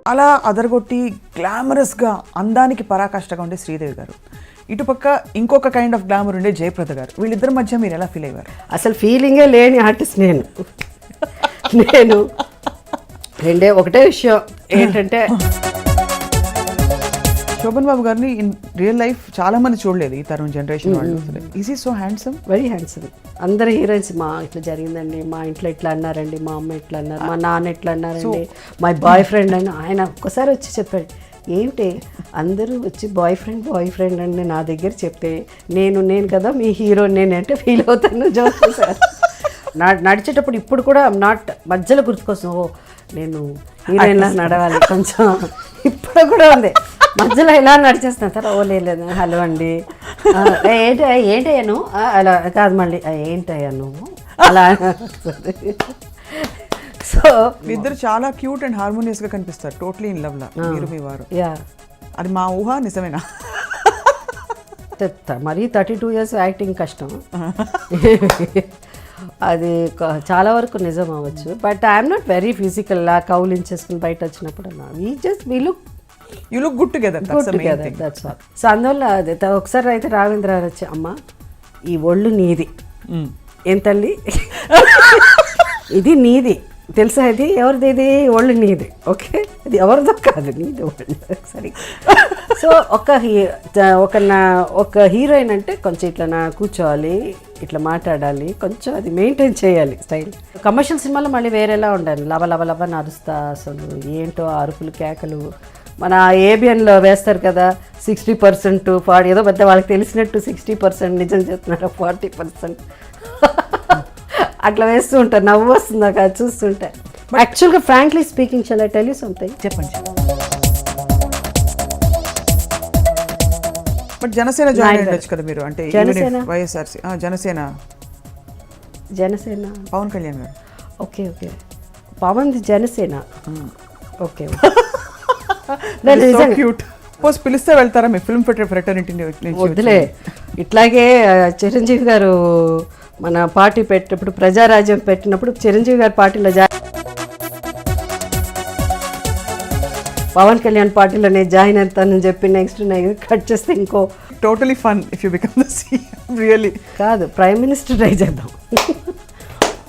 అలా అదరగొట్టి గ్లామరస్గా అందానికి పరాకాష్ఠగా ఉండే శ్రీదేవి గారు, ఇటుపక్క ఇంకొక కైండ్ ఆఫ్ గ్లామర్ ఉండే జయప్రద గారు. వీళ్ళిద్దరి మధ్య మీరు ఎలా ఫీల్ అయ్యారు? అసలు ఫీలింగే లేని ఆర్టిస్ట్ నేను ఒకటే విషయం ఏంటంటే, శోభన్ బాబు గారిని ఇన్ రియల్ లైఫ్ చాలా మంది చూడలేదు, ఈ తరం జనరేషన్ వాళ్ళు. Is he so handsome? Very handsome. అందరు హీరోయిన్స్ మా ఇట్లా జరిగిందండి, మా ఇంట్లో ఇట్లా అన్నారండి, మా అమ్మ ఇట్లా అన్నారు, మా నాన్న ఇట్లా అన్నారండి, మై బాయ్ ఫ్రెండ్ అని ఆయన ఒక్కసారి వచ్చి చెప్పాడు. ఏమిటి అందరూ వచ్చి బాయ్ ఫ్రెండ్ అని నా దగ్గర చెప్తే నేను కదా మీ హీరో, నేనంటే ఫీల్ అవుతాను. జోక్ చేశారు. నడిచేటప్పుడు ఇప్పుడు కూడా నాట్ మధ్యలో గుర్తుకోసం, ఓ నేను హీరోయిన్లా నడవాలి కొంచెం, ఇప్పుడు కూడా ఉంది. మధ్యలో ఇలా నడిచేస్తాను సార్, ఓ లేదు హలో అండి, ఏంటయ్యాను అలా కాదు, మళ్ళీ ఏంటయ్యా నువ్వు అలా. సో ఇద్దరు చాలా క్యూట్ అండ్ హార్మోనియస్ గా కనిపిస్తారు, టోటలీ ఇన్ లవ్ లా మీరు మీ వారు. అది మా ఊహ నిజమేనా? మరీ 32 years యాక్టింగ్ కష్టం, అది చాలా వరకు నిజం అవ్వచ్చు. But I'm not very physical. లా కౌలించేసుకుని బయట వచ్చినప్పుడు you look good together, that's all. So అందువల్ల ఒకసారి అయితే రాఘవేంద్ర గారు వచ్చి, అమ్మ ఈ ఒళ్ళు నీది, ఏం తల్లి ఇది నీది తెలుసా, ఇది ఎవరిది, ఇది ఒళ్ళు నీది, ఓకే ఇది ఎవరిదో కాదు నీది ఒళ్ళు, సరే. సో ఒక హీరోయిన్ అంటే కొంచెం ఇట్లా కూర్చోవాలి, ఇట్లా మాట్లాడాలి, కొంచెం అది మెయింటైన్ చేయాలి స్టైల్. కమర్షియల్ సినిమాలో మళ్ళీ వేరేలా ఉండాలి, లవ నరుస్తా, అసలు ఏంటో అరుపులు కేకలు. మన ఏబిఎన్లో వేస్తారు కదా 60% 40, ఏదో పెద్ద వాళ్ళకి తెలిసినట్టు 60% నిజం చెప్తున్నారు, 40% అట్లా వేస్తూ ఉంటారు. నవ్వు వస్తుంది నాకు అది చూస్తుంటే. యాక్చువల్గా frankly speaking, shall I tell you something? చెప్పండి. బట్ జనసేన జాయిన్ అయ్యొచ్చు కదా మీరు, అంటే వైఎస్ఆర్సీ జనసేన పవన్ కళ్యాణ్ గారు. Okay Pawan Janasena, okay. పిలిస్తే వెళ్తారా మీ ఫిల్మ్ ఫ్రెటర్నిటీ? వద్దులే, ఇట్లాగే చిరంజీవి గారు మన పార్టీ పెట్టినప్పుడు, ప్రజారాజ్యం పెట్టినప్పుడు చిరంజీవి గారి పార్టీలో పవన్ కళ్యాణ్ పార్టీలో నేను జాయిన్ అవుతానని చెప్పి నెక్స్ట్ కట్ చేస్తే ఇంకో totally fun if you become the CM. Really కాదు, ప్రైమ్ మినిస్టర్ ట్రై చేద్దాం.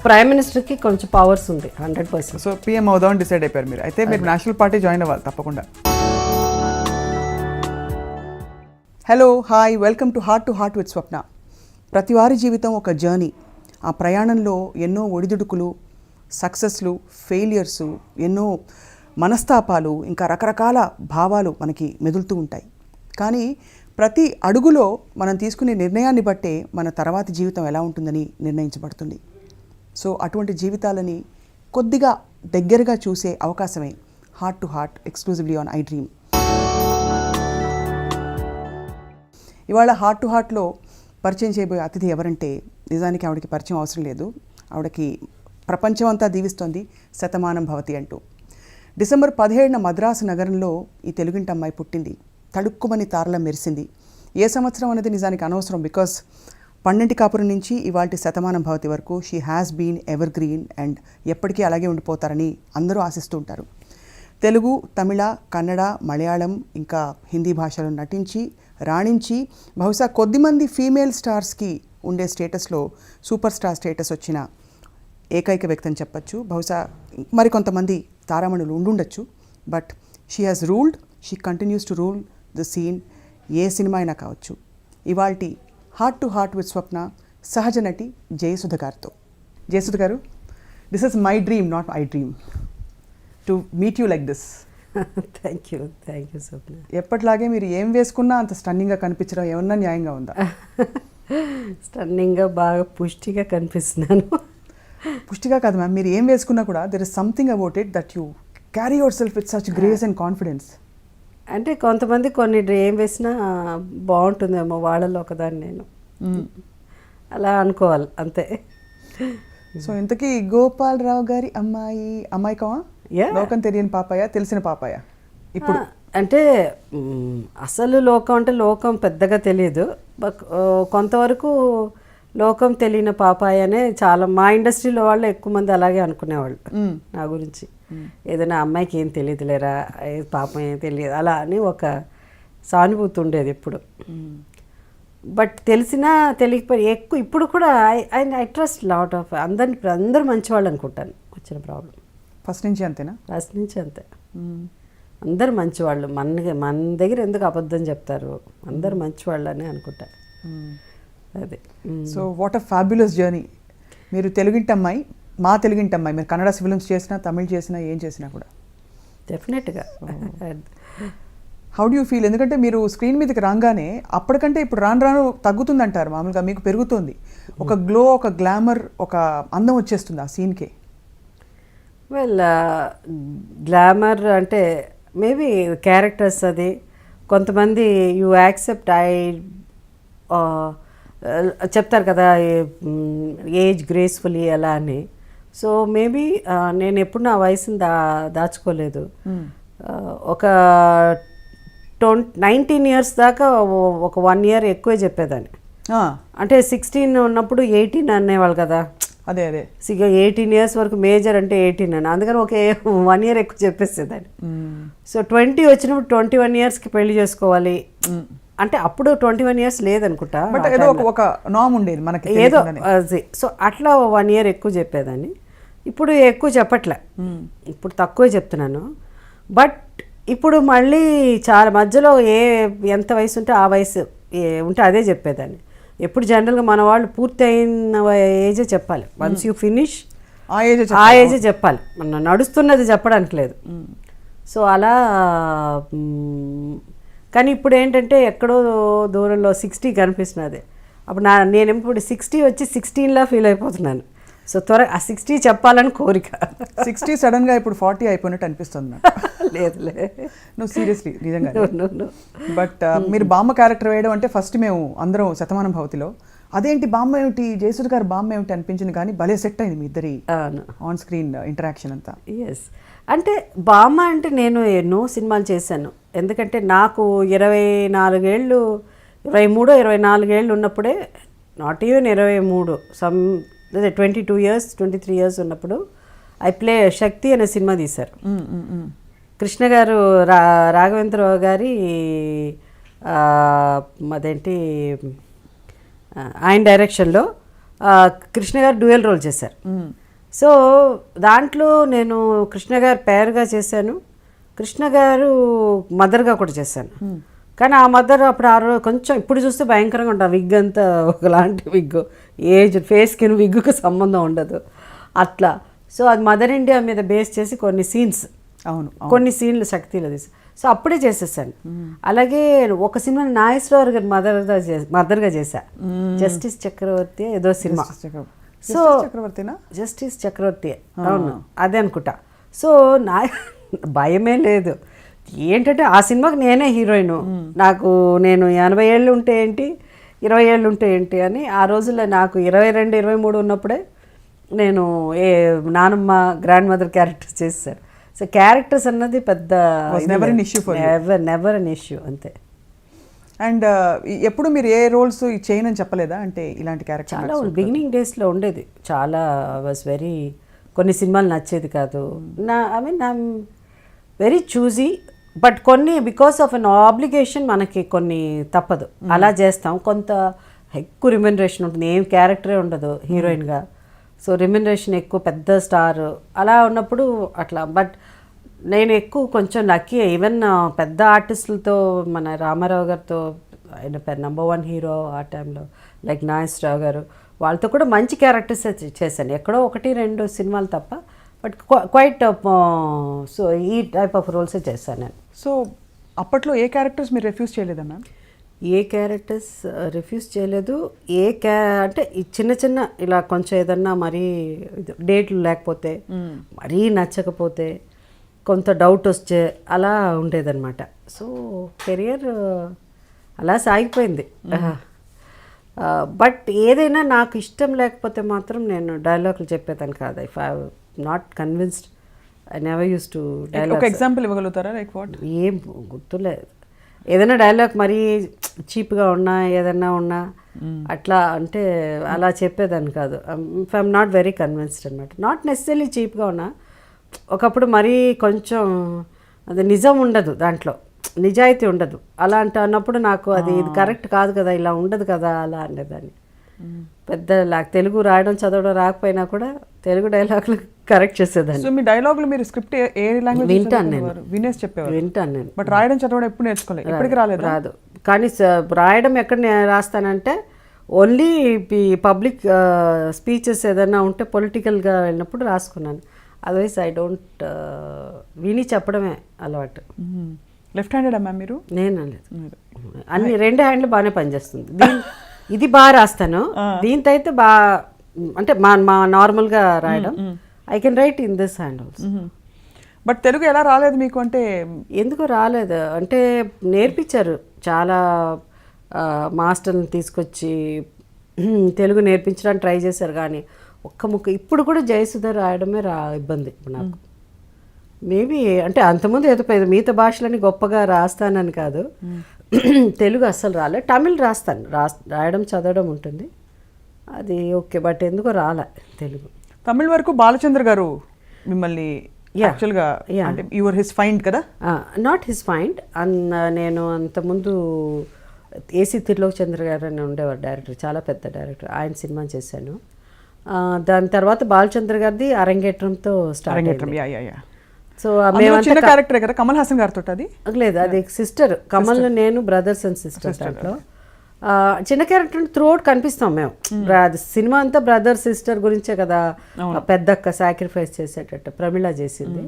ప్రైమ్ మినిస్టర్కి కొంచెం పవర్స్ ఉంది 100%. సో పిఎం అవుదామని డిసైడ్ అయిపోయారు మీరు. అయితే మీరు నేషనల్ పార్టీ జాయిన్ అవ్వాలి తప్పకుండా. Hello, hi, welcome to heart with Swapna. ప్రతి వారి జీవితం ఒక జర్నీ. ఆ ప్రయాణంలో ఎన్నో ఒడిదుడుకులు, సక్సెస్లు, ఫెయిలియర్సు, ఎన్నో మనస్తాపాలు, ఇంకా రకరకాల భావాలు మనకి మెదులుతూ ఉంటాయి. కానీ ప్రతి అడుగులో మనం తీసుకునే నిర్ణయాన్ని బట్టే మన తర్వాతి జీవితం ఎలా ఉంటుందని నిర్ణయించబడుతుంది. సో అటువంటి జీవితాలని కొద్దిగా దగ్గరగా చూసే అవకాశమే heart to heart exclusively on iDream. ఇవాళ హార్ట్ టు హార్ట్లో పరిచయం చేయబోయే అతిథి ఎవరంటే, నిజానికి ఆవిడకి పరిచయం అవసరం లేదు. ఆవిడకి ప్రపంచం అంతా దీవిస్తోంది శతమానం భవతి అంటూ. డిసెంబర్ 17న మద్రాసు నగరంలో ఈ తెలుగింటి అమ్మాయి పుట్టింది. తడుక్కుమని తారలా మెరిసింది. ఏ సంవత్సరం అనేది నిజానికి అనవసరం, బికాస్ 12 కాపురం నుంచి ఇవాల్టి శతమానం భవతి వరకు she has been evergreen and ఎప్పటికీ అలాగే ఉండిపోతారని అందరూ ఆశిస్తూ ఉంటారు. తెలుగు, తమిళ, కన్నడ, మలయాళం ఇంకా హిందీ భాషలో నటించి రాణించి బహుశా కొద్దిమంది ఫీమేల్ స్టార్స్కి ఉండే స్టేటస్లో సూపర్ స్టార్ స్టేటస్ వచ్చిన ఏకైక వ్యక్తి అని చెప్పచ్చు. బహుశా మరికొంతమంది తారామణులు ఉండుండొచ్చు. But she has ruled, she continues to rule the scene, ఏ సినిమా అయినా కావచ్చు. ఇవాల్టి heart to heart with Swapna సహజ నటి జయసుధ గారితో. Jayasudha garu, this is my dream, not iDream, to meet you like this. Thank you Swapna. ఎప్పటిలాగే మీరు ఏం వేసుకున్నా అంత స్టన్నింగ్గా కనిపించడం ఏమన్నా న్యాయంగా ఉందా? స్టన్నింగ్గా బాగా పుష్టిగా కనిపిస్తున్నాను. పుష్టిగా కాదు మ్యామ్, మీరు ఏం వేసుకున్నా కూడా there is something about it that you carry your self with such grace and confidence. అంటే కొంతమంది కొన్ని ఏం వేసినా బాగుంటుందేమో, వాళ్ళలో ఒకదాన్ని నేను అలా అనుకోవాలి అంతే. సో ఇంతకీ గోపాలరావు గారి అమ్మాయి కమా, లోకం తెలియని పాపాయ, తెలిసిన పాపాయ? ఇప్పుడు అంటే అసలు లోకం అంటే లోకం పెద్దగా తెలియదు, కొంతవరకు లోకం తెలియని పాపాయ అనే చాలా మా ఇండస్ట్రీలో వాళ్ళు ఎక్కువ మంది అలాగే అనుకునేవాళ్ళు నా గురించి. ఏదైనా అమ్మాయికి ఏం తెలియదులేరా, పాపం ఏం తెలియదు అలా అని ఒక సానుభూతి ఉండేది ఎప్పుడు. బట్ తెలిసినా తెలియకపోయి ఎక్కువ ఇప్పుడు కూడా ఐ ట్రస్ట్ లాట్ ఆఫ్ అందరూ మంచివాళ్ళు అనుకుంటాను. వచ్చిన ప్రాబ్లం ఫస్ట్ నుంచి అంతేనా? ఫస్ట్ నుంచి అంతే. అందరు మంచివాళ్ళు, మన దగ్గర ఎందుకు అబద్ధం చెప్తారు, అందరు మంచివాళ్ళు అని అనుకుంటారు. అదే. So what a fabulous journey. మీరు తెలుగింటి అమ్మాయి, మా తెలుగింటి అమ్మాయి, మీరు కన్నడ ఫిల్మ్స్ చేసినా తమిళ్ చేసినా ఏం చేసినా కూడా డెఫినెట్గా. How do you feel? ఎందుకంటే మీరు స్క్రీన్ మీదకి రాగానే అప్పటికంటే ఇప్పుడు రాను రాను తగ్గుతుంది అంటారు, మామూలుగా మీకు పెరుగుతుంది. ఒక గ్లో, ఒక గ్లామర్, ఒక అందం వచ్చేస్తుంది ఆ సీన్కే. వెల్ గ్లామర్ అంటే మేబీ క్యారెక్టర్స్ అది. కొంతమంది యూ యాక్సెప్ట్ చెప్తారు కదా ఏజ్ గ్రేస్ఫుల్లీ అలా అని. సో మేబీ నేను ఎప్పుడు నా వయసుని దాచుకోలేదు. ఒక 19 years దాకా ఒక 1 year ఎక్కువే చెప్పేదాన్ని. అంటే 16 ఉన్నప్పుడు 18 అనేవాళ్ళు కదా. అదే అదే 18 years వరకు మేజర్ అంటే 18 అని, అందుకని ఒక 1 year ఎక్కువ చెప్పేసేదాన్ని. సో 20 వచ్చినప్పుడు 21 yearsకి పెళ్లి చేసుకోవాలి అంటే అప్పుడు 21 years లేదనుకుంటా, బట్ ఏదో ఒక నామ్ ఉండేది మనకి ఏదో. సో అట్లా 1 year ఎక్కువ చెప్పేదాన్ని. ఇప్పుడు ఎక్కువ చెప్పట్లే, ఇప్పుడు తక్కువే చెప్తున్నాను. బట్ ఇప్పుడు మళ్ళీ చాలా మధ్యలో ఎంత వయసు ఉంటే ఆ వయసు ఉంటే అదే చెప్పేదాన్ని. ఎప్పుడు జనరల్గా మన వాళ్ళు పూర్తి అయిన ఏజే చెప్పాలి. వన్స్ యూ ఫినిష్ ఆ ఏజే చెప్పాలి, మన నడుస్తున్నది చెప్పడానికి లేదు. సో అలా. కానీ ఇప్పుడు ఏంటంటే ఎక్కడో దూరంలో 60 కనిపిస్తున్నది. అప్పుడు నేను ఇప్పుడు 60 వచ్చి 16లా ఫీల్ అయిపోతున్నాను. సో త్వరగా ఆ 60 చెప్పాలని కోరిక. 60 సడన్గా ఇప్పుడు 40 అయిపోయినట్టు అనిపిస్తుంది. లేదులే, నువ్వు సీరియస్లీ నిజంగా. బట్ మీరు బామ్మ క్యారెక్టర్ వేయడం అంటే ఫస్ట్ మేము అందరం శతమానం భవతిలో అదేంటి బామ్మ ఏమిటి, జయసుధ గారు బామ్మ ఏమిటి అనిపించింది, కానీ భలే సెట్ అయింది మీ ఇద్దరి ఆన్ స్క్రీన్ ఇంటరాక్షన్ అంతా. ఎస్, అంటే బామ్మ అంటే నేను ఎన్నో సినిమాలు చేశాను. ఎందుకంటే నాకు 24 24 ఉన్నప్పుడే, not even 23, some 22 years 23 years ఉన్నప్పుడు ఐ ప్లే శక్తి అనే సినిమా తీశారు. కృష్ణ గారు రాఘవేంద్రరావు గారి అదేంటి ఆయన డైరెక్షన్లో కృష్ణ గారు డ్యూయల్ రోల్ చేశారు. సో దాంట్లో నేను కృష్ణ గారు పేరుగా చేశాను, కృష్ణ గారు మదర్గా కూడా చేశాను. కానీ ఆ మదర్ అప్పుడు ఆ రోజు కొంచెం ఇప్పుడు చూస్తే భయంకరంగా ఉంటుంది. విగ్ అంతా ఒకలాంటి విగ్, ఏజ్ ఫేస్కి విగ్గుకు సంబంధం ఉండదు అట్లా. సో అది మదర్ ఇండియా మీద బేస్ చేసి కొన్ని సీన్స్, కొన్ని సీన్లు శక్తిలో తీసి, సో అప్పుడే చేసేసాను. అలాగే ఒక సినిమా నాగేశ్వరరావు గారు మదర్గా చేశా, జస్టిస్ చక్రవర్తి ఏదో సినిమా. సో జస్టిస్ చక్రవర్తి, అవును అదే అనుకుంటా. సో నా భయమే లేదు. ఏంటంటే ఆ సినిమాకి నేనే హీరోయిన్. నేను 80 ఏళ్ళు ఉంటే ఏంటి, 20 ఏళ్ళు ఉంటే ఏంటి అని ఆ రోజుల్లో నాకు 22 23 ఉన్నప్పుడే నేను నానమ్మ గ్రాండ్ మదర్ క్యారెక్టర్స్ చేశాను. సో క్యారెక్టర్స్ అన్నది పెద్ద నెవర్ అన్ ఇష్యూ అంతే. అండ్ ఎప్పుడు మీరు ఏ రోల్స్ చేయనని చెప్పలేదా? అంటే ఇలాంటి క్యారెక్టర్ చాలా బిగినింగ్ డేస్లో ఉండేది, చాలా వాజ్ వెరీ, కొన్ని సినిమాలు నచ్చేది కాదు. I mean I'm very choosy. But కొన్ని బికాస్ ఆఫ్ అన్ ఆబ్లిగేషన్ మనకి కొన్ని తప్పదు, అలా చేస్తాం. కొంత ఎక్కువ రిమ్యునరేషన్ ఉంటుంది, ఏం క్యారెక్టరే ఉండదు హీరోయిన్గా. సో రిమ్యునరేషన్ ఎక్కువ, పెద్ద స్టార్ అలా ఉన్నప్పుడు అట్లా. బట్ నేను ఎక్కువ కొంచెం లక్కీ. ఈవెన్ పెద్ద ఆర్టిస్టులతో, మన రామారావు గారితో, ఆయన నెంబర్ 1 హీరో ఆ టైంలో, లైక్ నాగేశ్వరరావు గారు, వాళ్ళతో కూడా మంచి క్యారెక్టర్స్ చేశాను. ఎక్కడో 1-2 సినిమాలు తప్ప, బట్ క్వైట్. సో ఈ టైప్ ఆఫ్ రోల్సే చేశాను నేను. సో అప్పట్లో ఏ క్యారెక్టర్స్ మీరు రిఫ్యూజ్ చేయలేదా మ్యామ్? ఏ క్యారెక్టర్స్ రిఫ్యూజ్ చేయలేదు. అంటే ఈ చిన్న ఇలా కొంచెం ఏదన్నా మరీ డేట్లు లేకపోతే, మరీ నచ్చకపోతే, కొంత డౌట్ వస్తే అలా ఉండేదన్నమాట. సో కెరియర్ అలా సాగిపోయింది. బట్ ఏదైనా నాకు ఇష్టం లేకపోతే మాత్రం నేను డైలాగులు చెప్పేదాన్ని కాదు. If I not convinced I never use to dialogue. ఒక ఎగ్జాంపుల్ ఇవ్వగలుగుతారా? Like what? ఏం గుర్తులేదు. ఏదైనా డైలాగ్ మరీ చీప్గా ఉన్నా, ఏదన్నా ఉన్నా అట్లా అంటే అలా చెప్పేదాన్ని కాదు. If I'm not very convinced అనమాట. నాట్ నెసెసరీ చీప్గా ఉన్నా, ఒకప్పుడు మరీ కొంచెం అది నిజం ఉండదు, దాంట్లో నిజాయితీ ఉండదు. అలాంటి అన్నప్పుడు నాకు అది ఇది కరెక్ట్ కాదు కదా, ఇలా ఉండదు కదా అలా అనేదాన్ని. పెద్ద తెలుగు రాయడం చదవడం రాకపోయినా కూడా తెలుగు డైలాగులు కరెక్ట్ చేసేదాన్ని. సో మీ డైలాగులు మీరు స్క్రిప్ట్ ఏ లాంగ్వేజ్ వింటాను నేను, వినేసి చెప్పేవారు? వింటాను నేను. బట్ రాయడం చదవడం ఎప్పుడు నేర్చుకోలేదు, ఇప్పటికి రాదు. కానీ రాయడం ఎక్కడ రాస్తానంటే ఓన్లీ పబ్లిక్ స్పీచెస్ ఏదైనా ఉంటే పొలిటికల్గా వెళ్ళినప్పుడు రాసుకున్నాను. అదర్వైజ్ ఐ డోంట్ విని చెప్పడమే అలవాటు. లెఫ్ట్ హ్యాండెడ్ అమ్మా మీరు? నేను లేదు, అన్ని 2 హ్యాండ్లు బాగానే పనిచేస్తుంది. ఇది బాగా రాస్తాను, దీంతో అయితే బాగా అంటే మా నార్మల్గా రాయడం I can write in this hand also. But Telugu ఎలా రాలేదు మీకు? అంటే ఎందుకు రాలేదు అంటే నేర్పించారు చాలా మాస్టర్ని తీసుకొచ్చి తెలుగు నేర్పించడానికి ట్రై చేశారు, కానీ ఒక్క ముక్క ఇప్పుడు కూడా జయసుధ రాయడమే ఇబ్బంది నాకు. మేబీ అంటే అంతకుముందు ఏదో మిగతా భాషలని గొప్పగా రాస్తానని కాదు, తెలుగు అస్సలు రాలే. తమిళ్ రాస్తాను, రాయడం చదవడం ఉంటుంది అది ఓకే, బట్ ఎందుకో రాలే తెలుగు. తమిళ్ వరకు బాలచంద్ర గారు మిమ్మల్ని యాక్చువల్గా అంటే యువర్ హిస్ ఫైండ్ కదా? Not his find. నేను అంతకుముందు ఏసీ తిరులోక్ చంద్ర గారు అని ఉండేవారు డైరెక్టర్, చాలా పెద్ద డైరెక్టర్, ఆయన సినిమా చేశాను. దాని తర్వాత బాలచంద్ర గారిది అరంగేట్రంతో స్టార్ట్ అయింది. సో చిన్న క్యారెక్టర్ కదా కమల్ హాసన్ గారితో? అది లేదు, అది సిస్టర్ కమల్, నేను బ్రదర్స్ అండ్ సిస్టర్స్. దాంట్లో చిన్న క్యారెక్టర్ త్రూ అవుట్ కనిపిస్తాం మేము. సినిమా అంతా బ్రదర్ సిస్టర్ గురించే కదా, పెద్దక్క సాక్రిఫైస్ చేసేటట్టు ప్రమిళ చేసింది.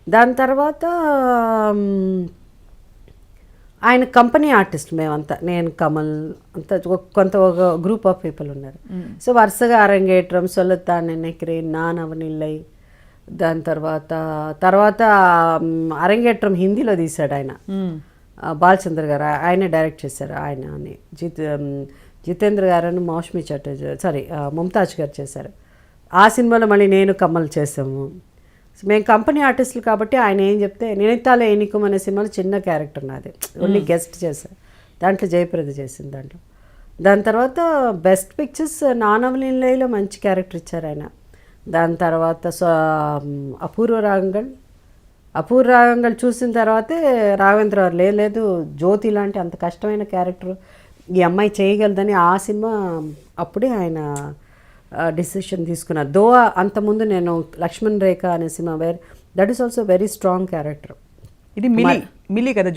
దాని తర్వాత ఆయన కంపెనీ ఆర్టిస్ట్ మేమంతా, నేను కమల్ అంతా కొంత ఒక గ్రూప్ ఆఫ్ పీపుల్ ఉన్నారు. సో వరుసగా అరంగేట్రం, సొల్లతాన్ నెక్కిరే, నానవనిల్లై, దాని తర్వాత అరంగేట్రం హిందీలో తీశాడు ఆయన, బాలచంద్ర గారు, ఆయనే డైరెక్ట్ చేశారు. ఆయన అని జితేంద్ర గారు మౌష్మి చటర్జీ ముంతాజ్ గారు చేశారు. ఆ సినిమాలో మళ్ళీ నేను కమల్ చేసాము. మేము కంపెనీ ఆర్టిస్టులు కాబట్టి ఆయన ఏం చెప్తే నేనైతాలే ఎన్నికం అనే సినిమాలో చిన్న క్యారెక్టర్ నాది, ఓన్లీ గెస్ట్ చేశారు. దాంట్లో జయప్రద చేసింది దాంట్లో. దాని తర్వాత బెస్ట్ పిక్చర్స్ నానవలీలలో మంచి క్యారెక్టర్ ఇచ్చారు ఆయన. దాని తర్వాత అపూర్వ రాగంగల్ చూసిన తర్వాతే రాఘవేంద్ర లేదు జ్యోతి లాంటి అంత కష్టమైన క్యారెక్టర్ ఈ అమ్మాయి చేయగలదని ఆ సినిమా అప్పుడే ఆయన డిసిషన్ తీసుకున్నారు. దో అంతకుముందు నేను లక్ష్మణ్ రేఖ అనే cinema that is also very strong character. ఇది మిలీ కదా?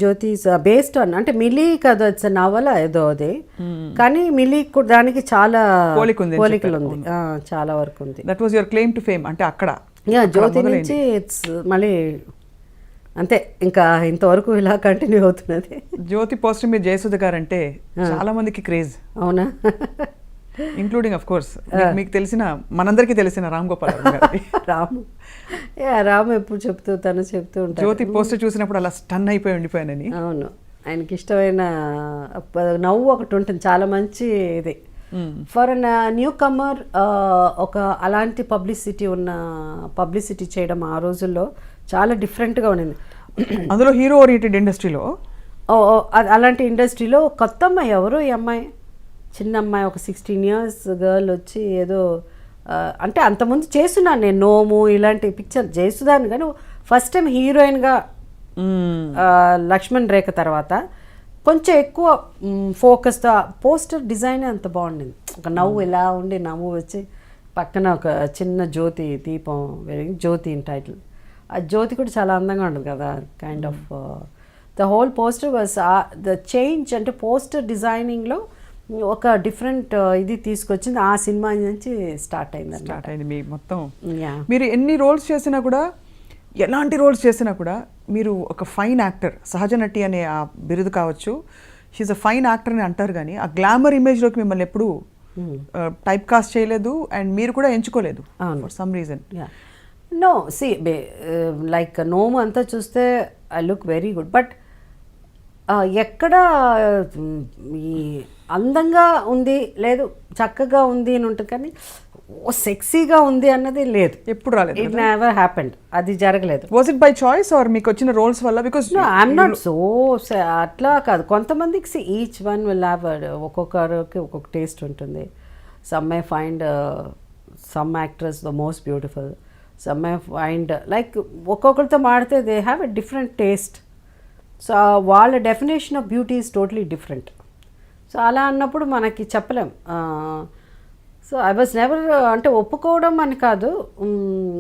జ్యోతి ఈస్ బేస్డ్ ఆన్, అంటే మిలీ కదా, ఇట్స్ నవల ఏదో అది, కానీ మిలీ దానికి చాలా పోలికలు ఉంది, చాలా వరకు ఉంది. That was your claim to fame అంటే అక్కడ జ్యోతి నుంచి ఇట్స్ మళ్ళీ అంతే, ఇంకా ఇంతవరకు ఇలా కంటిన్యూ అవుతున్నది. జ్యోతి పోస్టర్ మీద జయసుధ గారు అంటే చాలా మందికి క్రేజ్. అవునా? ఇంక్లూడింగ్ ఆఫ్ కోర్స్ మీకు తెలిసిన, మనందరికీ తెలిసిన రామ్ గోపాల్ రాము ఎప్పుడు చెప్తూ ఉంటాను. జ్యోతి పోస్టర్ చూసినప్పుడు అలా స్టన్ అయిపోయి ఉండిపోయానని. అవును, ఆయనకి ఇష్టమైన నవ్వు ఒకటి ఉంటుంది, చాలా మంచి ఇది ఫర్ న్యూ కమర్. ఒక అలాంటి పబ్లిసిటీ చేయడం ఆ రోజుల్లో చాలా డిఫరెంట్గా ఉండింది. అందులో హీరో ఓరియంటెడ్ ఇండస్ట్రీలో, అలాంటి ఇండస్ట్రీలో కొత్త అమ్మాయి ఎవరు, ఈ అమ్మాయి చిన్న అమ్మాయి, ఒక 16 years గర్ల్ వచ్చి ఏదో అంటే అంతకుముందు చేస్తున్నాను నేను నోము ఇలాంటి పిక్చర్ చేస్తున్నాను, కానీ ఫస్ట్ టైం హీరోయిన్గా లక్ష్మణ్ రేఖ తర్వాత కొంచెం ఎక్కువ ఫోకస్తో పోస్టర్ డిజైన్ అంత బాగుండింది. ఒక నవ్వు ఇలా ఉండి నవ్వు వచ్చి పక్కన ఒక చిన్న జ్యోతి దీపం వెలిగి జ్యోతి ఇన్ టైటిల్. ఆ జ్యోతి కూడా చాలా అందంగా ఉంటుంది కదా, kind of the whole poster was the change. అంటే పోస్టర్ డిజైనింగ్లో ఒక డిఫరెంట్ ఇది తీసుకొచ్చింది ఆ సినిమా నుంచి స్టార్ట్ అయింది మీ మొత్తం. మీరు ఎన్ని రోల్స్ చేసినా కూడా, ఎలాంటి రోల్స్ చేసినా కూడా మీరు ఒక ఫైన్ యాక్టర్, సహజ నటి అనే ఆ బిరుదు కావచ్చు, షీఈ్ అ ఫైన్ యాక్టర్ అని అంటారు, కానీ ఆ గ్లామర్ ఇమేజ్లోకి మిమ్మల్ని ఎప్పుడు టైప్ కాస్ట్ చేయలేదు అండ్ మీరు కూడా ఎంచుకోలేదు for some reason. No see like నోము అంతా చూస్తే I look very good, but ఎక్కడ ఈ అందంగా ఉంది లేదు చక్కగా ఉంది అని ఉంటుంది, కానీ ఓ సెక్సీగా ఉంది అన్నది లేదు, ఎప్పుడు రాలేదు. ఇట్ నెవర్ హ్యాపెండ్, అది జరగలేదు. Was it by choice or మీకు వచ్చిన రోల్స్ వల్ల? బికాస్ ఐఎమ్ నాట్ సో అట్లా కాదు, కొంతమందికి ఈచ్ వన్ విల్ హ్యావ్, ఒక్కొక్కరికి ఒక్కొక్క టేస్ట్ ఉంటుంది. Some may find some actress the most beautiful, some I find like ఒక్కొక్కరితో మాడితే they have a different taste. So వాళ్ళ definition of beauty is totally different. So అలా అన్నప్పుడు మనకి చెప్పలేం. సో ఐ వాజ్ నెవర్ అంటే ఒప్పుకోవడం అని కాదు,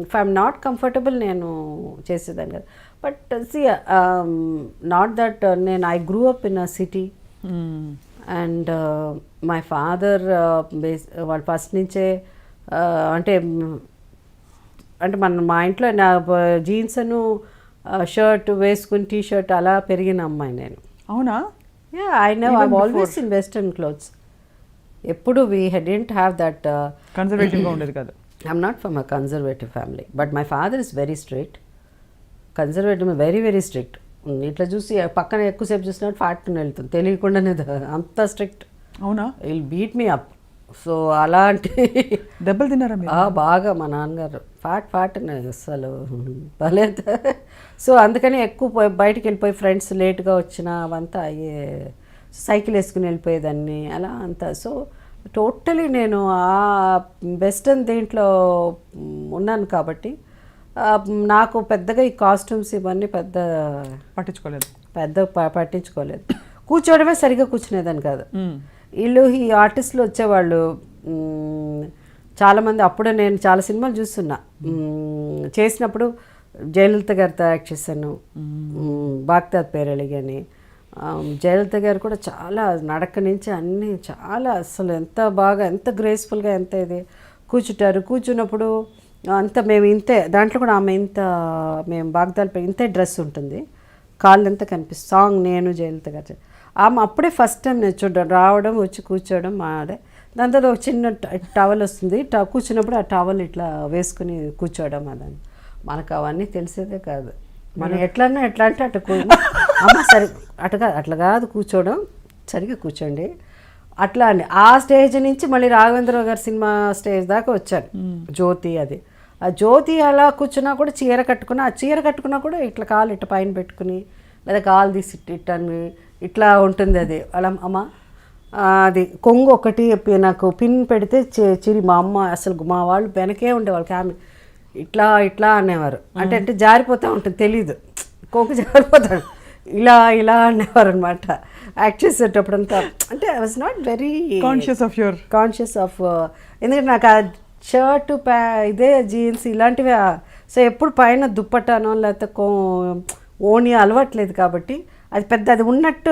ఇఫ్ ఐఎమ్ నాట్ కంఫర్టబుల్ నేను చేసేదాన్ని కదా. బట్ సి నాట్ దట్ నేను I grew up in a city and my father వాళ్ళు ఫస్ట్ నుంచే అంటే మా ఇంట్లో నా జీన్స్ అను షర్ట్ వేసుకుని టీ షర్ట్ అలా పెరిగిన అమ్మాయి నేను. అవునా? Yeah, I know I always in western clothes. ఎప్పుడు వీ డెంట్ హ్యావ్ దట్ కన్జర్వేటివ్గా ఉండేది కాదు. I'm not from a conservative family, but my father is very strict. Conservative very very strict. ఇట్లా చూసి పక్కన ఎక్కువసేపు చూసినట్టు ఫాట్ని వెళ్తుంది తెలియకుండానే, అంత స్ట్రిక్ట్. అవునా? Will beat me up. So అలాంటి దెబ్బలు తిన్నారా మీరు? బాగా. మా నాన్నగారు ఫాట్ అసలు బాలేదు. సో అందుకని ఎక్కువ బయటికి వెళ్ళిపోయి ఫ్రెండ్స్ లేట్గా వచ్చినా అవంతా అయ్యే, సైకిల్ వేసుకుని వెళ్ళిపోయేదాన్ని అలా అంతా. సో టోటలీ నేను ఆ వెస్టర్న్ దీంట్లో ఉన్నాను కాబట్టి నాకు పెద్దగా ఈ కాస్ట్యూమ్స్ ఇవన్నీ పట్టించుకోలేదు. కూర్చోవడమే సరిగ్గా కూర్చునేదాన్ని కాదు. వీళ్ళు ఈ ఆర్టిస్టులు వచ్చేవాళ్ళు చాలామంది. అప్పుడే నేను చాలా సినిమాలు చూస్తున్నా. చేసినప్పుడు జయలలిత గారితో యాక్ట్ చేశాను, బాగ్దాద్ పేరళి అని. జయలలిత గారు కూడా చాలా నడక నుంచి అన్నీ చాలా అసలు ఎంత బాగా, ఎంత గ్రేస్ఫుల్గా, ఎంత ఇది కూర్చున్నప్పుడు అంత మేము ఇంతే, దాంట్లో కూడా ఆమె ఇంత, మేము బాగ్దాద్పై ఇంతే డ్రెస్ ఉంటుంది, కాళ్ళు ఎంత కనిపిస్తుంది. సాంగ్ నేను జయలలిత గారు ఆమె అప్పుడే ఫస్ట్ టైం నేను చూడడం, రావడం, వచ్చి కూర్చోవడం మాడే. దాంతో ఒక చిన్న టవల్ వస్తుంది, కూర్చున్నప్పుడు ఆ టవల్ ఇట్లా వేసుకుని కూర్చోవడం. అదని మనకు అవన్నీ తెలిసేదే కాదు. మనం ఎట్లా అంటే అమ్మ సరి అట్లా కాదు కూర్చోవడం, సరిగ్గా కూర్చోండి అట్లా అని. ఆ స్టేజ్ నుంచి మళ్ళీ రాఘవేంద్రరావు గారి సినిమా స్టేజ్ దాకా వచ్చాను. జ్యోతి, అది ఆ జ్యోతి అలా కూర్చున్నా కూడా చీర కట్టుకున్నా కూడా ఇట్లా కాలు ఇట్లా పైన పెట్టుకుని, లేదా కాలు తీసి ఇట్టని ఇట్లా ఉంటుంది. అది అలా అమ్మ అది కొంగు ఒకటి నాకు పిన్ పెడితే చిరి. మా అమ్మ అసలు మా వాళ్ళు వెనకే ఉండేవాళ్ళు, ఆమె ఇట్లా అనేవారు. అంటే జారిపోతూ ఉంటుంది, తెలీదు, కొంగు జారిపోతాడు, ఇలా అనేవారు అనమాట యాక్ట్ చేసేటప్పుడంతా. అంటే I was not very conscious of ఎందుకంటే నాకు ఆ షర్టు ఇదే జీన్స్ ఇలాంటివి. సో ఎప్పుడు పైన దుప్పటానో లేకపోతే ఓణి అలవాట్లేదు కాబట్టి అది పెద్ద అది ఉన్నట్టు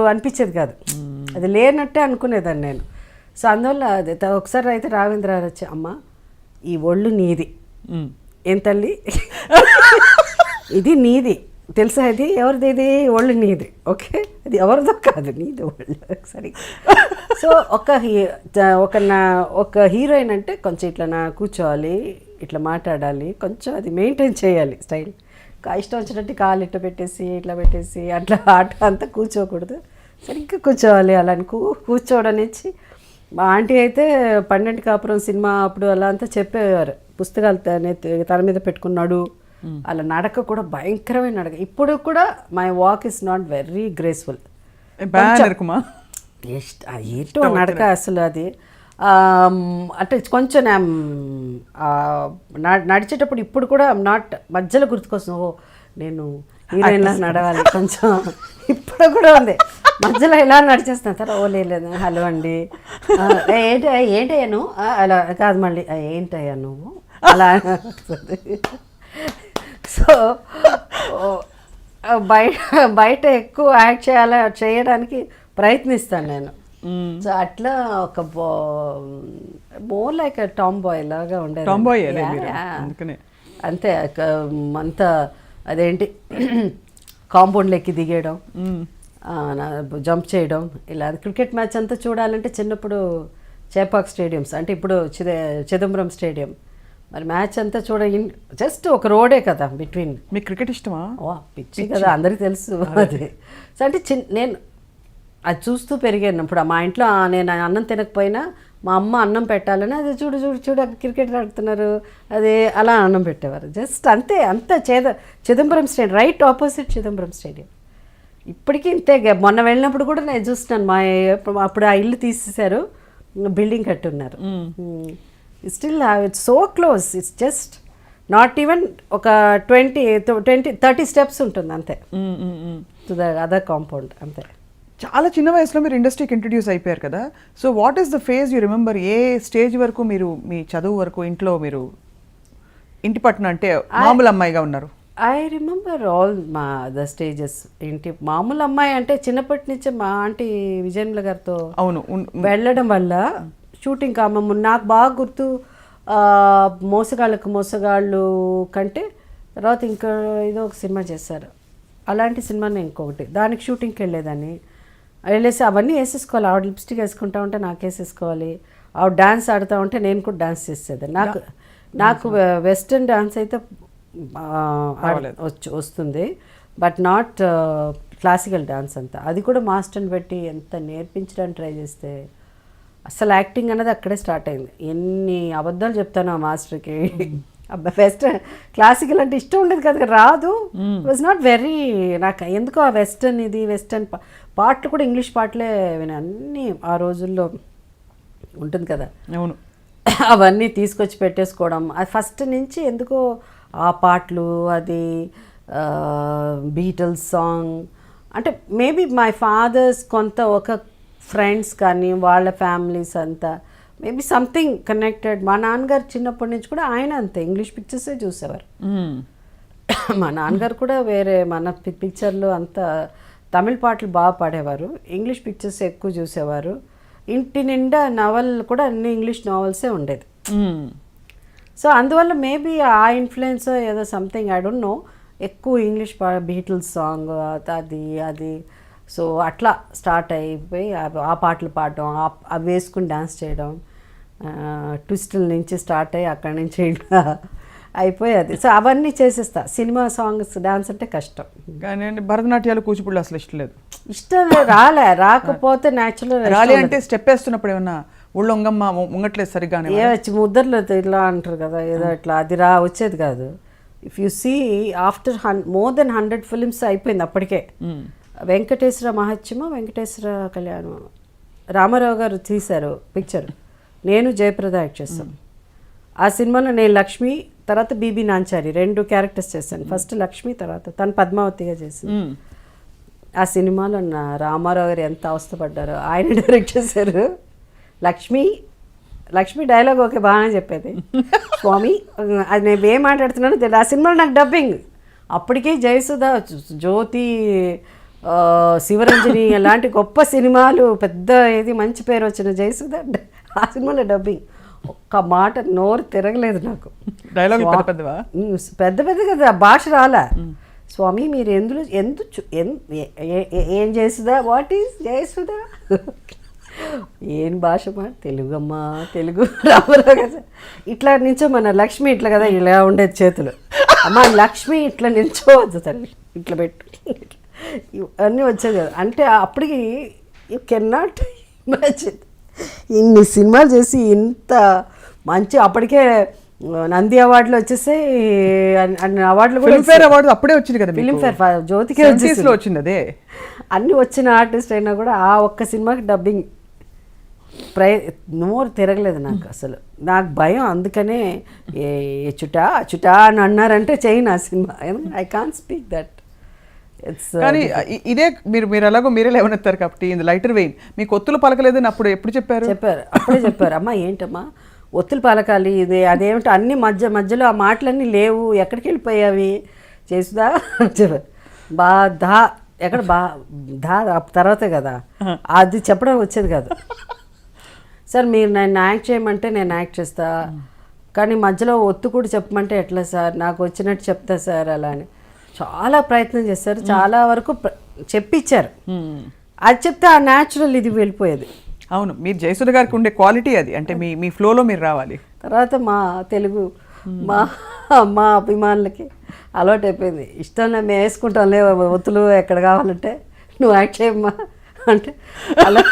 అనిపించేది కాదు, అది లేనట్టే అనుకునేదాన్ని నేను. సో అందువల్ల అది ఒకసారి అయితే రాఘవేంద్ర వచ్చి, అమ్మ ఈ ఒళ్ళు నీది, ఏం తల్లి ఇది నీది తెలుసా, ఇది ఎవరిది, ఇది ఒళ్ళు నీది, ఓకే, అది ఎవరిదో కాదు, నీది ఒళ్ళు సరే. సో ఒక హీరోయిన్ అంటే కొంచెం ఇట్లా కూర్చోవాలి, ఇట్లా మాట్లాడాలి, కొంచెం అది మెయింటైన్ చేయాలి స్టైల్. ఇష్టం వచ్చినట్టు కాలు ఇట్లా పెట్టేసి అట్లా ఆట అంతా కూర్చోకూడదు, సరిగ్గా కూర్చోవాలి. అలా కూర్చోవడం నుంచి మా ఆంటీ అయితే 12 కాపురం సినిమా అప్పుడు అలా అంతా చెప్పేవారు, పుస్తకాలు తన మీద పెట్టుకున్నాడు, అలా నడక కూడా భయంకరమైన నడక. ఇప్పుడు కూడా my walk is not very graceful, ఏంటో నడక అసలు. అది అంటే కొంచెం నడిచేటప్పుడు ఇప్పుడు కూడా నాట్ మధ్యలో గుర్తుకొస్తుంది, ఓ నేను హీరోయిన్లా నడవాలి కొంచెం, ఇప్పుడు కూడా ఉంది మధ్యలో ఇలా నడిచేస్తాను. తర్వాత ఓ లేదు, హలో అండి, ఏంటయ్యా నువ్వు, అలా కాదు మళ్ళీ ఏంటయ్యా నువ్వు అలా. సో బయట ఎక్కువ యాక్ట్ చేయడానికి ప్రయత్నిస్తాను నేను. సో అట్లా ఒక మోర్ లైక్ టామ్ బాయ్ లాగా ఉండేది. అంతే, అంతా అదేంటి కాంపౌండ్లో ఎక్కి దిగేయడం, జంప్ చేయడం, ఇలా. క్రికెట్ మ్యాచ్ అంతా చూడాలంటే చిన్నప్పుడు చేపాక్ స్టేడియంస్, అంటే ఇప్పుడు చిదంబరం స్టేడియం, మరి మ్యాచ్ అంతా జస్ట్ ఒక రోడే కదా బిట్వీన్. మీకు క్రికెట్ ఇష్టమా? పిచ్చి కదా, అందరికీ తెలుసు అది. సో అంటే నేను అది చూస్తూ పెరిగాను. ఇప్పుడు మా ఇంట్లో నేను అన్నం తినకపోయినా మా అమ్మ అన్నం పెట్టాలని, అది చూడు క్రికెట్ ఆడుతున్నారు, అది అలా అన్నం పెట్టేవారు. జస్ట్ అంతే, Chidambaram stadium right opposite Chidambaram stadium. ఇప్పటికీ ఇంతే. మొన్న వెళ్ళినప్పుడు కూడా నేను చూస్తున్నాను, అప్పుడు ఆ ఇల్లు తీసేశారు, బిల్డింగ్ కట్టున్నారు. Still it's so close, it's just not even ఒక 20-30 స్టెప్స్ ఉంటుంది అంతే టు ద అదర్ కాంపౌండ్ అంతే. చాలా చిన్న వయసులో మీరు ఇండస్ట్రీకి ఇంట్రడ్యూస్ అయిపోయారు కదా, so what is the phase you remember? A stage వరకు మీరు మీ చదువు వరకు ఇంట్లో మీరు ఇంటి పట్టున అంటే మామూలు అమ్మాయిగా ఉన్నారు? ఐ రిమెంబర్ ఆల్ మా ద స్టేజెస్. ఏంటి మామూలు అమ్మాయి అంటే చిన్నప్పటి నుంచే మా ఆంటీ విజయన్ల గారితో అవును వెళ్ళడం వల్ల షూటింగ్ కామమ్మ నాకు బాగా గుర్తు. మోసగాళ్ళు కంటే తర్వాత ఇంకా ఏదో ఒక సినిమా చేశారు, అలాంటి సినిమానే ఇంకొకటి, దానికి షూటింగ్కి వెళ్ళేదాన్ని. వెళ్ళేసి అవన్నీ వేసేసుకోవాలి, ఆవిడ లిప్స్టిక్ వేసుకుంటా ఉంటే నాకు వేసేసుకోవాలి, ఆవిడ డాన్స్ ఆడుతూ ఉంటే నేను కూడా డాన్స్ చేసేదాన్ని. నాకు వెస్ట్రన్ డాన్స్ అయితే వస్తుంది, బట్ నాట్ క్లాసికల్ డాన్స్ అంతా. అది కూడా మాస్టర్ని పెట్టి ఎంత నేర్పించడానికి ట్రై చేస్తే అసలు యాక్టింగ్ అనేది అక్కడే స్టార్ట్ అయింది. ఎన్ని అబద్ధాలు చెప్తాను ఆ మాస్టర్కి. వెస్టర్న్ క్లాసికల్ అంటే ఇష్టం ఉండేది కదా, రాదు. వాజ్ నాట్ వెరీ, నాకు ఎందుకో ఆ వెస్టర్న్ ఇది వెస్టర్న్ పాటలు కూడా ఇంగ్లీష్ పాటలే విని అన్నీ ఆ రోజుల్లో ఉంటుంది కదా, అవును అవన్నీ తీసుకొచ్చి పెట్టేసుకోవడం. అది ఫస్ట్ నుంచి ఎందుకో ఆ పాటలు, అది బీటల్స్ సాంగ్ అంటే మేబీ మై ఫాదర్స్ కొంత ఒక ఫ్రెండ్స్ కానీ వాళ్ళ ఫ్యామిలీస్ అంతా మేబీ సంథింగ్ కనెక్టెడ్. మా నాన్నగారు చిన్నప్పటి నుంచి కూడా ఆయన అంతే ఇంగ్లీష్ పిక్చర్సే చూసేవారు. మా నాన్నగారు కూడా వేరే మన పిక్చర్లు అంతా తమిళ పాటలు బాగా పాడేవారు, ఇంగ్లీష్ పిక్చర్స్ ఎక్కువ చూసేవారు. ఇంటి నిండా నవల్ కూడా అన్ని ఇంగ్లీష్ నావెల్సే ఉండేది. సో అందువల్ల మేబీ ఆ ఇన్ఫ్లుయెన్స్ ఏదో సంథింగ్ ఐ డోంట్ నో, ఎక్కువ ఇంగ్లీష్ బీటిల్స్ సాంగ్ అది సో అట్లా స్టార్ట్ అయిపోయి ఆ పాటలు పాడడం, అవి వేసుకుని డాన్స్ చేయడం, ట్విస్టుల నుంచి స్టార్ట్ అయ్యి అక్కడి నుంచి అయిపోయేది. సో అవన్నీ చేసేస్తా. సినిమా సాంగ్స్ డాన్స్ అంటే కష్టం, కానీ భరతనాట్యాలు కూచిపూడి అసలు ఇష్టం లేదు. ఇష్టం రాకపోతే న్యాచురల్ రాలే అంటే స్టెప్ వేస్తున్నప్పుడు ఏమన్నా ఊళ్ళో ఉంగమ్మ ఉంగట్లేదు సరిగ్గా ముద్దర్లు ఇలా అంటారు కదా, ఏదో ఇట్లా అది వచ్చేది కాదు. If you see after more than 100 films అయిపోయింది అప్పటికే. వెంకటేశ్వర మహత్యము, వెంకటేశ్వర కళ్యాణం రామారావు గారు తీశారు పిక్చర్, నేను జయప్రద యాక్ట్ చేస్తాను. ఆ సినిమాలో నేను లక్ష్మి, తర్వాత బీబీ నాంచారి 2 క్యారెక్టర్స్ చేశాను. ఫస్ట్ లక్ష్మి, తర్వాత తను పద్మావతిగా చేసింది. ఆ సినిమాలో రామారావు గారు ఎంత అవస్థపడ్డారో, ఆయన డైరెక్ట్ చేశారు. లక్ష్మి డైలాగ్ ఓకే బాగానే చెప్పేది, స్వామి అది నేను ఏం మాట్లాడుతున్నాను తెలియదు. ఆ సినిమాలో నాకు డబ్బింగ్ అప్పటికే జయసుధ, జ్యోతి, శివరంజని అలాంటి గొప్ప సినిమాలు, పెద్ద ఏది మంచి పేరు వచ్చిన జయసుధ, ఆ సినిమాలో డబ్బింగ్ ఒక్క మాట నోరు తిరగలేదు నాకు. డైలాగ్ పెద్ద కదా, భాష రాలే. స్వామి మీరు ఏం జయసుధా, వాట్ ఈస్ జయసుధా, ఏం భాష మా తెలుగమ్మా, తెలుగు రామారావు కదా. ఇట్లా నించో మన లక్ష్మి ఇట్లా కదా, ఇలా ఉండేది చేతులు. అమ్మ లక్ష్మి ఇట్లా నిల్చోవద్దు తల్లి, ఇట్లా పెట్టు, ఇవన్నీ వచ్చేది కదా. అంటే అప్పటికి యూ కెన్ నాట్ ఇమాజిన్ ఇన్ని సినిమాలు చేసి ఇంత మంచి, అప్పటికే నంది అవార్డులు వచ్చేసి అవార్డులు కూడా, ఫిల్మ్ఫేర్ అవార్డు అప్పుడే వచ్చింది కదా, ఫిల్మ్ఫేర్ జ్యోతికే వచ్చింది అదే. అన్ని వచ్చిన ఆర్టిస్ట్ అయినా కూడా ఆ ఒక్క సినిమాకి డబ్బింగ్ నోరు తిరగలేదు నాకు అసలు. నాకు భయం, అందుకనే అచ్చుటా అని అన్నారంటే చేయను ఆ cinema. I can't speak that. కానీ ఇదే మీరు ఎలాగో మీరే లేవనెత్తారు కాబట్టి ఇది లైటర్ వెయిన్, మీకు ఒత్తులు పలకలేదని అప్పుడు ఎప్పుడు చెప్పారు? అప్పుడే చెప్పారు. అమ్మా ఏంటమ్మా ఒత్తులు పలకాలి, ఇది అదేమిటో అన్ని మధ్యలో ఆ మాటలన్నీ లేవు, ఎక్కడికి వెళ్ళిపోయావి చేసుదా చెప్పారు. ఎక్కడ తర్వాతే కదా అది చెప్పడం వచ్చేది కాదు. సార్ మీరు నన్ను యాక్ట్ చేయమంటే నేను యాక్ట్ చేస్తా, కానీ మధ్యలో ఒత్తు కూడా చెప్పమంటే ఎట్లా సార్, నాకు వచ్చినట్టు చెప్తా సార్ అలా అని చాలా ప్రయత్నం చేశారు. చాలా వరకు చెప్పించారు, అది చెప్తే ఆ న్యాచురల్ ఇది వెళ్ళిపోయేది. అవును, మీరు జయసుధ గారికి ఉండే క్వాలిటీ అది, అంటే మీ ఫ్లోలో మీరు రావాలి. తర్వాత మా తెలుగు మా అభిమానులకి అలవాటు అయిపోయింది. ఇష్టంలో మేము వేసుకుంటాంలే ఒత్తులు, ఎక్కడ కావాలంటే నువ్వు యాక్ట్ చేయమ్మా అంటే అలా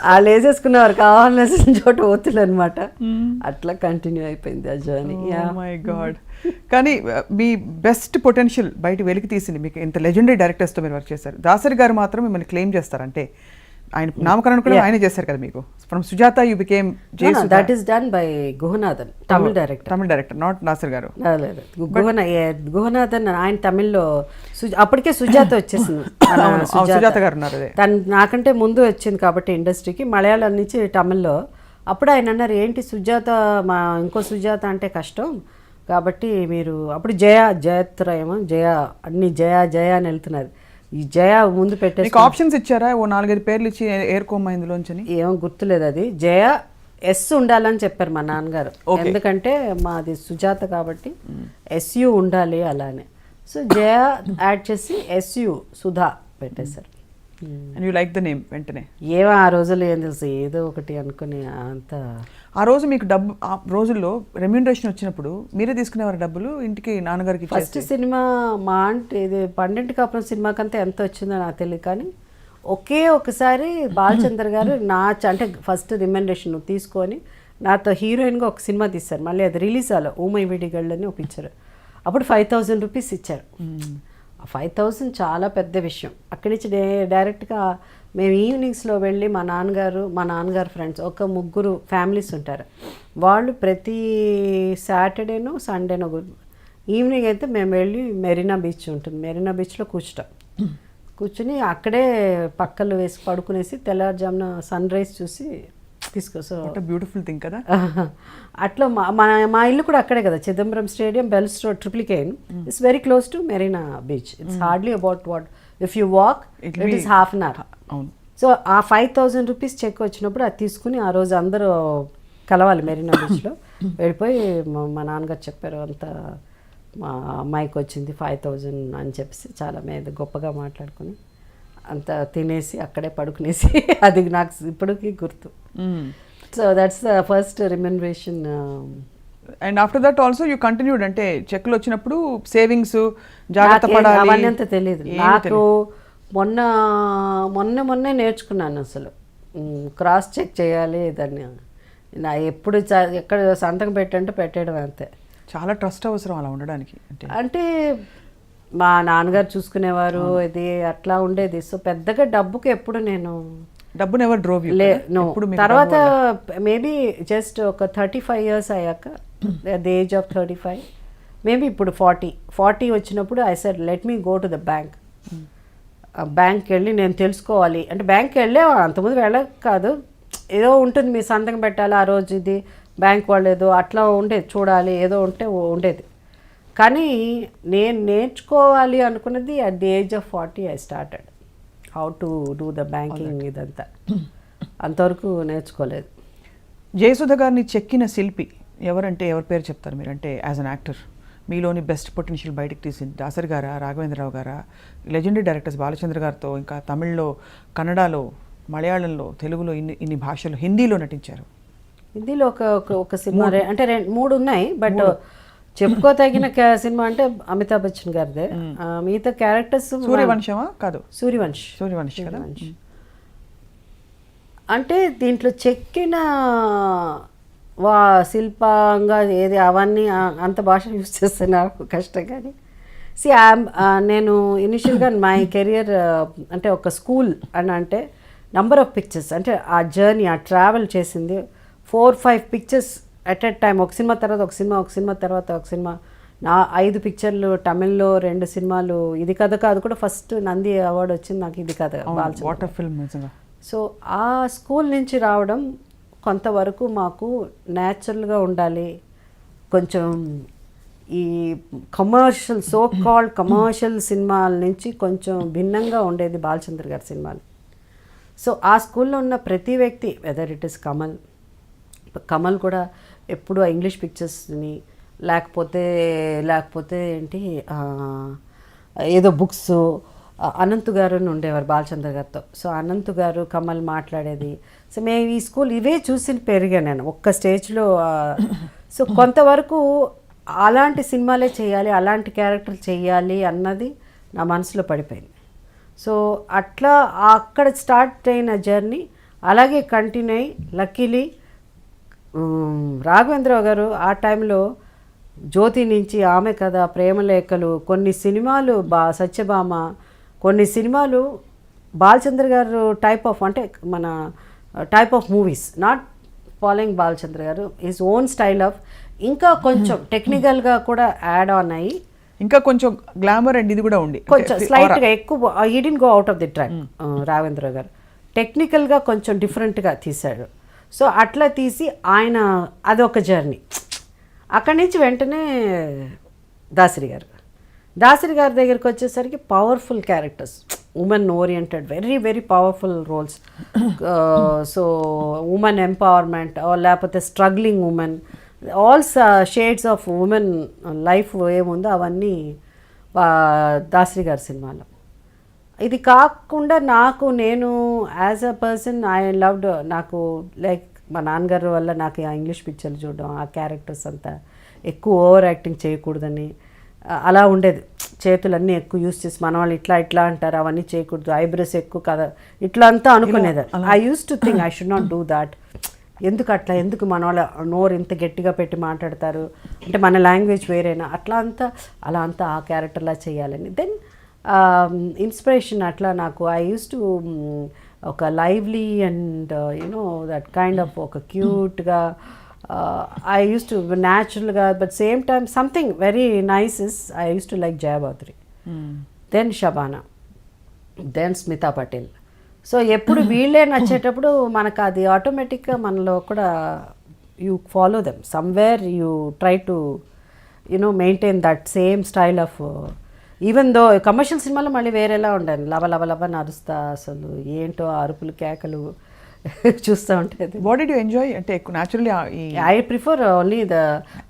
వాళ్ళు వేసేసుకునేవారు, కావాల్సిన చోట ఒత్తులు అనమాట. అట్లా కంటిన్యూ అయిపోయింది ఆ జర్నీ. My God. కానీ మీ బెస్ట్ పొటెన్షియల్ బయట వెలికి తీసింది మీకు ఇంత లెజెండరీ డైరెక్టర్స్తో మీరు వర్క్ చేశారు. దాసరి గారు మాత్రం మిమ్మల్ని క్లెయిమ్ చేస్తారంటే ఆయన నామకరణం కూడా ఆయనే చేశారు కదా మీకు. From Sujatha you became Jayasudha. That is done by Guhanathan, Tamil director, not Nasser garu. Guhanathan ఆయన తమిళ్లో అప్పటికే సుజాత వచ్చేసింది. సుజాత గారు ఉన్నారు. తను నాకంటే ముందు వచ్చింది కాబట్టి ఇండస్ట్రీకి, మలయాళం నుంచి తమిళ్లో. అప్పుడు ఆయన అన్నారు, ఏంటి సుజాత, మా ఇంకో సుజాత అంటే కష్టం కాబట్టి మీరు, అప్పుడు జయత్రయమో అన్ని జయ అని వెళ్తున్నారు. ఈ జయ ముందు పెట్టేసి ఆప్షన్స్ ఇచ్చారా, ఓ 4-5 పేర్లు ఇచ్చి ఏరుకోమ్మా ఇందులోంచి? ఏమో గుర్తులేదు. అది జయ ఎస్ ఉండాలని చెప్పారు మా నాన్నగారు, ఎందుకంటే మాది సుజాత కాబట్టి ఎస్యు ఉండాలి అలానే. సో జయ యాడ్ చేసి ఎస్యు సుధా పెట్టేశారు. And you like the name వెంటనే? ఏమో ఆ రోజుల్లో ఏం తెలుసు, ఏదో ఒకటి అనుకుని అంత. ఆ రోజు మీకు డబ్బు, ఆ రోజుల్లో రెమ్యూనరేషన్ వచ్చినప్పుడు మీరే తీసుకునేవారు డబ్బులు ఇంటికి నాన్నగారికి? ఫస్ట్ సినిమా మా అంటే ఇది పండింటి కాపురం సినిమాకంతా ఎంత వచ్చిందో నాకు తెలియదు, కానీ ఒకసారి బాలచంద్ర గారు అంటే ఫస్ట్ రెమ్యూనరేషన్ తీసుకొని నాతో హీరోయిన్గా ఒక సినిమా తీశారు. మళ్ళీ అది రిలీజ్ అవ్వాలి, ఊమై విడిగళ్ళు అని ఒక పిక్చర్. అప్పుడు 5,000 రూపీస్ ఇచ్చారు. 5,000 చాలా పెద్ద విషయం. అక్కడి నుంచి డైరెక్ట్గా మేము ఈవినింగ్స్లో వెళ్ళి మా నాన్నగారు ఫ్రెండ్స్ ఒక 3 ఫ్యామిలీస్ ఉంటారు. వాళ్ళు ప్రతి సాటర్డేనో సండేనో ఈవినింగ్ అయితే మేము వెళ్ళి మెరీనా బీచ్ ఉంటుంది, మెరీనా బీచ్లో కూర్చుని అక్కడే పక్కలు వేసి పడుకునేసి తెల్లారుజామున సన్ రైజ్ చూసి తీసుకొస్తా. బ్యూటిఫుల్ థింగ్ కదా. అట్లా మా ఇల్లు కూడా అక్కడే కదా, Chidambaram stadium, Bells road, Triplicane. It's very close to Marina beach. It's hardly about what if you walk it is ½ an hour. So ఆ 5,000 రూపీస్ చెక్ వచ్చినప్పుడు అది తీసుకుని ఆ రోజు అందరూ కలవాలి మెరీనా బీచ్లో. వెళ్ళిపోయి మా నాన్నగారు చెప్పారు, అంత మా అమ్మాయికి వచ్చింది 5,000 అని చెప్పేసి చాలా మీద గొప్పగా మాట్లాడుకుని అంత తినేసి అక్కడే పడుకునేసి అది నాకు ఇప్పటికీ గుర్తు. So that's the first remuneration. And after that also you continued, అంటే చెక్లు వచ్చినప్పుడు సేవింగ్స్ జాగ్రత్త పడాలి అవన్నీ అంత తెలియదు నాకు. మొన్నే నేర్చుకున్నాను అసలు క్రాస్ చెక్ చేయాలి దాన్ని. నా ఎప్పుడు ఎక్కడ సంతకం పెట్టంటే పెట్టేయడం అంతే. చాలా ట్రస్ట్ అవసరం అలా ఉండడానికి. అంటే మా నాన్నగారు చూసుకునేవారు, ఇది అట్లా ఉండేది. సో పెద్దగా డబ్బుకి ఎప్పుడు నేను డబ్బు నెవర్ డ్రోవ్ యు. తర్వాత మేబీ జస్ట్ ఒక 35 years అయ్యాక, ద ఏజ్ ఆఫ్ 35, మేబీ ఇప్పుడు 40 వచ్చినప్పుడు I said let me go to the bank. బ్యాంక్కి వెళ్ళి నేను తెలుసుకోవాలి అంటే, బ్యాంక్కి వెళ్ళే అంతకుముందు వెళ్ళక కాదు, ఏదో ఉంటుంది మీ సంతకం పెట్టాలి ఆ రోజు, ఇది బ్యాంక్ వాళ్ళు ఏదో అట్లా ఉండేది, చూడాలి ఏదో ఉంటే ఉండేది. కానీ నేను నేర్చుకోవాలి అనుకున్నది at the age of 40 I started how to do the banking. ఇదంతా అంతవరకు నేర్చుకోలేదు. జయసుధ గారిని చెక్కిన శిల్పి ఎవరంటే ఎవరి పేరు చెప్తారు మీరు? అంటే యాజ్ అన్ యాక్టర్ మీలోని బెస్ట్ పొటెన్షియల్ బయటకు తీసింది దాసరి గారా, రాఘవేంద్రరావు గారా, లెజెండరీ డైరెక్టర్స్ బాలచంద్ర గారితో, ఇంకా తమిళ్లో, కన్నడలో, మలయాళంలో, తెలుగులో ఇన్ని భాషలు, హిందీలో నటించారు. హిందీలో ఒక సినిమా అంటే 3 ఉన్నాయి, బట్ చెప్పుకోదగిన సినిమా అంటే అమితాబ్ బచ్చన్ గారిదే. మిగతా క్యారెక్టర్స్ సూర్యవంశమా? కాదు, సూర్యవంశ్ కదా. అంటే దీంట్లో చెక్కిన శిల్పంగా ఏది అవన్నీ అంత భాష యూజ్ చేస్తే నాకు కష్టం. కానీ నేను ఇనిషియల్గా మై కెరియర్ అంటే ఒక స్కూల్ అని అంటే నంబర్ ఆఫ్ పిక్చర్స్, అంటే ఆ జర్నీ, ఆ ట్రావెల్ చేసింది 4-5 పిక్చర్స్ అట్ ఎ టైమ్. ఒక సినిమా తర్వాత ఒక సినిమా, ఒక సినిమా తర్వాత ఒక సినిమా. 5 పిక్చర్లు, తమిళ్లో 2 సినిమాలు. ఇది కథ కాదు కూడా ఫస్ట్ నంది అవార్డు వచ్చింది నాకు, ఇది కథ బాలచంద్ర. సో ఆ స్కూల్ నుంచి రావడం కొంతవరకు మాకు న్యాచురల్గా ఉండాలి, కొంచెం ఈ కమర్షియల్ కాల్డ్ కమర్షియల్ సినిమాల నుంచి కొంచెం భిన్నంగా ఉండేది బాలచంద్ర గారి సినిమాలు. సో ఆ స్కూల్లో ఉన్న ప్రతి వ్యక్తి, వెదర్ ఇట్ ఇస్ కమల్ కూడా ఎప్పుడు ఇంగ్లీష్ పిక్చర్స్ని లేకపోతే ఏంటి ఏదో బుక్స్, అనంత్ గారు అని ఉండేవారు బాలచంద్ర గారితో. సో అనంత్ గారు, కమల్ మాట్లాడేది. సో మేము ఈ స్కూల్ ఇవే చూసి పెరిగాను నేను ఒక్క స్టేజ్లో. సో కొంతవరకు అలాంటి సినిమాలే చేయాలి, అలాంటి క్యారెక్టర్లు చేయాలి అన్నది నా మనసులో పడిపోయింది. సో అట్లా అక్కడ స్టార్ట్ అయిన జర్నీ అలాగే కంటిన్యూ అయ్యి, లక్కీలీ రాఘవేంద్రరావు గారు ఆ టైంలో జ్యోతి నుంచి ఆమె కథ, ప్రేమలేఖలు, కొన్ని సినిమాలు, సత్యభామ, కొన్ని సినిమాలు బాలచంద్ర గారు టైప్ ఆఫ్ అంటే మన type of movies not following Balachandra గారు హిజ్ ఓన్ స్టైల్ ఆఫ్ ఇంకా కొంచెం టెక్నికల్గా కూడా యాడ్ ఆన్ అయ్యి ఇంకా కొంచెం గ్లామర్ అండ్ ఇది కూడా ఉంది కొంచెం స్లైట్గా ఎక్కువ ఈ did go out of the track Raghavendra గారు టెక్నికల్గా కొంచెం డిఫరెంట్గా తీశాడు. సో అట్లా తీసి ఆయన అదొక జర్నీ. అక్కడి నుంచి వెంటనే దాసరి గారి దగ్గరికి వచ్చేసరికి powerful characters, women oriented, very very powerful roles. So women empowerment లేకపోతే struggling women, all shades of women life ఏముందో అవన్నీ దాసరి గారి సినిమాలో. ఇది కాకుండా నేను as a person I loved, నాకు లైక్ మా నాన్నగారు వల్ల నాకు ఆ ఇంగ్లీష్ పిక్చర్లు చూడడం, ఆ క్యారెక్టర్స్ అంతా ఎక్కువ ఓవర్ యాక్టింగ్ చేయకూడదని అలా ఉండేది. చేతులన్నీ ఎక్కువ యూస్ చేసి మన వాళ్ళు ఇట్లా అంటారు, అవన్నీ చేయకూడదు, ఐబ్రోస్ ఎక్కువ కదా, ఇట్లా అంతా అనుకునేది. I use to think I should not do that. ఎందుకు మన వాళ్ళ నోరు ఇంత గట్టిగా పెట్టి మాట్లాడతారు అంటే మన లాంగ్వేజ్ వేరేనా, అలా అంతా ఆ క్యారెక్టర్లా చేయాలని. దెన్ ఇన్స్పిరేషన్ అట్లా నాకు ఐ యూస్ టు ఒక lively and you know that kind of ఒక క్యూట్గా ఐ యూస్ టు న్యాచురల్గా but same time something very nice is I use to like Jaya Bhaduri, then Shabana, then Smita Patel. So ఎప్పుడు వీళ్ళే నచ్చేటప్పుడు మనకు అది ఆటోమేటిక్గా మనలో కూడా you follow them somewhere, you try to you know maintain that same style of. Even though commercial సినిమాలో మళ్ళీ వేరేలా ఉండాలి, లవ నరుస్తా, అసలు ఏంటో అరుపులు కేకలు చూస్తూ ఉంటుంది. వాట్ డిడ్ యూ ఎంజాయ్ అంటే ఎక్కువ naturally I prefer only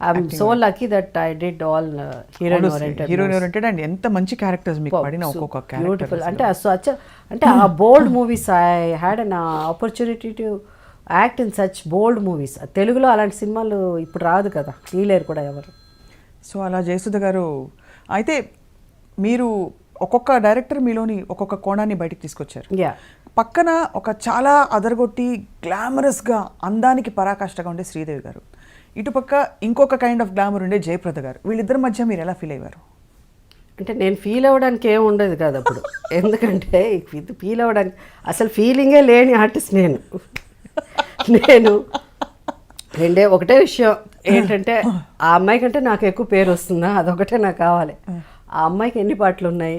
I'm so lucky that I did all heroine oriented and ఎంత మంచి క్యారెక్టర్స్ మీకు పడిన ఒక్కొక్క బ్యూటిఫుల్. అంటే ఆ bold movies I had an opportunity to act in such bold movies. తెలుగులో అలాంటి సినిమాలు ఇప్పుడు రాదు కదా, తీయలేరు కూడా ఎవరు. సో అలా జయసుధ గారు అయితే మీరు ఒక్కొక్క డైరెక్టర్ మీలోని ఒక్కొక్క కోణాన్ని బయటికి తీసుకొచ్చారు. పక్కన ఒక చాలా అదరగొట్టి గ్లామరస్గా అందానికి పరాకాష్ఠగా ఉండే శ్రీదేవి గారు, ఇటుపక్క ఇంకొక కైండ్ ఆఫ్ గ్లామర్ ఉండే జయప్రద గారు. వీళ్ళిద్దరి మధ్య మీరు ఎలా ఫీల్ అయ్యారు? అంటే నేను ఫీల్ అవ్వడానికి ఏమి ఉండదు కదా అప్పుడు, ఎందుకంటే ఫీల్ అవ్వడానికి అసలు ఫీలింగే లేని ఆర్టిస్ట్ నేను ఒకటే విషయం ఏంటంటే ఆ అమ్మాయి కంటే నాకు ఎక్కువ పేరు వస్తుందా, అదొకటే నాకు కావాలి. ఆ అమ్మాయికి ఎన్ని పాటలు ఉన్నాయి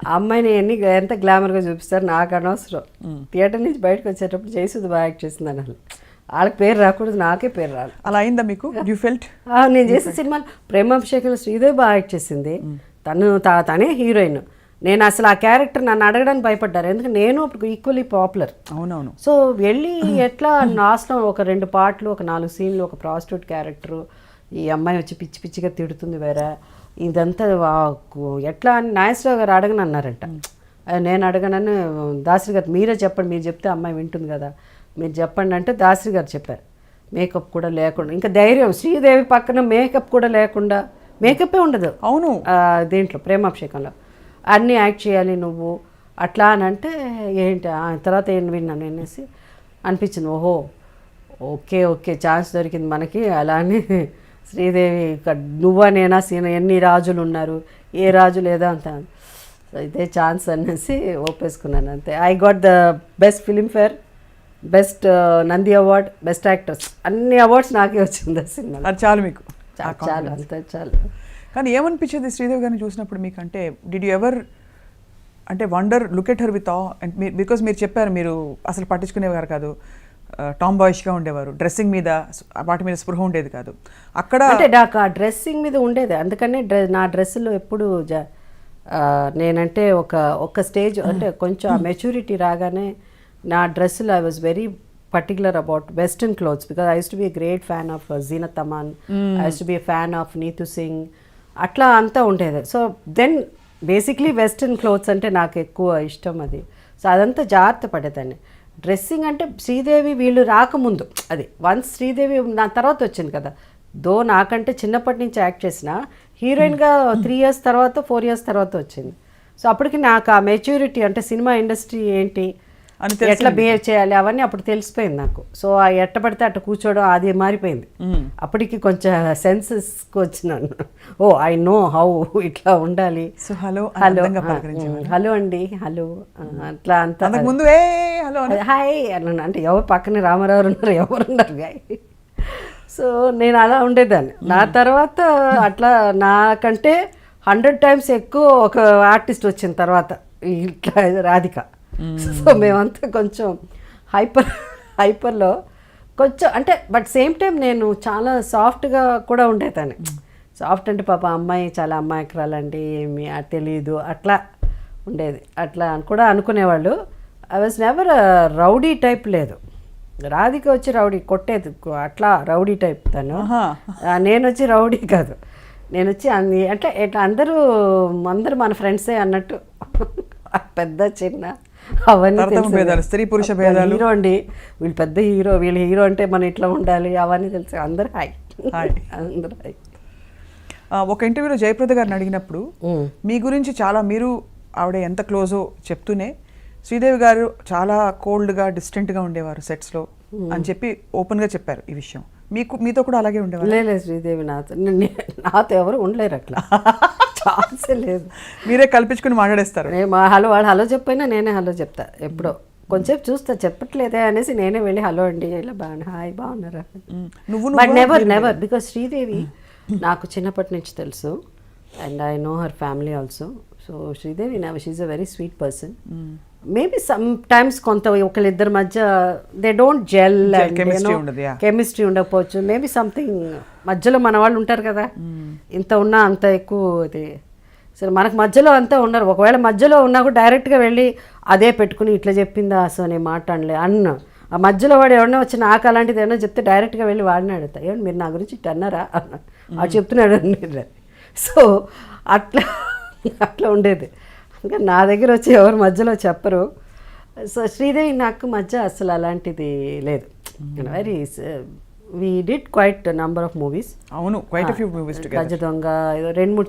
ఆ అమ్మాయిని ఎంత గ్లామర్గా చూపిస్తారు నాకు అనవసరం. థియేటర్ నుంచి బయటకు వచ్చేటప్పుడు జయసుధ బాగా యాక్ట్ చేసింది అనాలి, వాళ్ళకి పేరు రాకూడదు, నాకే పేరు రాలి. అలా అయిందా మీకు? You felt? నేను చేసిన సినిమాలు ప్రేమాభిషేకంలో శ్రీదేవి బాగా యాక్ట్ చేసింది, తనే హీరోయిన్. నేను అసలు ఆ క్యారెక్టర్ నన్ను అడగడానికి భయపడ్డారు, ఎందుకంటే నేను అప్పుడు ఈక్వల్లీ పాపులర్. అవునవును. సో వెళ్ళి ఎట్లా లాస్ట్లో ఒక 2 పాటలు, ఒక 4 సీన్లు, ఒక ప్రాస్టిట్యూట్ క్యారెక్టరు, ఈ అమ్మాయి వచ్చి పిచ్చిగా తిడుతుంది వేరే, ఇదంతా ఎట్లా అని నాగేశ్వరరావు గారు అడగను అన్నారంట. నేను అడగనని దాసరి గారు మీరే చెప్పండి, మీరు చెప్తే అమ్మాయి వింటుంది కదా, మీరు చెప్పండి అంటే దాసరి గారు చెప్పారు. మేకప్ కూడా లేకుండా, ఇంకా ధైర్యం, శ్రీదేవి పక్కన మేకప్ కూడా లేకుండా, మేకప్పే ఉండదు అవును దీంట్లో ప్రేమాభిషేకంలో, అన్నీ యాక్ట్ చేయాలి నువ్వు అట్లా అని అంటే ఏంటి తర్వాత ఏం విన్నాను అనేసి అనిపించింది. ఓహో ఓకే ఛాన్స్ దొరికింది మనకి. అలానే శ్రీదేవి నువ్వా నేనా సీన, ఎన్ని రాజులు ఉన్నారు, ఏ రాజు లేదా అంత, ఇదే ఛాన్స్ అనేసి ఒప్పేసుకున్నాను అంతే. I got the best Filmfare, best Nandi award, best actors, అన్ని అవార్డ్స్ నాకే వచ్చింది ఆ సినిమా. అది చాలు మీకు, చాలు అంతే చాలు. కానీ ఏమనిపించింది శ్రీదేవి గారిని చూసినప్పుడు మీకు? అంటే డిడ్ యూ ఎవర్ అంటే wonder look at her with and because మీరు చెప్పారు మీరు అసలు పట్టించుకునేవారు కాదు, టామ్ బాయ్స్గా ఉండేవారు, డ్రెస్సింగ్ మీద వాటి మీద స్పృహ ఉండేది కాదు. అక్కడ అంటే నాకు ఆ డ్రెస్సింగ్ మీద ఉండేది, అందుకనే నా డ్రెస్సులో ఎప్పుడు నేనంటే ఒక స్టేజ్ అంటే కొంచెం ఆ మెచ్యూరిటీ రాగానే నా డ్రెస్సులో I was very particular about western clothes, because I use to be great fan of Zeenat Aman, I use to be fan of Neetu Singh, అట్లా అంతా ఉండేది. So then basically western clothes అంటే నాకు ఎక్కువ ఇష్టం అది. సో అదంతా జాగ్రత్త పడేదాన్ని. డ్రెస్సింగ్ అంటే శ్రీదేవి వీళ్ళు రాకముందు, అది వన్స్ శ్రీదేవి నా తర్వాత వచ్చింది కదా, నాకంటే చిన్నప్పటి నుంచి యాక్ట్ చేసిన హీరోయిన్గా 3 years తర్వాత 4 years తర్వాత వచ్చింది. సో అప్పటికి నాకు ఆ మెచ్యూరిటీ అంటే సినిమా ఇండస్ట్రీ ఏంటి, అని ఎట్లా బిహేవ్ చేయాలి అవన్నీ అప్పుడు తెలిసిపోయింది నాకు. సో ఆ ఎట్ట పడితే అట్ట కూర్చోవడం అది మారిపోయింది. అప్పటికి కొంచెం సెన్సెస్కి వచ్చినాను. ఓ ఐ నో హౌ ఇట్లా ఉండాలి. సో హలో హలో అండి, హలో అట్లా అంతా ముందు హలో హాయ్ అన్నాను. అంటే ఎవరు పక్కన రామారావు ఉన్నారు, ఎవరున్నారు గాయ. సో నేను అలా ఉండేదాన్ని. నా తర్వాత అట్లా నాకంటే 100 times ఎక్కువ ఒక ఆర్టిస్ట్ వచ్చిన తర్వాత ఇట్లా రాధిక. సో మేమంతా కొంచెం హైపర్లో కొంచెం అంటే బట్ సేమ్ టైం నేను చాలా సాఫ్ట్గా కూడా ఉండేదాన్ని. సాఫ్ట్ అంటే పాప అమ్మాయి చాలా అమ్మాయికురాలండి, ఏమి తెలియదు అట్లా ఉండేది. అట్లా కూడా అనుకునేవాళ్ళు. I was never rowdy type లేదు. రాధిక వచ్చి రౌడీ కొట్టేది అట్లా రౌడీ టైప్ తను. నేను వచ్చి రౌడీ కాదు, నేను వచ్చి అంటే ఇట్లా అందరూ మన ఫ్రెండ్సే అన్నట్టు పెద్ద చిన్న అవన్నీ స్త్రీ పురుష భేదాలు. హీరో అండి వీళ్ళు పెద్ద హీరో, వీళ్ళు హీరో అంటే మనం ఇట్లా ఉండాలి అవన్నీ తెలుసు. అందరూ హాయ్ అందరూ హాయ్. ఒక ఇంటర్వ్యూలో జయప్రద గారిని అడిగినప్పుడు మీ గురించి చాలా మీరు ఆవిడ ఎంత క్లోజో చెప్తూనే శ్రీదేవి గారు చాలా కోల్డ్గా డిస్టెంట్గా ఉండేవారు సెట్స్లో అని చెప్పి ఓపెన్గా చెప్పారు ఈ విషయం. మీతో కూడా అలాగే ఉండేవారు? లేదు శ్రీదేవి నాతో ఎవరు ఉండలేరు అట్లా, ఛాన్సే లేదు. మీరే కల్పించుకుని మాట్లాడేస్తారు. హలో వాడు హలో చెప్పైనా నేనే హలో చెప్తా. ఎప్పుడో కొంచెంసేపు చూస్తా చెప్పట్లేదే అనేసి నేనే వెళ్ళి హలో అండి ఇలా హాయ్ బాగున్నారా. బట్ నెవర్ బికాస్ శ్రీదేవి నాకు చిన్నప్పటి నుంచి తెలుసు and I know her family also. So Sridevi she's a very sweet person. Maybe some times కొంత ఒకళ్ళిద్దరి మధ్య దే డోంట్ జెల్, కెమిస్ట్రీ ఉండకపోవచ్చు. మేబీ సంథింగ్ మధ్యలో మన వాళ్ళు ఉంటారు కదా, ఇంత ఉన్నా అంత ఎక్కువ ఇది. సరే మనకు మధ్యలో అంతా ఉన్నారు. ఒకవేళ మధ్యలో ఉన్నా కూడా డైరెక్ట్గా వెళ్ళి అదే పెట్టుకుని ఇట్లా చెప్పిందా సో నేను మాట్లాడలే అన్న. ఆ మధ్యలో వాడు ఎవరైనా వచ్చి నాకు అలాంటిది ఏమన్నా చెప్తే డైరెక్ట్గా వెళ్ళి వాడిని అడుగుతా, ఏమంటే మీరు నా గురించి ఇట్లా అన్నారా అన్న, అది చెప్తున్నాడు అన్నారు. సో అట్లా అట్లా ఉండేది. ఇంకా నా దగ్గర వచ్చి ఎవరు మధ్యలో చెప్పరు. సో శ్రీదేవి నాకు మధ్య అసలు అలాంటిది లేదు. Very we did quite number of movies. అవును, quite few movies together. Gaja Donga 2-3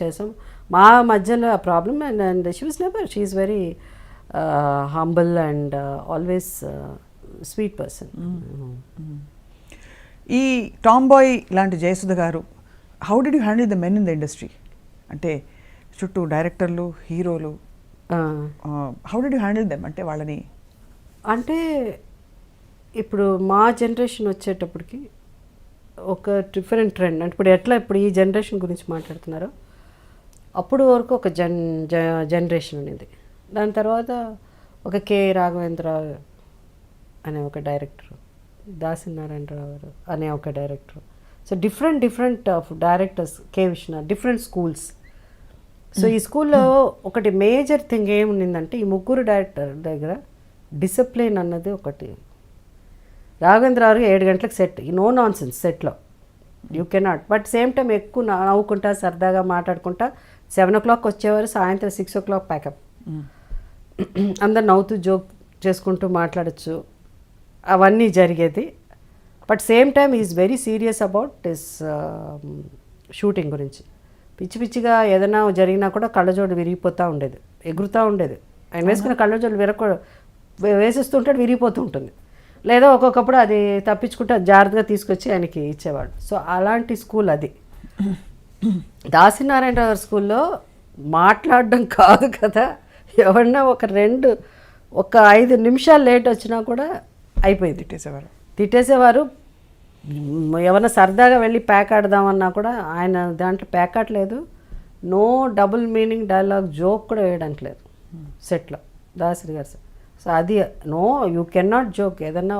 చేసాం. మా మధ్యలో ఆ problem and she was never, she is very humble and always sweet person. ఈ టామ్ బాయ్ లాంటి Jayasudha garu, how did you handle the men in the industry? అంటే చుట్టూ డైరెక్టర్లు, హీరోలు, how did you handle them? అంటే వాళ్ళని అంటే ఇప్పుడు మా జనరేషన్ వచ్చేటప్పటికి ఒక డిఫరెంట్ ట్రెండ్. అంటే ఇప్పుడు ఈ జనరేషన్ గురించి మాట్లాడుతున్నారో అప్పుడు వరకు ఒక జనరేషన్ ఉండేది. దాని తర్వాత ఒక కె రాఘవేంద్ర అనే ఒక డైరెక్టర్, దాసనారాయణరావు గారు అనే ఒక director. So different of directors, K Vishnu, different schools. So ఈ స్కూల్లో ఒకటి మేజర్ థింగ్ ఏముండిందంటే ఈ ముగ్గురు డైరెక్టర్ దగ్గర డిసిప్లిన్ అన్నది ఒకటి. రాఘవేంద్ర గారు 7 గంటలకు సెట్, నో నాన్ సెన్స్ సెట్లో, you cannot. But same time ఎక్కువ నవ్వుకుంటా సరదాగా మాట్లాడుకుంటా 7 o'clock వచ్చేవారు, సాయంత్రం 6 o'clock ప్యాకప్. అందరు నవ్వుతూ జోక్ చేసుకుంటూ మాట్లాడచ్చు, అవన్నీ జరిగేది. But same time is very serious about his shooting గురించి. పిచ్చిగా ఏదైనా జరిగినా కూడా కళ్ళజోడు విరిగిపోతూ ఉండేది, ఎగురుతూ ఉండేది. ఆయన వేసుకున్న కళ్ళజోడు వేసేస్తుంటాడు, విరిగిపోతూ ఉంటుంది. లేదా ఒక్కొక్కప్పుడు అది తప్పించుకుంటే జాగ్రత్తగా తీసుకొచ్చి ఆయనకి ఇచ్చేవాడు. సో అలాంటి స్కూల్ అది. దాసనారాయణరావు గారి స్కూల్లో మాట్లాడడం కాదు కదా, ఎవరన్నా ఒక 5 నిమిషాలు లేట్ వచ్చినా కూడా అయిపోయింది, తిట్టేసేవారు. ఎవరన్నా సరదాగా వెళ్ళి ప్యాక్ ఆడదామన్నా కూడా ఆయన దాంట్లో ప్యాక్ ఆడలేదు. No double meaning dialogue joke కూడా వేయడానికి లేదు సెట్లో దాసరి గారు. సో అది no, you can not joke. ఏదన్నా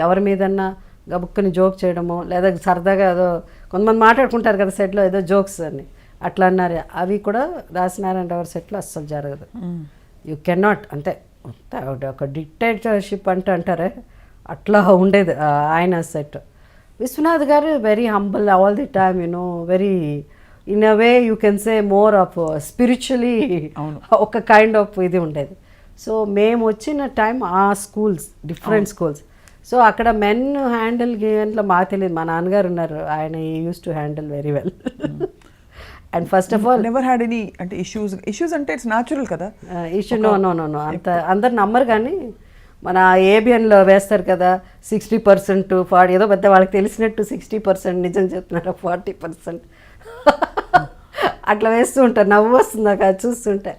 ఎవరి మీదన్నా గబుక్కుని జోక్ చేయడమో, లేదా సరదాగా ఏదో కొంతమంది మాట్లాడుకుంటారు కదా సెట్లో ఏదో జోక్స్ అని, అట్లా అన్నారు. అవి కూడా దాసనారాయణరావు సెట్లో అస్సలు జరగదు. You can not. అంతే, ఒక డిక్టేటర్షిప్ అంటారే అట్లా ఉండేది ఆయన సెట్. విశ్వనాథ్ గారు very humble all the time, very in a way you can say more of spiritually ఒక కైండ్ ఆఫ్ ఇది ఉండేది. సో మేము వచ్చిన టైం ఆ స్కూల్స్ డిఫరెంట్ స్కూల్స్. సో అక్కడ మెన్ హ్యాండిల్ గేమ్లో మాకు తెలియదు. మా నాన్నగారు ఉన్నారు, ఆయన use to handle very well. And first of all never had any అంటే ఇష్యూస్ అంటే ఇట్స్ న్యాచురల్ కదా. ఇష్యూ నో అంత అందరు నమ్మరు. కానీ మన ఏబిఎన్లో వేస్తారు కదా 60% 40, ఏదో పెద్ద వాళ్ళకి తెలిసినట్టు 60% నిజం చెప్తున్నారు, 40% అట్లా వేస్తూ ఉంటారు. నవ్వు వస్తుంది నాకు అది చూస్తుంటే.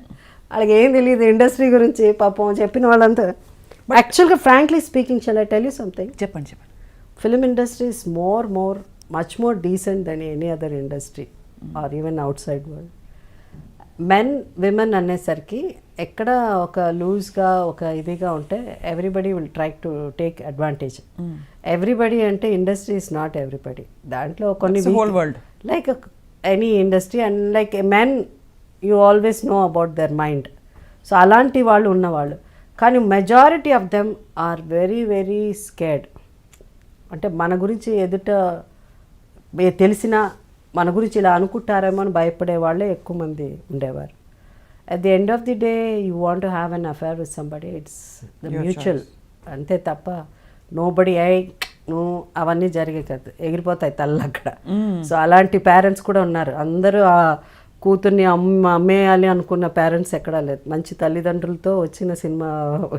వాళ్ళకి ఏం తెలియదు ఇండస్ట్రీ గురించి పాపం. చెప్పిన వాళ్ళంతా యాక్చువల్గా frankly speaking, shall I tell you something? చెప్పండి. Film industry is much more decent than any other industry or even outside world. Men women అనేసరికి ఎక్కడ ఒక లూజ్గా ఒక ఇదిగా ఉంటే everybody will try to take advantage. Everybody అంటే industry is not everybody. దాంట్లో కొన్ని like any industry and like a men you always know about their mind. So అలాంటి వాళ్ళు ఉన్నవాళ్ళు. కానీ majority of them are very very scared. అంటే మన గురించి ఎదుట తెలిసిన మన గురించి ఇలా అనుకుంటారేమో అని భయపడే వాళ్ళే ఎక్కువ మంది ఉండేవారు. At the end of the day you want to have an affair with somebody, it's the mutual. అంతే తప్ప నోబడి నువ్వు అవన్నీ జరిగే కదా, ఎగిరిపోతాయి తల్లు అక్కడ. సో అలాంటి పేరెంట్స్ కూడా ఉన్నారు. అందరూ ఆ కూతుర్ని అమ్మేయాలి అనుకున్న పేరెంట్స్ ఎక్కడా లేదు. మంచి తల్లిదండ్రులతో వచ్చిన సినిమా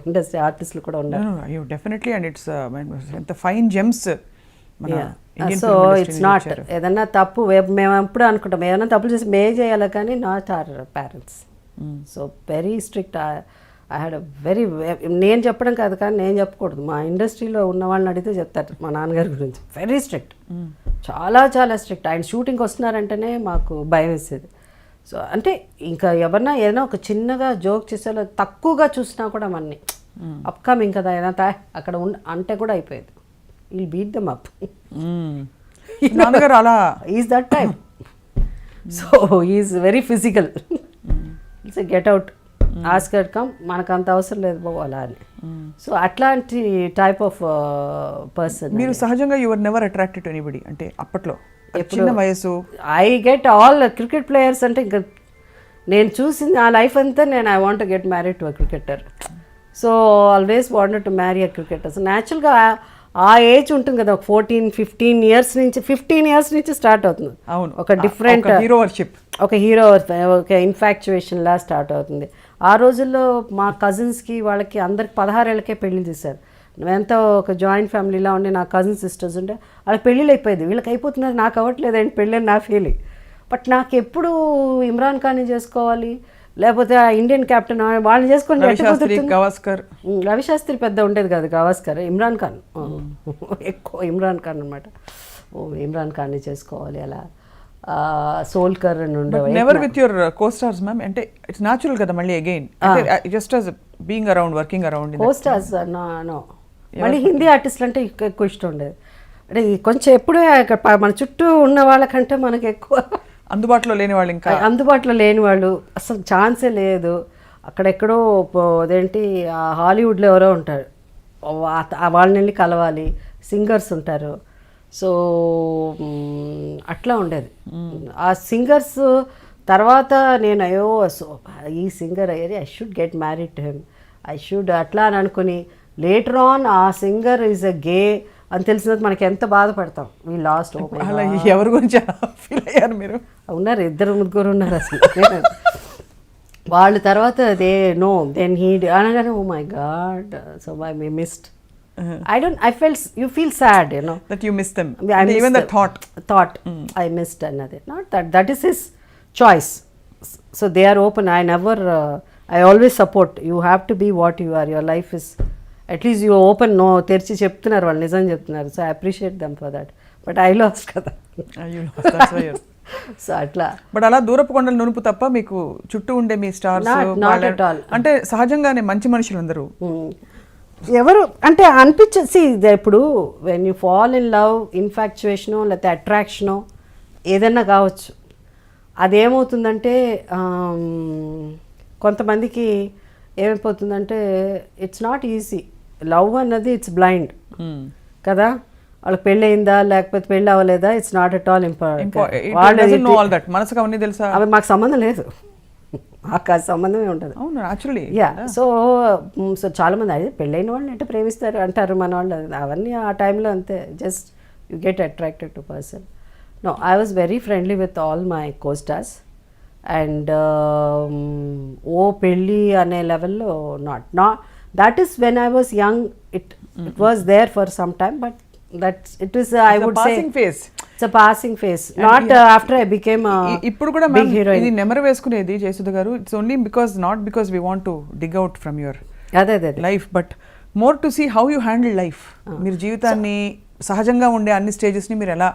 ఇండస్ట్రీ ఆర్టిస్టులు కూడా ఉన్నారు. డెఫినెట్లీ. అండ్ ఇట్స్ ఎంత fine gems. So it's not ఏదన్నా తప్పు మేము ఎప్పుడు అనుకుంటాం ఏదైనా తప్పులు చేసి చేయాలి, కానీ not our parents. So very strict. I had very, నేను చెప్పడం కాదు కానీ నేను చెప్పకూడదు, మా ఇండస్ట్రీలో ఉన్న వాళ్ళని అడిగితే చెప్తారు మా నాన్నగారి గురించి. వెరీ స్ట్రిక్ట్, చాలా చాలా స్ట్రిక్ట్. ఆయన షూటింగ్కి వస్తున్నారంటేనే మాకు భయం వేసేది. సో అంటే ఇంకా ఎవరన్నా ఏదైనా ఒక చిన్నగా జోక్ చేసేలా తక్కువగా చూసినా కూడా మనని అప్కమింగ్ కదా ఏదైనా అక్కడ అంటే కూడా అయిపోయేది. Will beat them up. నాన్నగారు అలా is that type. So is very physical. It's get out, Oscar come, మనకు అంత అవసరం లేదు బాబు అలా అని. సో అట్లాంటి టైప్ ఆఫ్ పర్సన్. మీరు సహజంగా your never attracted to anybody అంటే అప్పట్లో చిన్న వయసు? I get all cricket players అంటే ఇంకా నేను చూసింది ఆ లైఫ్ అంతా నేను I want get married to a cricketer. So always wanted to marry a cricketer. So న్యాచురల్గా ఆ ఏజ్ ఉంటుంది కదా, ఒక 15 ఇయర్స్ నుంచి స్టార్ట్ అవుతుంది. అవును, ఒక డిఫరెంట్ హీరోవర్షిప్, ఒక హీరో ఒక ఇన్ఫాక్చుయేషన్ లా స్టార్ట్ అవుతుంది. ఆ రోజుల్లో మా కజిన్స్కి వాళ్ళకి అందరికి 16 ఏళ్ళకే పెళ్లి చేశారు. ఎంతో ఒక జాయింట్ ఫ్యామిలీలా ఉండి నా కజిన్ సిస్టర్స్ ఉంటే వాళ్ళకి పెళ్ళిళ్ళు అయిపోయేది. వీళ్ళకి అయిపోతున్నారు, నాకు అవ్వట్లేదండి పెళ్ళి అని నా ఫీలింగ్. బట్ నాకు ఎప్పుడు ఇమ్రాన్ ఖాన్ని చేసుకోవాలి, లేకపోతే ఆ ఇండియన్ కెప్టెన్ వాళ్ళని చేసుకొని రవిశాస్త్రి పెద్ద ఉండేది కాదు, గవాస్కర్, ఇమ్రాన్ ఖాన్ ఎక్కువ ఇమ్రాన్ ఖాన్ అనమాట. ఇమ్రాన్ ఖాన్ని చేసుకోవాలి అలా. సోల్కర్ అని ఉండేవారు. Never with your co-stars ma'am? అంటే ఇట్స్ న్యాచురల్ కదా మళ్ళీ again just as being around, working around. Co-stars no. మళ్ళీ హిందీ ఆర్టిస్టులు అంటే ఎక్కువ ఇష్టం ఉండేది. అంటే కొంచెం ఎప్పుడే మన చుట్టూ ఉన్న వాళ్ళకంటే మనకి ఎక్కువ అందుబాటులో లేని వాళ్ళు, ఇంకా అందుబాటులో లేని వాళ్ళు అసలు ఛాన్సే లేదు. అక్కడెక్కడో అదేంటి హాలీవుడ్లో ఎవరో ఉంటారు, వాళ్ళని వెళ్ళి కలవాలి. సింగర్స్ ఉంటారు. సో అట్లా ఉండేది. ఆ సింగర్స్ తర్వాత నేను అయ్యో ఈ సింగర్ అయ్యేది, I should get married to him, I should అట్లా అని అనుకుని లేటర్ ఆన్ ఆ సింగర్ ఈజ్ అ గే అని తెలిసినది మనకి ఎంత బాధపడతాం. We lost. అలా ఎవరి గురించి ఫీల్ అయ్యారు మీరు? ఉన్నారు, 2-3 ఉన్నారు అసలు. వాళ్ళ తర్వాత దెన్ హీ అనగానే oh my god, so I missed. I felt, you feel sad, you know. That you miss them. Even the thought. I missed another. Not that is his choice. So they are open. I always support. You have to be what you are. Your life is, at least you open. No, terchi cheptunnaru vallu nijam cheptunnaru. So I appreciate them for that. But I lost kada. You lost, that's why. So అట్లా. But అలా దూరపు కొండలు నునుపు తప్ప మీకు చుట్టూ ఉండే మీ stars అంటే సహజంగానే మంచి మనుషులు అందరూ ఎవరు అంటే అనిపించేసి ఇప్పుడు when you fall in love, ఇన్ఫాక్చుయేషనో లేకపోతే అట్రాక్షనో ఏదన్నా కావచ్చు, అదేమవుతుందంటే కొంతమందికి ఏమైపోతుందంటే ఇట్స్ నాట్ ఈజీ. లవ్ అన్నది ఇట్స్ బ్లైండ్ కదా. వాళ్ళకి పెళ్ళి అయిందా లేకపోతే పెళ్ళి అవ్వలేదా, it's not at all important. అవి మాకు సంబంధం లేదు, మాకు సంబంధమే ఉంటుంది. సో చాలామంది అది పెళ్ళైన వాళ్ళని అంటే ప్రేమిస్తారు అంటారు మన వాళ్ళు. అవన్నీ ఆ టైంలో అంతే, just you get attracted to person. No, I was very friendly with all my co-stars, and oh pelli ane level lo not that is when I was young. It was there for some time, but it was I would say passing phase. It's a passing phase. Not after I became a ఇప్పుడు కూడా big heroine. ఇది నెమరు వేసుకునేది Jayasudha garu. It's only because not because we want to dig out from your అదే life, but more to see how you handle life. మీరు జీవితాన్ని సహజంగా ఉండే అన్ని స్టేజెస్ని మీరు ఎలా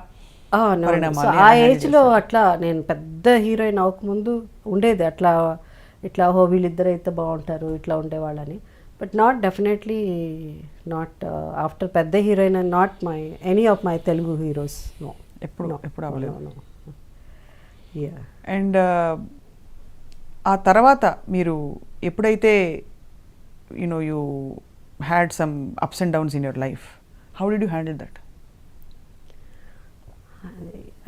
ఆ ఏజ్లో అట్లా నేను పెద్ద హీరోయిన్ అవ్వకముందు ఉండేది అట్లా ఇట్లా వీళ్ళిద్దరు అయితే బాగుంటారు ఇట్లా ఉండేవాళ్ళని. But not definitely not after పెద్ద heroine and not my any of my Telugu heroes. No, ఎప్పుడు అవ్వలేదు. యా. అండ్ ఆ తర్వాత మీరు ఎప్పుడైతే you had some ups and downs in your life, how did you handle that?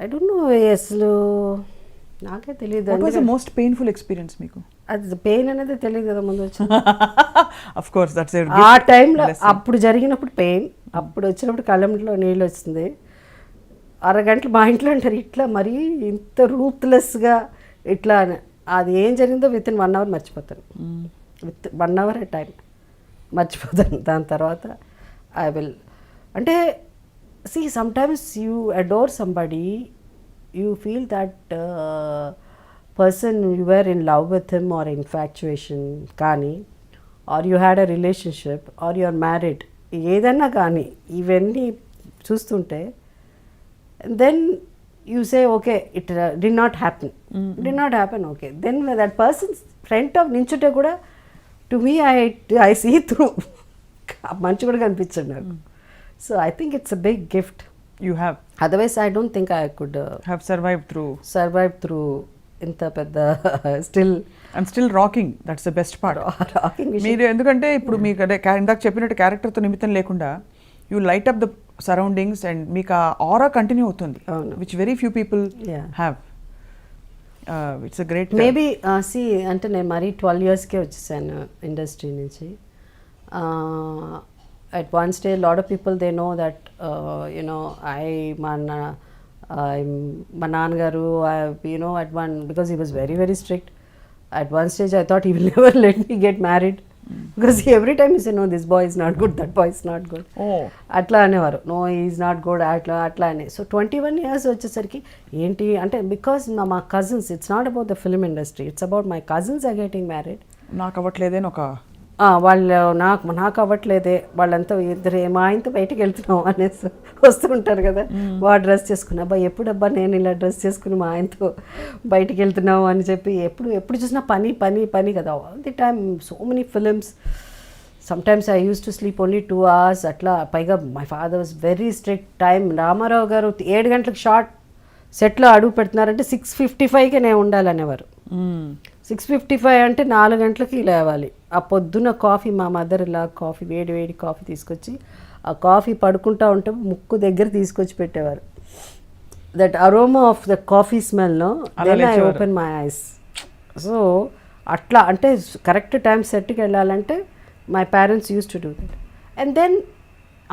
I don't know, అసలు నాకే తెలియదు. What was the most painful experience మీకు? అది పెయిన్ అనేది తెలియదు కదా ముందు వచ్చింది. ఆఫ్ కోర్స్ దట్స్ ఆ టైంలో అప్పుడు జరిగినప్పుడు పెయిన్, అప్పుడు వచ్చినప్పుడు కళ్ళంలో నీళ్ళు వచ్చింది. అరగంటలు మా ఇంట్లో అంటారు ఇట్లా మరీ ఇంత రూత్లెస్గా ఇట్లా అది ఏం జరిగిందో విత్ ఇన్ 1 hour మర్చిపోతాను. విత్ 1 hour టైం మర్చిపోతాను. దాని తర్వాత ఐ విల్ అంటే see sometimes you adore somebody, you feel that person you were in love with him or infatuation కానీ or you had a relationship or you are married ఏదన్నా కానీ ఇవన్నీ చూస్తుంటే then you say okay it did not happen okay then that person's front of నించుంటే కూడా to me I see through మంచి కూడా కనిపించండి నాకు. So I think it's a big gift you have. Otherwise I don't think I could have survived through ఇంత పెద్ద still rocking. That's the best part. Rocking మీరు ఎందుకంటే ఇప్పుడు మీకు ఇందాక చెప్పినట్టు క్యారెక్టర్తో నిమిత్తం లేకుండా you light up the surroundings and మీకు ఆ aura కంటిన్యూ అవుతుంది, which very few people have. It's a great maybe see అంటే నేను మరీ 12 yearsకే వచ్చేసాను ఇండస్ట్రీ నుంచి. At one stage a lot of people they know that you know my naannagaru at one, because he was very very strict. At one stage I thought he will never let me get married because every time he said no this boy is not good, that boy is not good. Atla అనేవారు, no he is not good atla ane. So 21 years వచ్చేసరికి ఏంటి అంటే because my cousins, it's not about the film industry, it's about my cousins are getting married. నాకు అవ్వట్లేదని ఒక వాళ్ళు నాకు అవ్వట్లేదే, వాళ్ళంతా ఇద్దరు మా ఆయనతో బయటకు వెళ్తున్నాం అనేసి వస్తుంటారు కదా, వాడు డ్రెస్ చేసుకుని అబ్బా ఎప్పుడబ్బా నేను ఇలా డ్రెస్ చేసుకుని మా ఆయనతో బయటకు వెళ్తున్నావు అని చెప్పి ఎప్పుడు చూసినా పని కదా all the time. So many films, sometimes I use to sleep only 2 hours అట్లా. పైగా my father was very strict. Time Rama Rao garu 7 గంటలకు షార్ట్ సెట్లో అడుగు పెడుతున్నారంటే 6:55కే నేను ఉండాలనేవారు. 6:55 అంటే 4 గంటలకి లేవాలి. ఆ పొద్దున్న కాఫీ మా మదర్ ఇలా కాఫీ వేడి కాఫీ తీసుకొచ్చి ఆ కాఫీ పడుకుంటా ఉంటే ముక్కు దగ్గర తీసుకొచ్చి పెట్టేవారు. That aroma of the coffee స్మెల్ను then I open my eyes. So అట్లా అంటే కరెక్ట్ టైం సెట్కి వెళ్ళాలంటే my parents use to do that. And then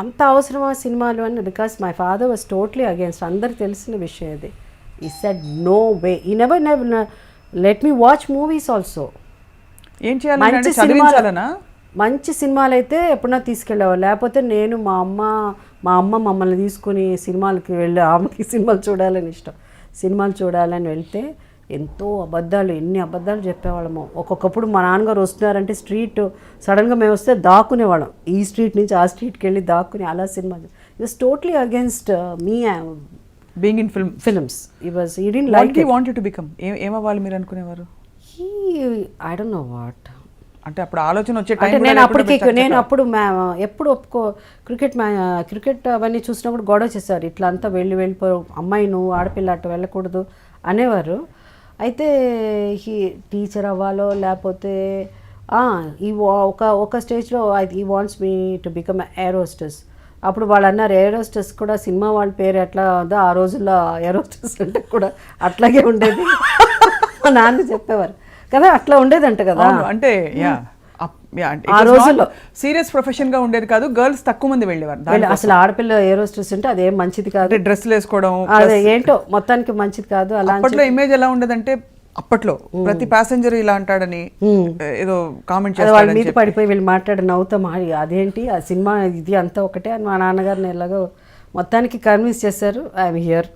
అంత అవసరమా సినిమాలు అని, because my father was totally against. అందరికి తెలిసిన విషయం అది. He said no way, he never let me watch movies also. ఏం చేయాలి, మంచి సినిమాలు అయితే ఎప్పుడన్నా తీసుకెళ్ళేవాళ్ళు, లేకపోతే నేను మా అమ్మ మమ్మల్ని తీసుకుని సినిమాలకి వెళ్ళి ఆమెకి సినిమాలు చూడాలని ఇష్టం. సినిమాలు చూడాలని వెళ్తే ఎంతో ఎన్ని అబద్ధాలు చెప్పేవాళ్ళము. ఒక్కొక్కప్పుడు మా నాన్నగారు వస్తున్నారంటే స్ట్రీట్ సడన్గా మేము వస్తే దాక్కునేవాళ్ళం, ఈ స్ట్రీట్ నుంచి ఆ స్ట్రీట్కి వెళ్ళి దాక్కుని అలా cinema. It was totally against me being in films. He didn't like it. What he wanted to become? ఏమవ్వాలి మీరు అనుకునేవారు? I don't know what. అంటే అప్పుడు ఆలోచన వచ్చే టైం నేను అప్పుడు ఎప్పుడు క్రికెట్ అవన్నీ చూసినప్పుడు గొడవ చేశారు, ఇట్లా అంతా వెళ్ళిపో అమ్మాయి నువ్వు ఆడపిల్ల అట్ట వెళ్ళకూడదు అనేవారు. అయితే టీచర్ అవ్వాలో లేకపోతే ఒక స్టేజ్లో ఈ wants me to become air hostess. అప్పుడు వాళ్ళు అన్నారు ఎయిర్ హోస్టెస్ కూడా సినిమా వాళ్ళ పేరు ఎట్లా ఉందో ఆ రోజుల్లో ఎయిర్ హోస్టెస్ అంటే కూడా అట్లాగే ఉండేది. మా నాన్న చెప్పేవారు కదా, అట్లా ఉండేదంట కదా. అంటే ఆ రోజుల్లో సీరియస్ ప్రొఫెషన్ గా ఉండేది కాదు, గర్ల్స్ తక్కువ మంది వెళ్ళేవారు. అసలు ఆడపిల్ల ఏ రోజు చూస్తుంటే అదేం మంచిది కాదు, డ్రెస్సులు వేసుకోవడం అదే ఏంటో మొత్తానికి మంచిది కాదు. అలా అప్పట్లో ఇమేజ్ ఎలా ఉండదంటే, అప్పట్లో ప్రతి ప్యాసింజర్ ఇలా అంటాడని ఏదో కామెంట్ చేస్తారు, వాళ్ళ మీద పడిపోయి వీళ్ళు మాట్లాడి నవ్వుతాం, అదేంటి ఆ సినిమా ఇది అంతా ఒకటే అని మా నాన్నగారిని ఎలాగో మొత్తానికి కన్విన్స్ చేశారు. I'm here,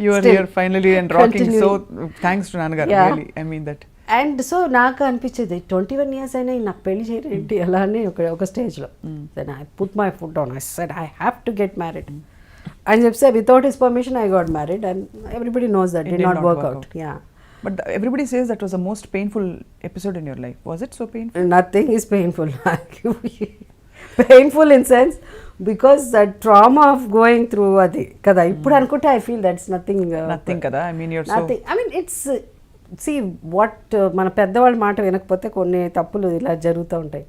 you are here finally and rocking, so thanks to నాన్నగారు, really I mean that. And so నాకు అనిపించేది 21 years అయినా నాకు పెళ్లి చేయరేంటి అలా అని ఒక స్టేజ్లో. Then I put my foot down, I said I have to get married అని చెప్తే without his permission I got married and everybody knows that did not work out. Yeah. But everybody says that was the most painful episode in your life. Was it so painful? Nothing is painful. Painful in sense because that trauma of going through adi kada ippudu anukunte I feel that's nothing kada. I mean, you're nothing. I mean, it's see what మన పెద్దవాళ్ళ మాట వినకపోతే కొన్ని తప్పులు ఇలా జరుగుతూ ఉంటాయి.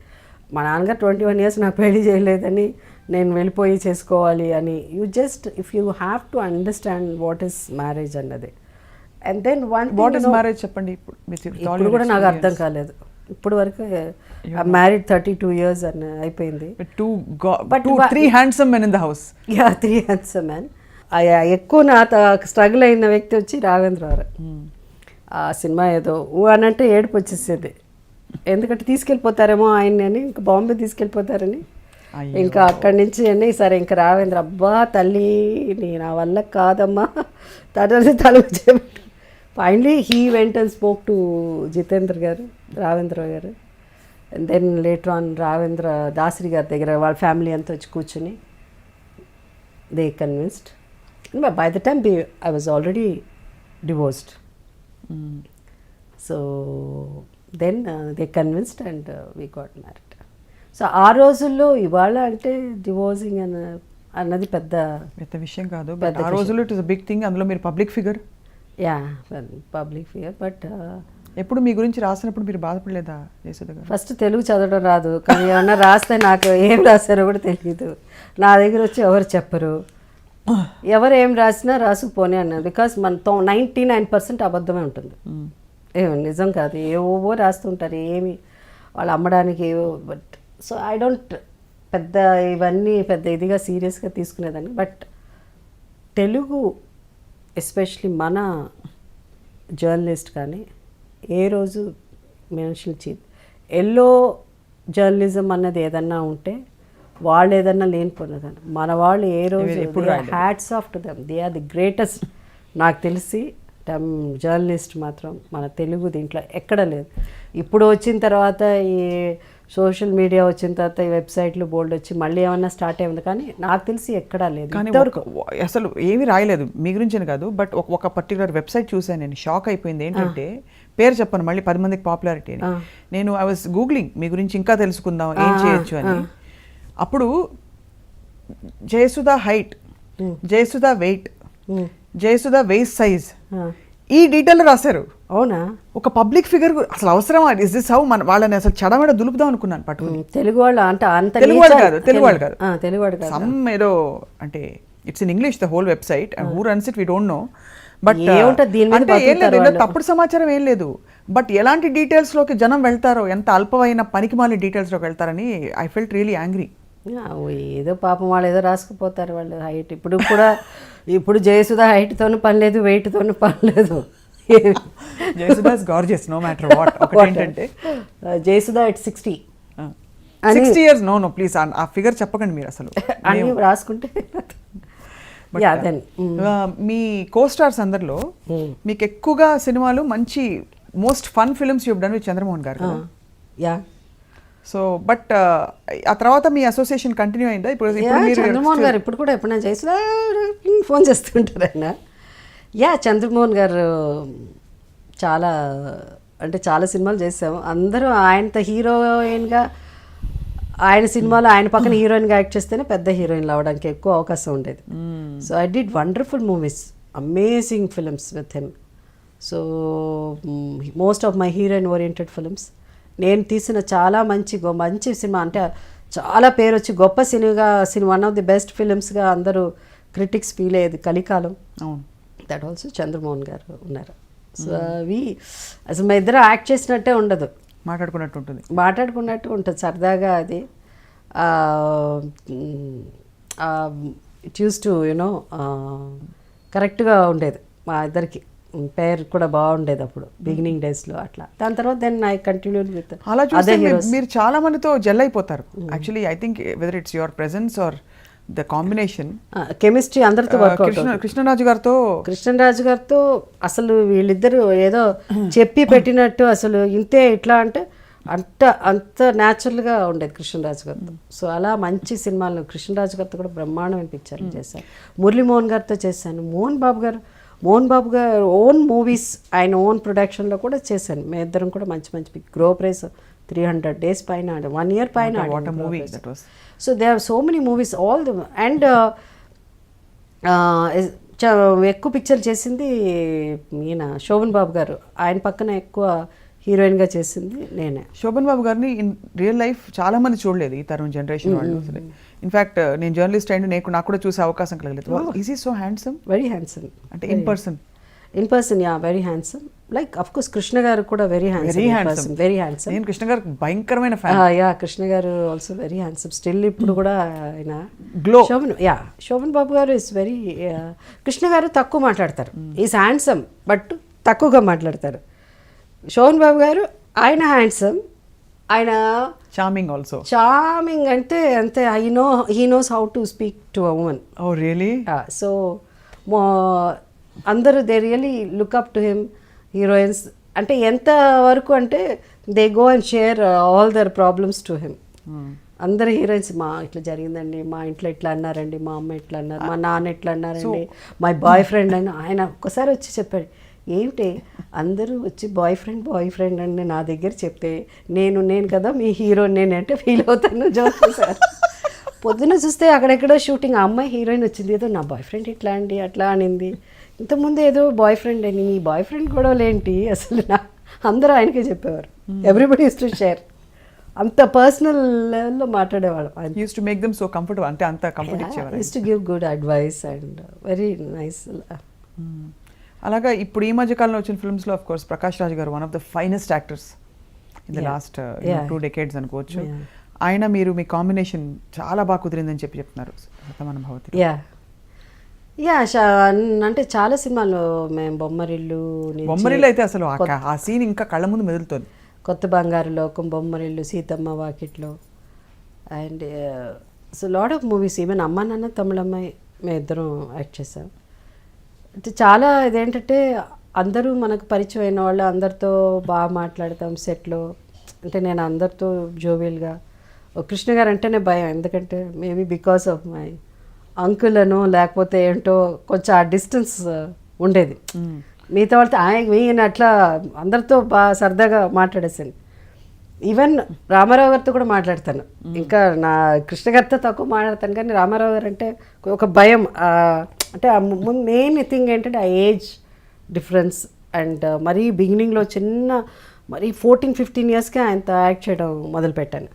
మా నాన్నగారు 21 years నాకు పెళ్లి చేయలేదని నేను వెళ్ళిపోయి చేసుకోవాలి అని, you just if you have to understand what is marriage అన్నది. And then what is marriage చెప్పండి. ఇప్పుడు కూడా నాకు అర్థం కాలేదు. ఇప్పుడు వరకు మ్యారీడ్ 32 years అని అయిపోయింది. But 3 handsome men in the house. Yeah, 3 handsome men. ఎక్కువ నా స్ట్రగుల్ అయిన వ్యక్తి వచ్చి రాఘవేంద్ర గారు. ఆ సినిమా ఏదో అనంటే ఏడుపు వచ్చేసేది, ఎందుకంటే తీసుకెళ్ళిపోతారేమో ఆయన్ని అని, ఇంకా బాంబే తీసుకెళ్ళిపోతారని. ఇంకా అక్కడి నుంచి అని సరే ఇంకా రాఘవేంద్ర, అబ్బా తల్లి నీ నా వల్ల కాదమ్మా తల finally he went and spoke to Jitendra garu, Raghavendra garu. And then later on Raghavendra Dasari గారి దగ్గర వాళ్ళ ఫ్యామిలీ అంతా వచ్చి కూర్చుని they convinced. By the time I was already divorced. So then they convinced and we got married. So ఆ రోజుల్లో ఇవాళ అంటే డివోర్సింగ్ అన్నది పెద్ద విషయం కాదు. ఆ రోజుల్లో it is a big thing. అందులో మీరు public figure. Yeah, public figure. But ఎప్పుడు మీ గురించి రాసినప్పుడు మీరు బాధపడలేదా జయసుధ గారు? ఫస్ట్ తెలుగు చదవడం రాదు, కానీ ఏమన్నా రాస్తే నాకు ఏం రాశారో కూడా తెలియదు. నా దగ్గర వచ్చి ఎవరు చెప్పరు, ఎవరు ఏం రాసినా రాసుకుపోని అన్నారు. బికాస్ మన 99% అబద్ధమే ఉంటుంది, ఏమో నిజం కాదు. ఏవో రాస్తుంటారు, ఏమి వాళ్ళు అమ్మడానికి ఏవో. బట్ సో ఐ డోంట్ పెద్ద ఇవన్నీ పెద్ద ఇదిగా సీరియస్గా తీసుకునేదాన్ని. బట్ తెలుగు ఎస్పెషలీ మన జర్నలిస్ట్ కానీ ఏ రోజు మనుషులు ఎల్లో జర్నలిజం అన్నది ఏదన్నా ఉంటే వాళ్ళు ఏదన్నా లేనిపోయినదని మన వాళ్ళు ఏ రోజు hats off to them, they are the greatest. నాకు తెలిసి జర్నలిస్ట్ మాత్రం మన తెలుగు దీంట్లో ఎక్కడ లేదు. ఇప్పుడు వచ్చిన తర్వాత ఈ సోషల్ మీడియా వచ్చిన తర్వాత ఈ వెబ్సైట్లు బోల్డ్ వచ్చి మళ్ళీ ఏమన్నా స్టార్ట్ అయింది, కానీ నాకు తెలిసి ఎక్కడా లేదు. అసలు ఏమీ రాయలేదు మీ గురించి కాదు. బట్ ఒక పర్టికులర్ వెబ్సైట్ చూసాను, నేను షాక్ అయిపోయింది. ఏంటంటే పేరు చెప్పను మళ్ళీ 10 మందికి పాపులారిటీ అని. నేను ఐ వాజ్ గూగ్లింగ్ మీ గురించి ఇంకా తెలుసుకుందాం ఏం చేయొచ్చు అని. అప్పుడు Jayasudha height, Jayasudha weight, Jayasudha waist size, ఈ డీటెయిల్ రాశారు. అవునా? ఒక పబ్లిక్ ఫిగర్ అసలు అవసరమా? ఇస్ దిస్ హౌ మన వాళ్ళని అసలు చడమడ దులుపుదాం అనుకున్నాను పట్టుకుని. తెలుగు వాళ్ళు అంటే అంత తెలుగు వాళ్ళు కాదు, తెలుగు వాళ్ళు కాదు, తెలుగు వాళ్ళు కాదు. సమ్ ఏదో అంటే it's in English the whole website and who runs it we don't know. But అంటే ఏం లేదు, తప్పుడు సమాచారం ఏం లేదు. బట్ ఎలాంటి డీటెయిల్స్ లోకి జనం వెళ్తారో, ఎంత అల్పమైన పనికిమాలి డీటెయిల్స్ లోకి వెళ్తారని ఐ ఫెల్ట్ రియలీ యాంగ్రీ. ఏదో పాపం వాళ్ళు ఏదో రాసుకుపోతారు వాళ్ళు హైట్. ఇప్పుడు జయసుధ హైట్తోనూ పని లేదు, వెయిట్తోనూ పని లేదు. Jayasudha is gorgeous no matter what. ఏంటంటే Jayasudha at 60 years. No please ఆ ఫిగర్ చెప్పకండి మీరు అసలు అన్ని రాసుకుంటే. మీ కో స్టార్స్ అందరిలో మీకు ఎక్కువగా సినిమాలు మంచి most fun films you done with Chandramohan గారు కదా? యా. సో బట్ ఆ తర్వాత మీ అసోసియేషన్ కంటిన్యూ అయిందా? ఇప్పుడు చంద్రమోహన్ గారు ఇప్పుడు కూడా ఎప్పుడైనా చేసినా ఫోన్ చేస్తుంటారు ఆయన. యా, చంద్రమోహన్ గారు చాలా అంటే చాలా సినిమాలు చేసాము. అందరూ ఆయనతో హీరోయిన్గా, ఆయన సినిమాలో ఆయన పక్కన హీరోయిన్గా యాక్ట్ చేస్తేనే పెద్ద హీరోయిన్లు అవడానికి ఎక్కువ అవకాశం ఉండేది. So I did wonderful movies, amazing films with him. So most of my heroine oriented films. నేను తీసిన చాలా మంచి సినిమా, అంటే చాలా పేరు వచ్చి గొప్ప సినిమా, వన్ ఆఫ్ ది బెస్ట్ ఫిలిమ్స్గా అందరూ క్రిటిక్స్ ఫీల్ అయ్యేది కలికాలం. దట్ ఆల్సో చంద్రమోహన్ గారు ఉన్నారు. సో అవి అసలు మా ఇద్దరు యాక్ట్ చేసినట్టే ఉండదు. మాట్లాడుకున్నట్టు ఉంటుంది సరదాగా. అది ఇట్ యూస్ టు యునో కరెక్ట్గా ఉండేది మా ఇద్దరికి. పేరు కూడా బాగుండేది అప్పుడు బిగినింగ్ డేస్లో అట్లా. దాని తర్వాత దెన్ ఐ కంటిన్యూడ్ విత్ అలా చూస్తే మీరు చాలా మందితో జెల్ అయిపోతారు. Actually I think whether it's your presence or the combination chemistry అందరితో వర్కౌట్. కృష్ణరాజు గారితో అసలు వీళ్ళిద్దరూ ఏదో చెప్పి పెట్టినట్టు అసలు ఇంతే ఇట్లా అంటే అంత న్యాచురల్గా ఉండేది కృష్ణరాజు గారితో. సో అలా మంచి సినిమాలు కృష్ణరాజు గారితో కూడా బ్రహ్మాండమైన పిక్చర్లు చేశాను. మురళీమోహన్ గారితో చేశాను. మోహన్ బాబు గారు ఓన్ మూవీస్ ఆయన ఓన్ ప్రొడక్షన్లో కూడా చేశాను. మేము ఇద్దరం కూడా మంచి గ్రో ప్రైస్ 300 days పైన 1 year పైన. So they are so many movies all the and ఎక్కువ పిక్చర్ చేసింది ఈయన శోభన్ బాబు గారు. ఆయన పక్కన ఎక్కువ హీరోయిన్గా చేసింది నేనే. శోభన్ బాబు గారిని ఇన్ రియల్ లైఫ్ చాలా మంది చూడలేదు ఈ తరం జనరేషన్ వాళ్ళు. ఇన్ఫ్యాక్ట్ నేను జర్నలిస్ట్ అయిన నాకు కూడా చూసే అవకాశం కలగలేదు. Is he so handsome? Very handsome. అంటే in person ya very handsome. Like of course Krishna garu కూడా వెరీ హ్యాండ్సమ్. నేను కృష్ణ గారు భయంకరమైన ఫ్యాన్. యా కృష్ణ గారు ఆల్సో వెరీ హ్యాండ్సమ్ స్టిల్. ఇప్పుడు కూడా ఆయన గ్లో. శోభన్ బాబు గారు ఇస్ వెరీ కృష్ణ గారు తక్కువ మాట్లాడతారు. ఈజ్ హ్యాండ్సమ్ బట్ తక్కువగా మాట్లాడతారు. శోభన్ బాబు గారు ఆయన హ్యాండ్సమ్, ఆయన చార్మింగ్ అంటే అంతే. He knows how to speak to a woman. Oh really? So అందరూ they really look up to him. Heroines అంటే ఎంత వరకు అంటే they go and share all their problems to him. అందరు హీరోయిన్స్ మా ఇట్లా జరిగిందండి, మా ఇంట్లో ఇట్లా అన్నారండి, మా అమ్మ ఇట్లా అన్నారు, మా నాన్న ఇట్లా అన్నారండి, మై బాయ్ ఫ్రెండ్ అని ఆయన ఒక్కసారి వచ్చి చెప్పాడు. ఏమిటి అందరూ వచ్చి బాయ్ ఫ్రెండ్ అని నా దగ్గర చెప్తే నేను కదా మీ హీరో నేనంటే ఫీల్ అవుతాను. Joke sir. పొద్దున్న చూస్తే అక్కడెక్కడో షూటింగ్, ఆ అమ్మాయి హీరోయిన్ వచ్చింది, ఏదో నా బాయ్ ఫ్రెండ్ ఇట్లా అండి అట్లా అనింది. ఇంతకుముందు ఏదో బాయ్ ఫ్రెండ్ అని, నీ బాయ్ ఫ్రెండ్ గొడవలేంటి అసలు అందరూ ఆయనకే చెప్పేవారు. Everybody use to share. అంత పర్సనల్ లెవెల్లో మాట్లాడేవాడు. Use to make them so comfortable. అంటే అంత కంఫర్ట్ ఇచ్చేవారు. Use to give good advice and very nice. అలాగా ఇప్పుడు ఈ మధ్య కాలంలో వచ్చిన ఫిల్మ్స్లో ఆఫ్ కోర్స్ ప్రకాష్ రాజ్ గారు one of the finest actors in the last 2 decades అనుకోవచ్చు. ఆయన మీరు మీ కాంబినేషన్ చాలా బాగా కుదిరిందని చెప్తున్నారు శతమానం భవతి. అంటే చాలా సినిమాలు మేము బొమ్మరిల్లు అయితే అసలు ఆ సీన్ ఇంకా కళ్ళ ముందు మెదులుతుంది. కొత్త బంగారు లోకం, బొమ్మరిల్లు, సీతమ్మ వాకిట్లో and so lot of movies. Even అమ్మ నాన్న తమిళమ్మాయి మేము ఇద్దరం యాక్ట్ చేసాం. అంటే చాలా ఇదేంటంటే అందరూ మనకు పరిచయం అయిన వాళ్ళు, అందరితో బాగా మాట్లాడతాం సెట్లో. అంటే నేను అందరితో జోవియల్గా. కృష్ణ గారు అంటేనే భయం, ఎందుకంటే maybe because of my uncle అనో లేకపోతే ఏంటో కొంచెం ఆ డిస్టెన్స్ ఉండేది. మిగతా వాళ్ళతో ఆయన అట్లా అందరితో బాగా సరదాగా మాట్లాడేసాను. ఈవెన్ రామారావు గారితో కూడా మాట్లాడతాను. ఇంకా నా కృష్ణ గారితో తక్కువ మాట్లాడతాను, కానీ రామారావు గారు అంటే ఒక భయం. అంటే మెయిన్ థింగ్ ఏంటంటే ఆ ఏజ్ డిఫరెన్స్ అండ్ మరీ బిగినింగ్లో మరీ 14-15 yearsకే ఆయనతో యాక్ట్ చేయడం మొదలుపెట్టాను.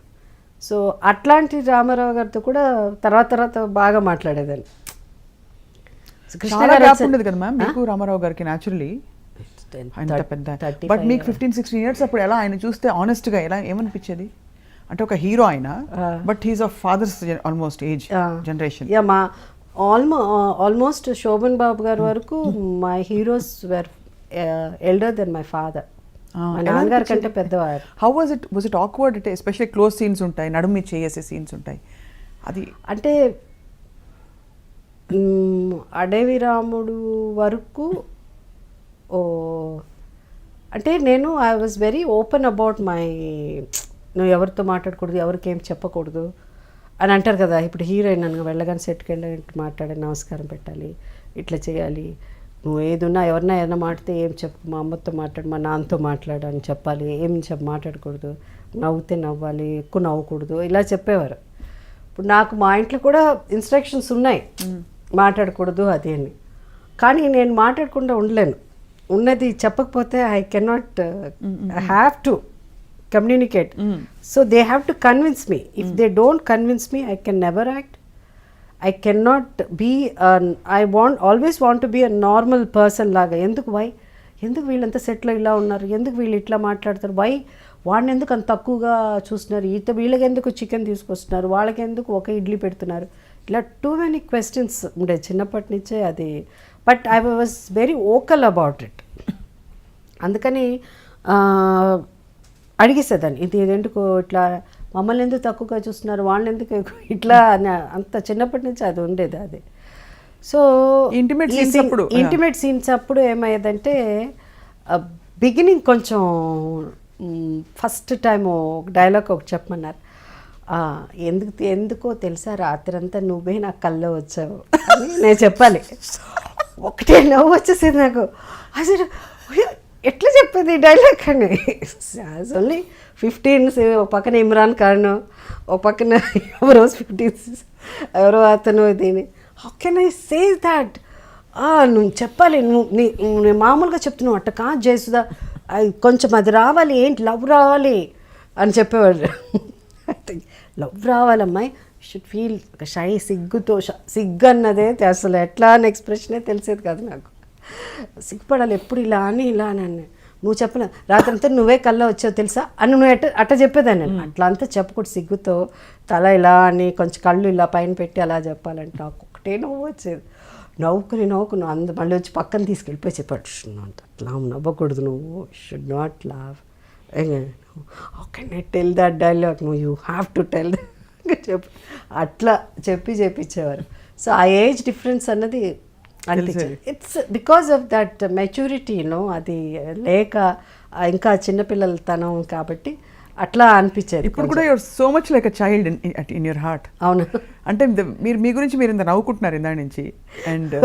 సో అట్లాంటి రామారావు గారితో కూడా తర్వాత బాగా మాట్లాడేదాన్ని. మీకు రామారావు గారికి న్యాచురల్లీ బట్ మీకు 15-16 years అప్పుడు ఎలా ఆయన చూస్తే ఆనెస్ట్గా ఏమనిపించేది? అంటే ఒక హీరో ఆయన, but he's of fathers almost age generation. మా ఆల్మోస్ట్ శోభన్ బాబు గారి వరకు my heroes were elder than my father. మా నాన్నగారి కంటే పెద్దవారు. How was it awkward? అంటే ఎస్పెషల్లీ క్లోజ్ సీన్స్ ఉంటాయి, నడుము చేసే సీన్స్ ఉంటాయి. అది అంటే అడవి రాముడు వరకు అంటే నేను I was very open about నువ్వు ఎవరితో మాట్లాడకూడదు, ఎవరికి ఏం చెప్పకూడదు అని అంటారు కదా. ఇప్పుడు హీరోయిన్ నన్ను వెళ్ళగానే సెట్కి వెళ్ళి మాట్లాడి నమస్కారం పెట్టాలి, ఇట్లా చేయాలి, నువ్వు ఏదున్నా ఎవరైనా మాట్లాడితే ఏం చెప్పు, మా అమ్మతో మాట్లాడు, మా నాన్నతో మాట్లాడు అని చెప్పాలి, ఏం మాట్లాడకూడదు, నవ్వుతే నవ్వాలి, ఎక్కువ నవ్వకూడదు, ఇలా చెప్పేవారు. ఇప్పుడు నాకు మా ఇంట్లో కూడా ఇన్స్ట్రక్షన్స్ ఉన్నాయి, మాట్లాడకూడదు అది అని. కానీ నేను మాట్లాడకుండా ఉండలేను. ఉన్నది చెప్పకపోతే I cannot, I have to communicate. So they have to convince me. If they don't convince me, I can never act. I cannot be always want to be a normal person laga. ఎందుకు వీళ్ళంతా సెట్లో ఇలా ఉన్నారు, ఎందుకు వీళ్ళు ఇట్లా మాట్లాడతారు, వాడిని ఎందుకు అంత తక్కువగా చూస్తున్నారు, వీళ్ళకి ఎందుకు చికెన్ తీసుకొస్తున్నారు, వాళ్ళకి ఎందుకు ఒక ఇడ్లీ పెడుతున్నారు, ఇట్లా టూ మెనీ క్వశ్చన్స్ ఉండే చిన్నప్పటి నుంచే అది. But I was very vocal about it. అందుకని అడిగేసేదాన్ని, ఇది ఎందుకు ఇట్లా మమ్మల్ని ఎందుకు తక్కువగా చూస్తున్నారు, వాళ్ళని ఎందుకు ఇట్లా అంత చిన్నప్పటి నుంచి అది ఉండేది. అది సో ఇంటిమేట్ సీన్స్ అప్పుడు ఏమయ్యేదంటే బిగినింగ్ కొంచెం ఫస్ట్ టైము డైలాగ్ ఒకటి చెప్పమన్నారు, ఎందుకో తెలుసా రాత్రి అంతా నువ్వే నా కల్లో వచ్చావు అని నేను చెప్పాలి. ఒకటే నవ్వు వచ్చేసింది నాకు, అసలు ఎట్లా చెప్పేది ఈ డైలాగ్ అని. ఓన్లీ 15 ఒక పక్కన ఇమ్రాన్ ఖాన్, ఒక పక్కన ఎవరో 15 ఎవరో అతను దీని, how can I say that, నువ్వు చెప్పాలి, నువ్వు మామూలుగా చెప్తున్నావు అట్ట కాదు జయసుధ, కొంచెం అది రావాలి, ఏంటి లవ్ రావాలి అని చెప్పేవాడు. లవ్ రావాలమ్మాయి, షుడ్ ఫీల్ షై, సిగ్గు అన్నదే అసలు ఎట్లా అని ఎక్స్ప్రెషనే తెలిసేది కాదు నాకు. సిగ్గుపడాలి ఎప్పుడు ఇలా అని నువ్వు చెప్పలే రాత్రంతా నువ్వే కల్లా వచ్చావు తెలుసా అని నువ్వు అట్ట చెప్పేదాన్ని. అట్లా అంతా చెప్పకూడదు, సిగ్గుతో తల ఇలా అని కొంచెం కళ్ళు ఇలా పైన పెట్టి అలా చెప్పాలంటే నాకు ఒకటే నవ్వు వచ్చేది. నవ్వుకుని మళ్ళీ వచ్చి పక్కన తీసుకెళ్ళిపోయి చెప్పాడు, అట్లా నవ్వకూడదు, నువ్వు షుడ్ నాట్ లావ్, ఓకే నేను టెల్ దట్ డైలాగ్, నువ్వు యూ హ్యావ్ టు టెల్ చెప్పు, అట్లా చెప్పించేవారు. సో ఆ ఏజ్ డిఫరెన్స్ అన్నది అనిపించింది. It's because of that maturity, అది లేక ఇంకా చిన్నపిల్లల తనం కాబట్టి అట్లా అనిపించేది. ఇప్పుడు కూడా your so much like a child in your heart. అవును, అంటే మీరు మీ గురించి మీరు ఇంత నవ్వుకుంటున్నారు ఇందా నుంచి, అండ్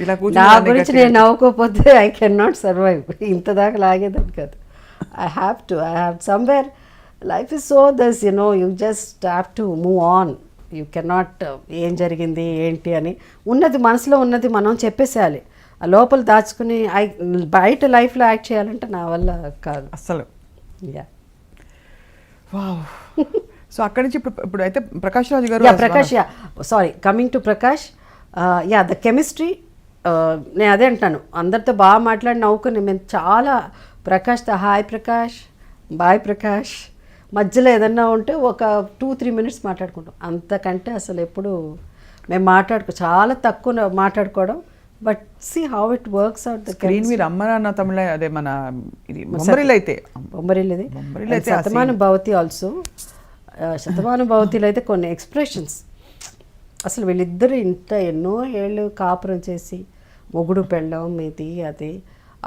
ఇలా నా గురించి నేను నవ్వుకోకపోతే ఐ కెన్ నాట్ సర్వైవ్, ఇంత దాకా లాగేదాన్ని కాదు. I have somewhere, life is so thus you just have to move on. You cannot ఏం జరిగింది ఏంటి అని ఉన్నది మనసులో ఉన్నది మనం చెప్పేసేయాలి, ఆ లోపల దాచుకుని బయట లైఫ్లో యాక్ట్ చేయాలంటే నా వల్ల కాదు అస్సలు. Yeah, wow. సో అక్కడి నుంచి ఇప్పుడు అయితే ప్రకాష్ రాజు గారు, coming to Prakash, the chemistry, నేను అదే అంటాను, అందరితో బాగా మాట్లాడి నవ్వుకుని మేము చాలా ప్రకాష్తో హాయ్ ప్రకాష్, బాయ్ ప్రకాష్, మధ్యలో ఏదన్నా ఉంటే ఒక 2-3 minutes మాట్లాడుకుంటాం, అంతకంటే అసలు ఎప్పుడు మేము చాలా తక్కువ మాట్లాడుకోవడం. But see how it works out. Screen మీద అమ్మ నాన్న తమిళ, అదే మన ఇది బొమ్మరిల్లు అయితే శతమానుభవతి ఆల్సో, శతమానుభవతిలో అయితే కొన్ని ఎక్స్ప్రెషన్స్ అసలు వీళ్ళిద్దరు ఎన్నో ఏళ్ళు కాపురం చేసి మొగుడు పెళ్ళం ఇది అది,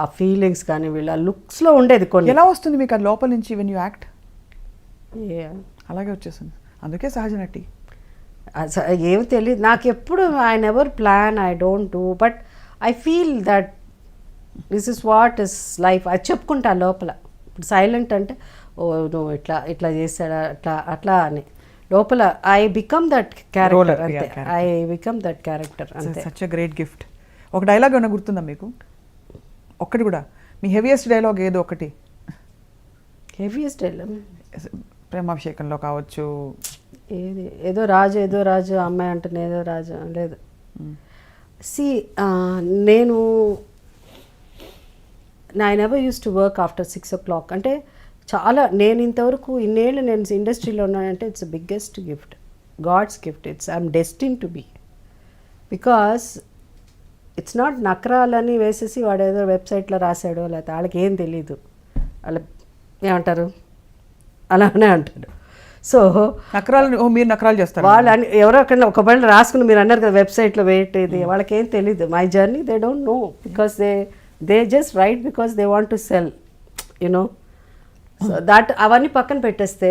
ఆ ఫీలింగ్స్ కానీ వీళ్ళ లుక్స్లో ఉండేది కొన్ని. ఎలా వస్తుంది మీకు అది లోపల నుంచి వెన్ యూ యాక్ట్? అలాగే వచ్చేసింది, అందుకే సహజ నటి. ఏమి తెలియదు నాకు ఎప్పుడు, I never plan, I don't do, but I feel that this is what is life. అది చెప్పుకుంటా లోపల. ఇప్పుడు సైలెంట్ అంటే నువ్వు ఇట్లా చేశాడా అట్లా అని, లోపల ఐ బికమ్ దట్ క్యారెక్టర్ అంతే, ఐ బికమ్ దట్ క్యారెక్టర్ అంతే. Such a great gift. ఒక డైలాగ్ ఏమైనా గుర్తుందా మీకు? ఒక్కటి కూడా, మీ హెవీయెస్ట్ డైలాగ్ ఏదో ఒకటి. హెవీయెస్ట్ డైలాగ్ ప్రేమాభిషేకంలో కావచ్చు, ఏదో రాజు అమ్మాయి అంటే ఏదో రాజు లేదు. నేను I never use to work after 6 o'clock. అంటే నేను ఇంతవరకు ఇన్నేళ్ళు నేను ఇండస్ట్రీలో ఉన్నానంటే it's the biggest gift, god's gift. I'm destined to be, because it's not నకరాలని వేసేసి వాడు ఏదో వెబ్సైట్లో రాశాడో లేకపోతే వాళ్ళకి ఏం తెలీదు, వాళ్ళ ఏమంటారు అలానే అంటాడు. సో మీరు నకరాలు చేస్తారు వాళ్ళు ఎవరో అక్కడ ఒకవేళ రాసుకుని మీరు అన్నారు కదా వెబ్సైట్లో పెట్టేది, వాళ్ళకి ఏం తెలీదు my journey, they don't know, because they just right because they want to cell, you know. So that అవన్నీ పక్కన పెట్టేస్తే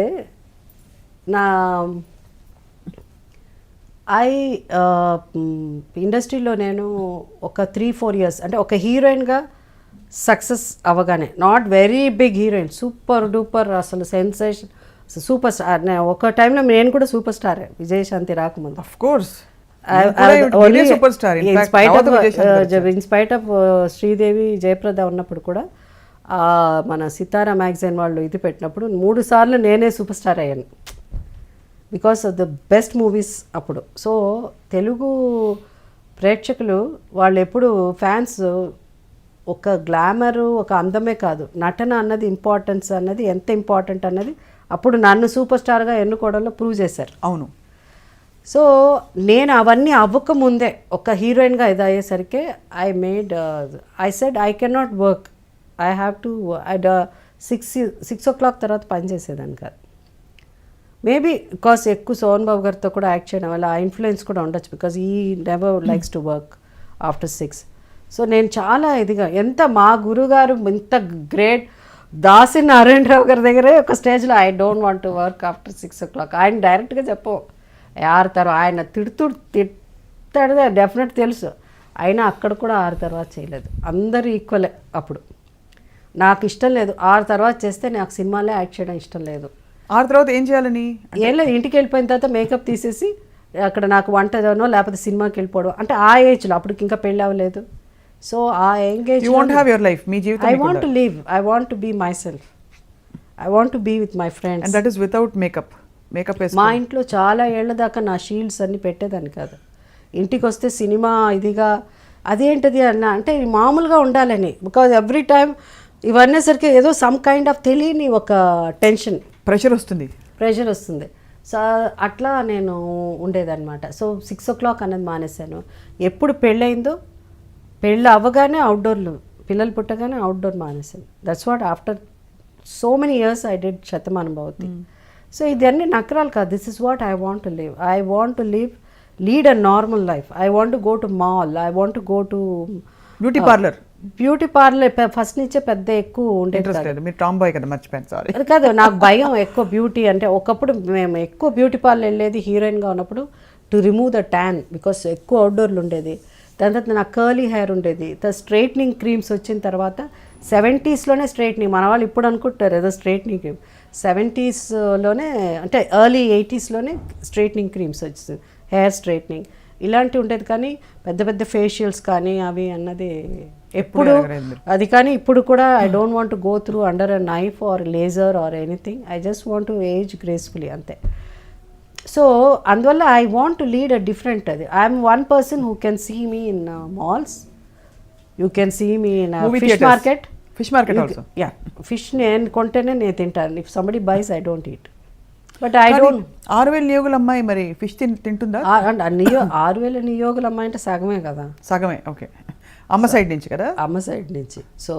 ఇండస్ట్రీలో నేను ఒక 3-4 years అంటే ఒక హీరోయిన్గా సక్సెస్ అవ్వగానే, not very big heroine, super duper అసలు సెన్సేషన్, సూపర్ స్టార్. ఒక టైంలో నేను కూడా సూపర్ స్టార్, విజయశాంతి రాకముందు. Of course in spite of Sridevi Jayaprada ఉన్నప్పుడు కూడా మన సితారా మ్యాగజైన్ వాళ్ళు ఇది పెట్టినప్పుడు 3 సార్లు నేనే సూపర్ స్టార్ అయ్యాను, because of the best movies అప్పుడు. సో తెలుగు ప్రేక్షకులు వాళ్ళు ఎప్పుడు ఫ్యాన్స్ ఒక గ్లామరు ఒక అందమే కాదు, నటన అన్నది ఇంపార్టెన్స్ అన్నది ఎంత ఇంపార్టెంట్ అన్నది అప్పుడు నన్ను సూపర్ స్టార్గా ఎన్నుకోవడంలో ప్రూవ్ చేశారు. అవును. సో నేను అవన్నీ అవ్వకముందే ఒక హీరోయిన్గా ఇది అయ్యేసరికి I said I can not work, I have to 6 o'clock తర్వాత పని చేసేదాన్ని కాదు. మేబీ బికాస్ ఎక్కువ సోహన్ బాబు గారితో కూడా యాక్ట్ చేయడం వల్ల ఆ ఇన్ఫ్లుయెన్స్ కూడా ఉండొచ్చు, బికాస్ ఈ never likes to work after 6. So నేను చాలా ఇదిగా ఎంత మా గురుగారు ఇంత గ్రేట్ దాసి నారాయణరావు గారి దగ్గరే ఒక స్టేజ్లో I don't want to work after 6 o'clock ఆయన డైరెక్ట్గా చెప్పవు ఆరుతారు, ఆయన తిడతాడు డెఫినెట్ తెలుసు, అయినా అక్కడ కూడా 6 తర్వాత చేయలేదు. అందరూ ఈక్వలే. అప్పుడు నాకు ఇష్టం లేదు 6 తర్వాత చేస్తే నాకు సినిమాలే యాక్ట్ చేయడం ఇష్టం లేదు. 6 తర్వాత ఏం చేయాలని ఏం లేదు, ఇంటికి వెళ్ళిపోయిన తర్వాత మేకప్ తీసేసి అక్కడ నాకు వంటనో లేకపోతే సినిమాకి వెళ్ళిపోవడం, అంటే ఆ ఏజ్లో అప్పటికి ఇంకా పెళ్ళి అవ్వలేదు. సో ఆ engage you want have your life, మీ జీవితం I want to live, I want to be myself, I want to be with my friends. And that is without makeup. మా ఇంట్లో చాలా ఏళ్ల దాకా నా షీల్డ్స్ అన్ని పెట్టేదాన్ని కాదు. ఇంటికి వస్తే సినిమా ఇదిగా అదేంటిది అన్న అంటే మామూలుగా ఉండాలని, బికాజ్ ఎవ్రీ టైమ్ ఇవన్నీసరికి ఏదో సమ్ కైండ్ ఆఫ్ తెలియని ఒక టెన్షన్, ప్రెషర్ వస్తుంది. సో అట్లా నేను ఉండేదన్నమాట. సో 6 o'clock అన్నది మానేశాను. ఎప్పుడు పెళ్ళయిందో పెళ్ళి అవ్వగానే అవుట్డోర్లు, పిల్లలు పుట్టగానే అవుట్డోర్ మానేశాను. That's what after so many years I did Shatamanam Bhavati. So ఇదన్నీ నకరాలు కాదు, this is what I want to live. I want to lead a normal life. I want to go to mall, I want to go to beauty parlour first నుంచే పెద్ద ఎక్కువ ఉండేది. అది కాదు, నాకు భయం ఎక్కువ బ్యూటీ అంటే. ఒకప్పుడు మేము ఎక్కువ బ్యూటీ పార్లర్ వెళ్ళేది హీరోయిన్గా ఉన్నప్పుడు to remove the tan, because ఎక్కువ అవుట్డోర్లు ఉండేది. దాని తర్వాత నాకు కర్లీ హెయిర్ ఉండేది. స్ట్రైట్నింగ్ క్రీమ్స్ వచ్చిన తర్వాత 70s స్ట్రైట్నింగ్, మన వాళ్ళు ఇప్పుడు అనుకుంటారు ఏదో స్ట్రైట్నింగ్ క్రీమ్, 70sలోనే అంటే ఎర్లీ 80sలోనే స్ట్రైట్నింగ్ క్రీమ్స్ వచ్చింది, హెయిర్ స్ట్రైట్నింగ్ ఇలాంటివి ఉండేది. కానీ పెద్ద పెద్ద ఫేషియల్స్ కానీ అవి అన్నది ఎప్పుడు అది. కానీ ఇప్పుడు కూడా I don't want to go through under a knife or laser or anything, I just want to age gracefully అంతే. సో అందువల్ల I want to lead a different. అది I'm one person who can see me in malls, you can see me in fish market. Yeah, fish నేను కొంటేనే నేను తింటాను. If somebody buys I don't eat. But I don't. 6,000 నియోగుల అమ్మాయి మరి fish తింటుందా? 6,000 నియోగుల అమ్మాయి అంటే సగమే కదా. సగమే, ఓకే. అమ్మ సైడ్ నుంచి కదా? అమ్మ సైడ్ నుంచి. సో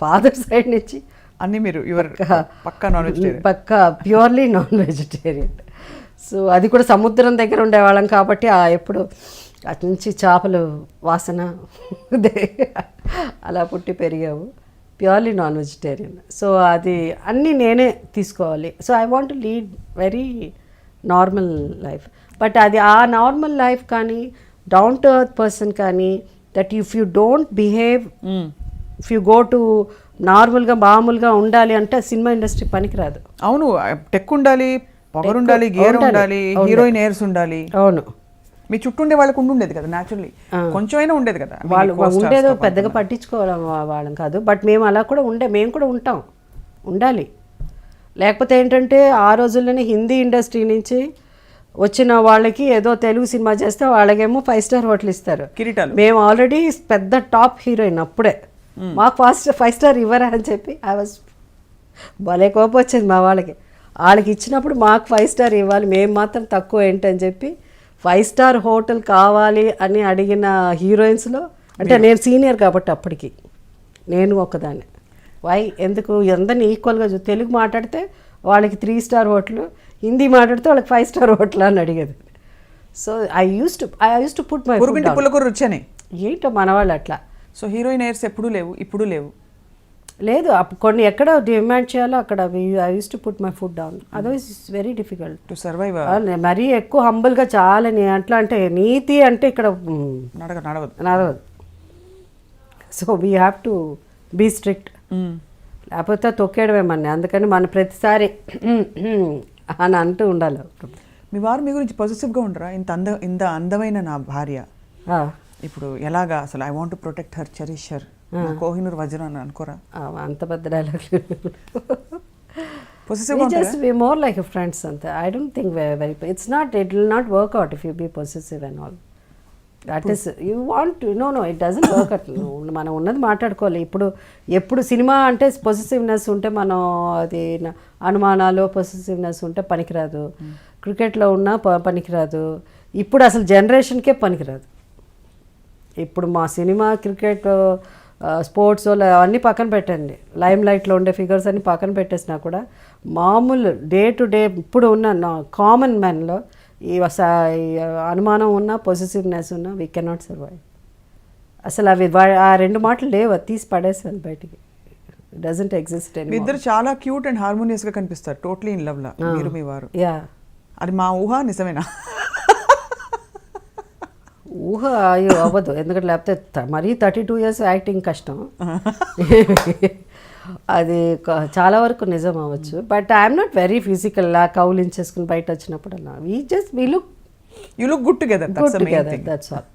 ఫాదర్ సైడ్ నుంచి అన్నీ మీరు పక్కా నాన్ వెజిటేరియన్, పక్కా ప్యూర్లీ నాన్ వెజిటేరియన్. సో అది కూడా సముద్రం దగ్గర ఉండేవాళ్ళం కాబట్టి ఎప్పుడు అటు నుంచి చేపలు వాసన అలా పుట్టి పెరిగావు. Purely non vegetarian. సో అది అన్నీ నేనే తీసుకోవాలి. So I want to lead very normal life. But అది ఆ నార్మల్ లైఫ్ కానీ డౌన్ టు ఎర్త్ పర్సన్ కానీ that if you don't behave, if you go to నార్మల్గా మామూలుగా ఉండాలి అంటే సినిమా ఇండస్ట్రీ పనికిరాదు. అవును, టెక్ ఉండాలి, పొగరు ఉండాలి, గేర్ ఉండాలి, హీరోయిన్ ఎయిర్స్ ఉండాలి. అవును, మీ చుట్టూ ఉండే వాళ్ళకు ఉండేది కదా, న్యాచురల్లీ కొంచెమైనా ఉండేది కదా. వాళ్ళు ఉండేదో పెద్దగా పట్టించుకోవడం వాళ్ళం కాదు. బట్ మేము అలా కూడా మేము కూడా ఉండాలి. లేకపోతే ఏంటంటే ఆ రోజుల్లోనే హిందీ ఇండస్ట్రీ నుంచి వచ్చిన వాళ్ళకి ఏదో తెలుగు సినిమా చేస్తే వాళ్ళకేమో 5 star హోటల్ ఇస్తారు, కిరీటాలు. మేము ఆల్రెడీ పెద్ద టాప్ హీరోయిన్ అప్పుడే, మాకు 5 star ఇవ్వరా అని చెప్పి ఐ వాజ్ భలే కోపం వచ్చేది మా వాళ్ళకి ఇచ్చినప్పుడు మాకు 5 star ఇవ్వాలి, మేము మాత్రం తక్కువ ఏంటని చెప్పి 5 star హోటల్ కావాలి అని అడిగిన హీరోయిన్స్లో అంటే నేను సీనియర్ కాబట్టి అప్పటికి నేను ఒకదాన్ని. ఎందుకు అందరినీ ఈక్వల్గా తెలుగు మాట్లాడితే వాళ్ళకి 3 star హోటల్, హిందీ మాట్లాడితే వాళ్ళకి 5 star హోటల్ అని అడిగేది. So I use to put my పుల్లకూర రుచి ఏంటో మన వాళ్ళు అట్లా. సో హీరోయిన్ ఎయిర్స్ ఎప్పుడు లేవు, ఇప్పుడు లేవు. లేదు, కొన్ని ఎక్కడ డిమాండ్ చేయాలో అక్కడ I use to put my food down, otherwise it's very difficult to survive. మరీ ఎక్కువ హంబుల్గా చాలా అట్లా అంటే నీతి అంటే ఇక్కడ నడవదు. So we have to be strict, లేకపోతే తొక్కేయడమేమన్నా. అందుకని మన ప్రతిసారి అని అంటూ ఉండాలి. మీ వారు మీ గురించి పాజిటివ్గా ఉండరా? ఇంత అందమైన నా భార్య ఇప్పుడు ఎలాగా అసలు I want to protect her, cherish her, Kohinoor వజ్రం అని అనుకోరా? అంత పెద్ద dialogue. Just be more like a friends అంతే. I don't think we're very, it's not, it will not work out if you be possessive and all. That is you want know it doesn't work at. మనం ఉన్నది మాట్లాడుకోవాలి. ఎప్పుడు cinema అంటే possessiveness ఉంటే మనం అది అనుమానాలు పొసెసివ్నెస్ ఉంటే పనికిరాదు. క్రికెట్లో ఉన్నా పనికిరాదు. ఇప్పుడు అసలు జనరేషన్కే పనికిరాదు. ఇప్పుడు మా సినిమా క్రికెట్ స్పోర్ట్స్ అవన్నీ పక్కన పెట్టండి, లైమ్ లైట్లో ఉండే ఫిగర్స్ అన్ని పక్కన పెట్టేసినా కూడా మామూలు డే టు డే ఇప్పుడు ఉన్న కామన్ మ్యాన్లో ఈ అనుమానం ఉన్నా పొసెసివ్నెస్ ఉన్నా వీ కెనాట్ సర్వైవ్. అసలు అవి ఆ రెండు మాటలు లేవు, తీసి పడేసాను బయటికి. Doesn't exist. ఇద్దరు చాలా క్యూట్ అండ్ హార్మోనియస్గా కనిపిస్తారు, టోటలీ ఇన్ లవ్ లా మీరు మీ వారు. యా, అది మా ఊహ నిజమేనా? ఊహ అవ్వదు, ఎందుకంటే లేకపోతే మరీ 32 years యాక్టింగ్ కష్టం. అది చాలా వరకు నిజం అవ్వచ్చు. But I'm not very physical లా కౌలించేసుకుని బయట వచ్చినప్పుడు అలా you look good together, that's all.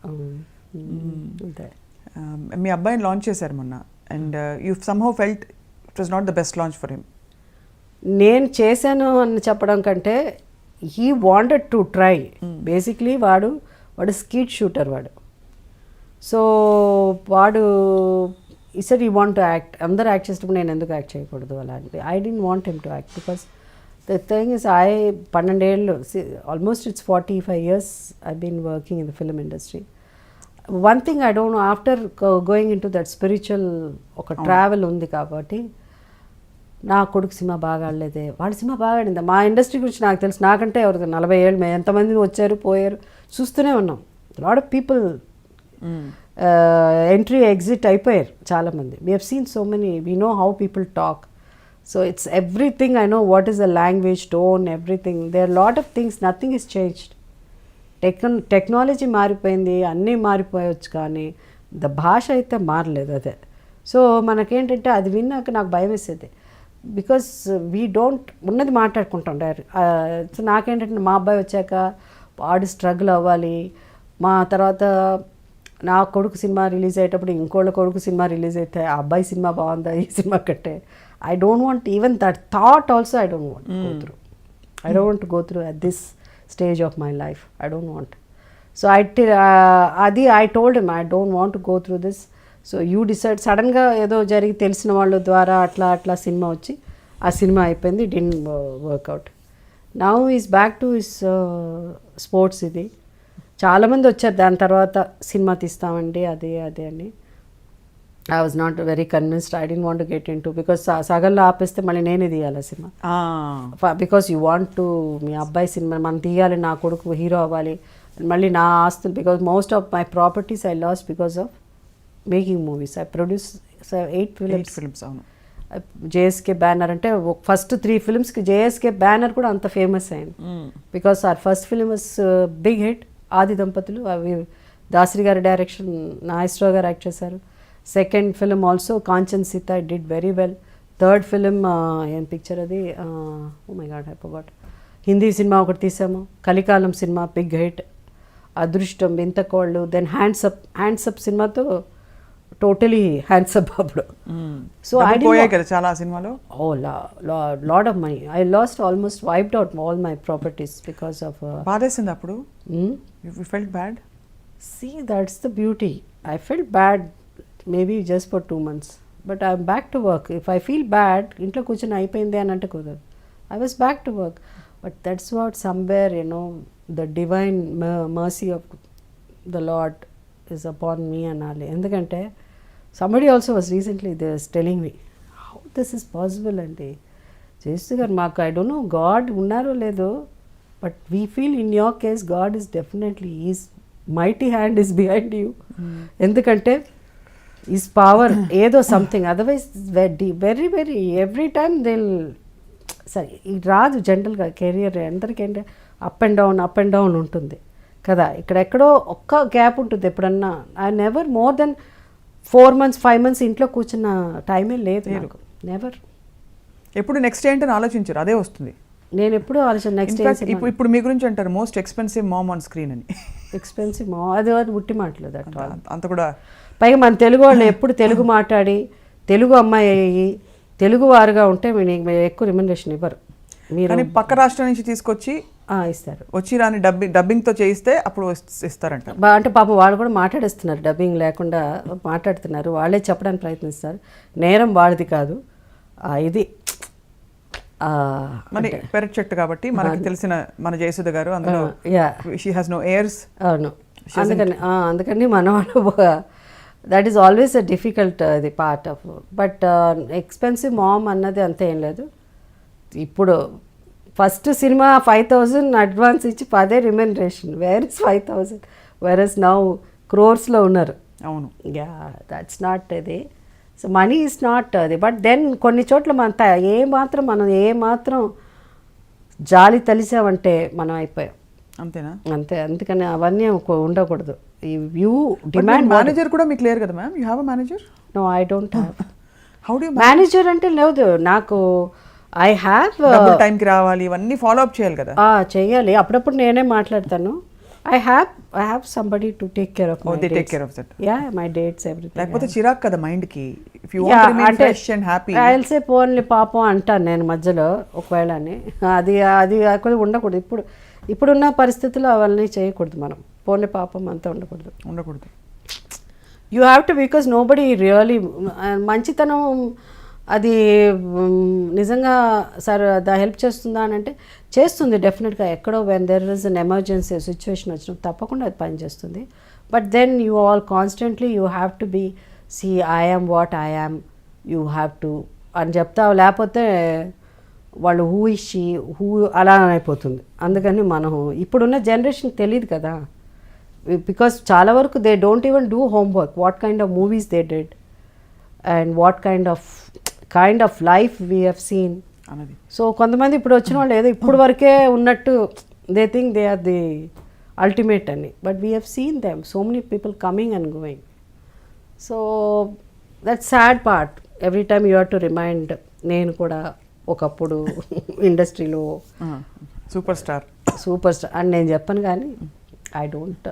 మీ అబ్బాయిని లాంచ్ చేశారు మొన్న, and you somehow felt it was not the best launch for him. నేను చేశాను అని చెప్పడం కంటే he wanted to try. Basically వాడు స్కీట్ షూటర్ వాడు. సో వాడు ఈసారి ఈ వాంట్ టు యాక్ట్. అందరూ యాక్ట్ చేసినప్పుడు నేను ఎందుకు యాక్ట్ చేయకూడదు అలాంటి. I don't want him to act because the thing is 12 ఏళ్ళు almost it's 45 years I been working in the film industry. One thing I don't know, after going in to that spiritual ఒక travel ఉంది కాబట్టి నా కొడుకు cinema బాగా ఆడలేదే, వాడి cinema బాగా ఆడిందా. మా ఇండస్ట్రీ గురించి నాకు తెలుసు, నాకంటే ఎవరికి 40 ఏళ్ళు మేము ఎంతమంది వచ్చారు పోయారు చూస్తూనే ఉన్నాం. Lot of people entry exit అయిపోయారు చాలామంది. We have seen so many, we know how people talk. So it's everything. I know what is the language, tone, everything. There are lot of things, nothing is changed. Technology మారిపోయింది, అన్నీ మారిపోయవచ్చు, కానీ the భాష అయితే మారలేదు. అదే. So మనకేంటంటే అది విన్నాక నాకు భయం వేసేది. బికాస్ వీ డోంట్ ఉన్నది మాట్లాడుకుంటాం డైరెక్ట్. సో నాకేంటంటే మా అబ్బాయి వచ్చాక వాడు స్ట్రగుల్ అవ్వాలి. మా తర్వాత నా కొడుకు సినిమా రిలీజ్ అయ్యేటప్పుడు ఇంకోళ్ళ కొడుకు సినిమా రిలీజ్ అయితే ఆ అబ్బాయి సినిమా బాగుందా ఈ సినిమా కంటే. I don't want even that thought also. I don't want go through. I don't want go through at this stage of my life. I don't want. So I told him I don't want to go through this. So you decide. సడన్గా ఏదో జరిగి తెలిసిన వాళ్ళ ద్వారా అట్లా cinema వచ్చి ఆ సినిమా అయిపోయింది, didn't work out. Now is back to his sports. ఇది చాలామంది వచ్చారు దాని తర్వాత సినిమా తీస్తామండి అది అని. I was not very convinced. I don't want to get in to, because సగంలో ఆపేస్తే మళ్ళీ నేనే తీయాలి సినిమా. బికాస్ యూ వాంట్ టు, మీ అబ్బాయి సినిమా మనం తీయాలి, నా కొడుకు హీరో అవ్వాలి, మళ్ళీ నా ఆస్తులు. Because most of my properties I lost because of making movies. I produce 8 films. అవును. జేఎస్కే బ్యానర్ అంటే ఫస్ట్ 3 filmsకి జేఎస్కే బ్యానర్ కూడా అంత ఫేమస్ అయింది. Because our first film was big hit, Aadi Dampatulu. అవి దాసరి గారి డైరెక్షన్, నాగేశ్వరరావు గారు యాక్ట్ చేశారు. Second film also Kanchan Seeta, it did very well. Third film ఏం పిక్చర్ అది, oh my god I forgot. Hindi సినిమా ఒకటి తీసాము, కలికాలం సినిమా big hit. Adrushtam, Vinthakollu, then hands up సినిమాతో టోటలీ హ్యాండ్సప్ అప్పుడు. సో చాలా సినిమాలో lot of money I lost, almost wiped out all my properties because of. బాధేసింది అప్పుడు? You felt bad? See, that's the beauty. I felt bad maybe just for 2 months, but I'm back to work. If I feel bad, ఇంట్లో కూర్చొని అయిపోయింది అని అంటే కుదరదు. I was back to work, but that's what somewhere, the divine mercy of the Lord is upon me అనాలి. ఎందుకంటే somebody also was recently telling me how this is possible అండి. జయసుధ గారు, మాకు ఐ డోంట్ నో గాడ్ ఉన్నారో లేదో, but we feel in your case God is definitely, is mighty hand is behind you. ఎందుకంటే is power ఏదో something, otherwise very very every time సరే ఇది రాదు జనరల్గా. కెరియర్ అందరికీ ఏంటంటే అప్ అండ్ డౌన్ ఉంటుంది కదా. ఇక్కడెక్కడో ఒక్క గ్యాప్ ఉంటుంది ఎప్పుడన్నా. I never more than 4 months 5 months ఇంట్లో కూర్చున్న టైమే లేదు నాకు, నెవర్. ఎప్పుడు నెక్స్ట్ ఏంటని ఆలోచించారు? అదే వస్తుంది. నేను ఎప్పుడు ఆలోచన నెక్స్ట్. ఇప్పుడు మీ గురించి అంటారు most expensive mom on screen అని. ఎక్స్పెన్సివ్ మామ్, అది ఉట్టి మాటలేదు అంత కూడా. పైగా మన తెలుగు వాళ్ళు ఎప్పుడు తెలుగు మాట్లాడి తెలుగు అమ్మాయి అయ్యి తెలుగు వారుగా ఉంటే మీకు ఎక్కువ రిమ్యునరేషన్ ఇవ్వరు. మీరు పక్క రాష్ట్రం నుంచి తీసుకొచ్చి ఇస్తారు. వచ్చి రాని డబ్బింగ్తో చేయిస్తే అప్పుడు ఇస్తారంట. అంటే పాపం వాళ్ళు కూడా మాట్లాడేస్తున్నారు, డబ్బింగ్ లేకుండా మాట్లాడుతున్నారు, వాళ్ళే చెప్పడానికి ప్రయత్నిస్తారు. నేరం వాడిది కాదు, ఇది మన పెరట్ చెట్టు కాబట్టి మనకి తెలిసిన మన జయసుధ గారు అందులో షీ హాస్ నో ఎయిర్స్. అవును, అందుకని మన వాళ్ళు that is always a difficult the part of. But expensive mom అన్నది అంతే ఏం లేదు. ఇప్పుడు ఫస్ట్ సినిమా 5,000 అడ్వాన్స్ ఇచ్చి 10 remuneration, where is 5,000, where is now క్రోర్స్లో ఉన్నారు. అవును, యా దట్స్ నాట్ ఇది. సో మనీ ఈజ్ నాట్ అది. బట్ దెన్ కొన్ని చోట్ల మనం ఏమాత్రం జాలి తలిసామంటే మనం అయిపోయాం, అంతేనా? అంతే. అందుకని అవన్నీ ఉండకూడదు. ఈ వ్యూ డిమాండ్. మేనేజర్ కూడా మీకు లేరు కదా ma'am? You have a manager? No, I don't have. How do manager అంటే లేదు నాకు. ఐ హ్యావ్ టైంకి రావాలి, ఇవన్నీ ఫాలో అప్ చేయాలి కదా. చేయాలి, అప్పుడప్పుడు నేనే మాట్లాడతాను. I have somebody to take care of my dates. They take care of that. Yeah, my dates, everything. లేకపోతే చిరాక్ కదా మైండ్ కి. If you want to remain fresh and happy, I'll say పోన్లే పాపం అంటాను నేను మధ్యలో ఒకవేళ అని. అది ఉండకూడదు. ఇప్పుడున్న పరిస్థితుల్లో అవన్నీ చేయకూడదు మనం. పోన్లే పాపం అంతా ఉండకూడదు. You have to, because nobody really మంచితనం అది నిజంగా సార్ హెల్ప్ చేస్తుందా అని అంటే చేస్తుంది డెఫినెట్గా. ఎక్కడో when there is an emergency situation వచ్చినప్పుడు తప్పకుండా అది పనిచేస్తుంది. But then you all constantly you have to be I am what I am, you have to అని చెప్తావు, లేకపోతే వాళ్ళు హూ ఇస్ షీ హూ అలా అయిపోతుంది. అందుకని మనం ఇప్పుడున్న జనరేషన్ తెలియదు కదా, బికాస్ చాలా వరకు they don't even do homework, what kind of movies they did and what kind of life we have seen. So కొంతమంది ఇప్పుడు వచ్చిన వాళ్ళు ఏదో ఇప్పుడు వరకే ఉన్నట్టు they think they are the ultimate అని. But we have seen them so many people coming and going. So that sad part. Every time you have to remind. నేను కూడా ఒకప్పుడు ఇండస్ట్రీలో సూపర్ స్టార్ అని నేను చెప్పను, కానీ I don't,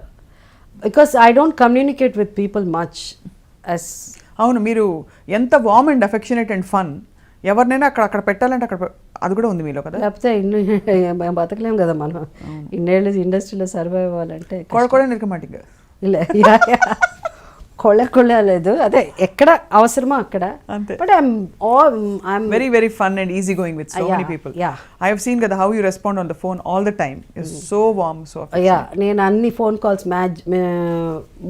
because I don't communicate with people much as. అవును, మీరు ఎంత warm and affectionate and fun, ఎవరినైనా అక్కడ పెట్టాలంటే అక్కడ అది కూడా ఉంది మీలో కదా. లేకపోతే బతకలేం కదా మనం. ఇన్నేళ్ళు ఇండస్ట్రీలో సర్వైవ్ అవ్వాలంటే కూడా నిరకమాటిగా కొళ్ళలేదు, అదే ఎక్కడ అవసరమో అక్కడ. But I'm very very fun and easy going with so many people. I have seen కదా how you respond on the phone all the time. So warm, so నేను అన్ని phone calls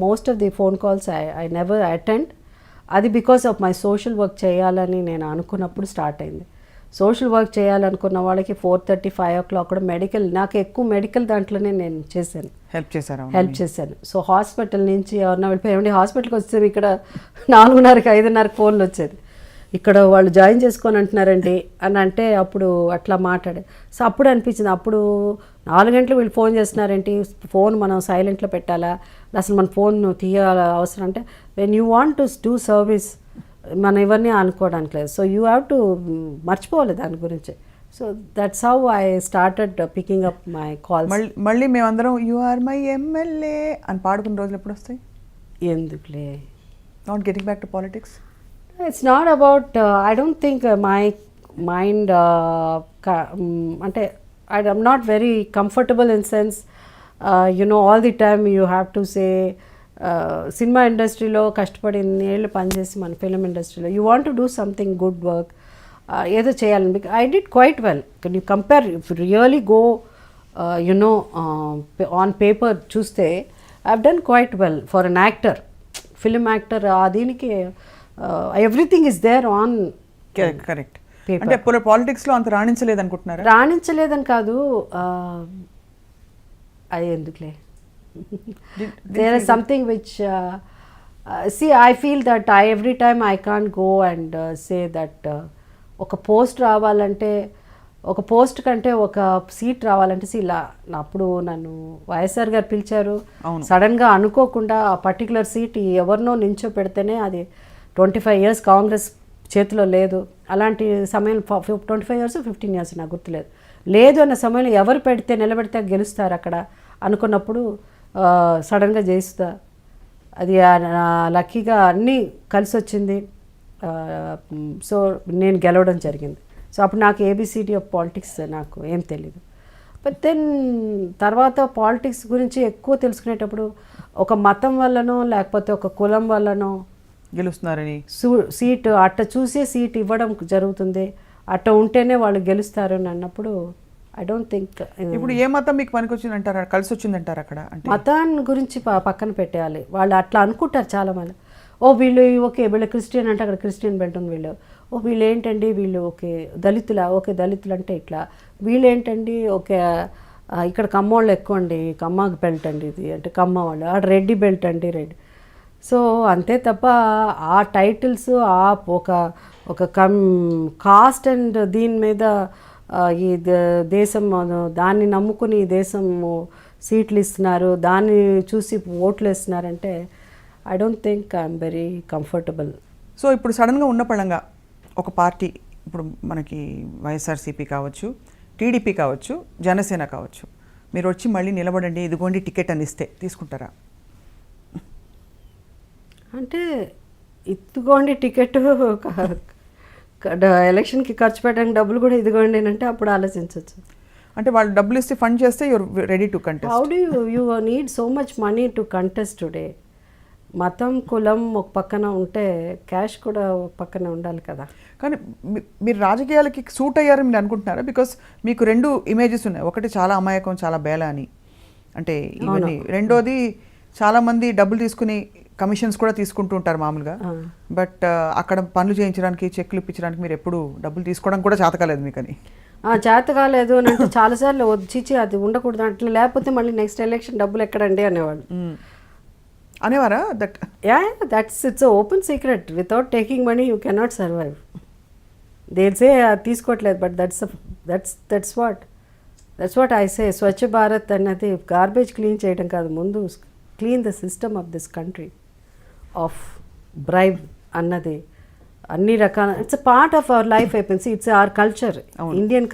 most of the phone calls I never attend. అది because of my social work చేయాలని నేను అనుకున్నప్పుడు start అయింది. Social work చేయాలనుకున్న వాళ్ళకి 4:30, 5 o'clock కూడా మెడికల్, నాకు ఎక్కువ మెడికల్ దాంట్లోనే నేను హెల్ప్ చేశాను. సో హాస్పిటల్ నుంచి ఎవరన్నా వెళ్ళిపోయి హాస్పిటల్కి వచ్చేది ఇక్కడ 4:30, 5:30 ఫోన్లు వచ్చేది. ఇక్కడ వాళ్ళు జాయిన్ చేసుకొని అంటున్నారండి అని అంటే అప్పుడు అట్లా మాట్లాడే. సో అప్పుడు అనిపించింది, అప్పుడు 4 గంటలు వీళ్ళు ఫోన్ చేస్తున్నారేంటి, ఫోన్ మనం సైలెంట్లో పెట్టాలా, అసలు మన ఫోన్ తీయాల అవసరం అంటే when you want to do service మనం ఇవన్నీ అనుకోవడానికి లేదు. సో యూ హ్యావ్ టు మర్చిపోవాలి దాని గురించి. So that's how I started picking up my calls. మళ్ళీ మేమందరం యు ఆర్ మై ఎమ్మెల్యే అని పాడుకున్న రోజులు ఎప్పుడు వస్తాయి? ఎందుకులే, not getting back to politics. It's not about, I don't think my mind అంటే I'm not very comfortable in sense all the time you have to say cinema ఇండస్ట్రీలో కష్టపడి ఏళ్ళు పనిచేసి మన ఫిలిం ఇండస్ట్రీలో you want to do something good work, ఏదో చేయాలని. I did quite well. Can you compare, if really go on paper చూస్తే I have done quite well for an actor, film actor. దీనికి everything is there on. Correct. అంటే పాలిటిక్స్లో అంత రాణించలేదు అనుకుంటున్నారా? రాణించలేదని కాదు, అది ఎందుకులే. There is something which see I feel that every time I can't go and say that ఒక post రావాలంటే, ఒక పోస్ట్ కంటే ఒక సీట్ రావాలంటే ఇలా అప్పుడు నన్ను వైఎస్ఆర్ గారు పిలిచారు, సడన్గా అనుకోకుండా ఆ పర్టికులర్ సీట్ ఎవరినో నించో పెడితేనే అది 25 years కాంగ్రెస్ చేతిలో లేదు. అలాంటి సమయం 25 years 15 years నాకు గుర్తులేదు. లేదు అన్న సమయంలో ఎవరు పెడితే నిలబెడితే గెలుస్తారు అక్కడ అనుకున్నప్పుడు సడన్గా జయిస్తా. అది లక్కీగా అన్నీ కలిసి వచ్చింది. సో నేను గెలవడం జరిగింది. సో అప్పుడు నాకు ఏబిసిడి ఆఫ్ పాలిటిక్స్ నాకు ఏం తెలీదు. బట్ దెన్ తర్వాత పాలిటిక్స్ గురించి ఎక్కువ తెలుసుకునేటప్పుడు ఒక మతం వల్లనో లేకపోతే ఒక కులం వల్లనో గెలుస్తున్నారని సీటు అట్ట చూసే సీట్ ఇవ్వడం జరుగుతుంది, అట్ట ఉంటేనే వాళ్ళు గెలుస్తారు అని అన్నప్పుడు ఐ డోంట్ థింక్. ఇప్పుడు ఏ మతం మీకు పనికి వచ్చిందంటారా, కలిసి వచ్చిందంటారు అక్కడ? అంటే మతాన్ని గురించి పక్కన పెట్టేయాలి. వాళ్ళు అట్లా అనుకుంటారు చాలామంది. ఓ వీళ్ళు ఓకే వీళ్ళు క్రిస్టియన్ అంటే అక్కడ క్రిస్టియన్ బెల్ట్ ఉంది, వీళ్ళు ఓ వీళ్ళు ఏంటండి వీళ్ళు ఓకే దళితులా, ఓకే దళితులు అంటే ఇట్లా, వీళ్ళు ఏంటండి ఓకే ఇక్కడ కమ్మోళ్ళు ఎక్కువ అండి, కమ్మ బెల్ట్ అండి ఇది అంటే కమ్మ వాళ్ళు, ఆ రెడ్డి బెల్ట్ అండి రెడ్డి. సో అంతే తప్ప ఆ టైటిల్స్ ఆ ఒక కాస్ట్ అండ్ దీని మీద ఈ దేశం దాన్ని నమ్ముకుని ఈ దేశం సీట్లు ఇస్తున్నారు, దాన్ని చూసి ఓట్లు వేస్తున్నారంటే I don't think I'm very comfortable. So ఇప్పుడు సడన్గా ఉన్న పళంగా ఒక పార్టీ, ఇప్పుడు మనకి వైఎస్ఆర్సీపీ కావచ్చు, టీడీపీ కావచ్చు, జనసేన కావచ్చు, మీరు వచ్చి మళ్ళీ నిలబడండి ఇదిగోండి టికెట్ అని ఇస్తే తీసుకుంటారా? అంటే ఇదిగోండి టికెట్ ఎలక్షన్కి ఖర్చు పెట్టడానికి డబ్బులు కూడా ఇదిగోండి అంటే అప్పుడు ఆలోచించవచ్చు. అంటే వాళ్ళు డబ్బులు ఇస్తే ఫండ్ చేస్తే your ready to contest. How do you need so much money to contest today? మతం కులం ఒక పక్కన ఉంటే క్యాష్ కూడా ఒక పక్కన ఉండాలి కదా. కానీ మీరు రాజకీయాలకి సూట్ అయ్యారని మీరు అనుకుంటున్నారా? బికాస్ మీకు రెండు ఇమేజెస్ ఉన్నాయి, ఒకటి చాలా అమాయకం చాలా బేల అని, అంటే ఇవన్నీ, రెండోది చాలామంది డబ్బులు తీసుకుని కమిషన్స్ కూడా తీసుకుంటూ ఉంటారు మామూలుగా, బట్ అక్కడ పనులు చేయించడానికి చెక్లు ఇప్పించడానికి మీరు ఎప్పుడు డబ్బులు తీసుకోవడం కూడా చేత కాలేదు మీకు అని? చేత కాలేదు అని అంటే చాలాసార్లు వచ్చి అది ఉండకూడదు అట్లా, లేకపోతే మళ్ళీ నెక్స్ట్ ఎలక్షన్ డబ్బులు ఎక్కడండి అనేవాళ్ళు. అనేవారా? It's open secret. Without taking money you cannot survive. దేల్సే తీసుకోవట్లేదు, but that's what I say. Swachh Bharat అన్నది గార్బేజ్ క్లీన్ చేయడం కాదు, ముందు clean the system of this country of bribe అన్నది అన్ని రకాల it's part of our life అయిపోయింది. ఇట్స్ అవర్ కల్చర్, ఇండియన్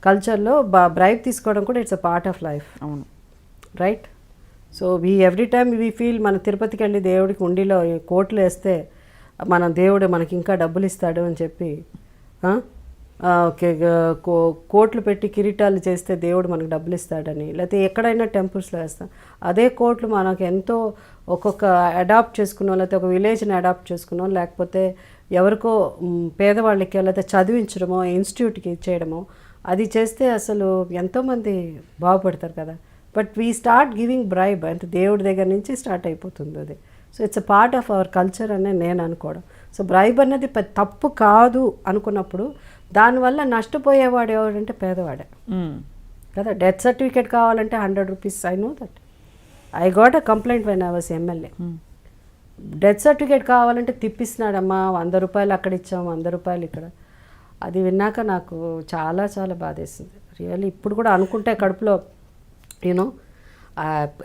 కల్చర్లో బ్రైబ్ తీసుకోవడం కూడా it's a part of life. అవును, right. So every time we feel మన తిరుపతికి వెళ్ళి దేవుడికి ఉండిలో కోట్లు వేస్తే మన దేవుడు మనకి ఇంకా డబ్బులు ఇస్తాడు అని చెప్పి ఓకే కోట్లు పెట్టి కిరీటాలు చేస్తే దేవుడు మనకు డబ్బులు ఇస్తాడని, లేకపోతే ఎక్కడైనా టెంపుల్స్లో వేస్తాం. అదే కోట్లు మనకు ఎంతో ఒక్కొక్క అడాప్ట్ చేసుకున్నాం, లేకపోతే ఒక విలేజ్ని అడాప్ట్ చేసుకున్నాం, లేకపోతే ఎవరికో పేదవాళ్ళకి లేకపోతే చదివించడమో ఇన్స్టిట్యూట్కి ఇచ్చేయడమో అది చేస్తే అసలు ఎంతోమంది బాగుపడతారు కదా. But we start giving bribe అంటే దేవుడి దగ్గర నుంచి స్టార్ట్ అయిపోతుంది అది. So it's a part of our culture అనే నేను అనుకోవడం. సో బ్రైబ్ అన్నది తప్పు కాదు అనుకున్నప్పుడు దానివల్ల నష్టపోయేవాడు ఎవడంటే పేదవాడే కదా. డెత్ సర్టిఫికేట్ కావాలంటే 100 rupees. I know that. I got a complaint when I was MLA. Death certificate కావాలంటే తిప్పిస్తున్నాడమ్మా, 100 రూపాయలు అక్కడ ఇచ్చాము, 100 రూపాయలు ఇక్కడ. అది విన్నాక నాకు చాలా చాలా బాధేసింది రియల్లీ. ఇప్పుడు కూడా అనుకుంటే కడుపులో you know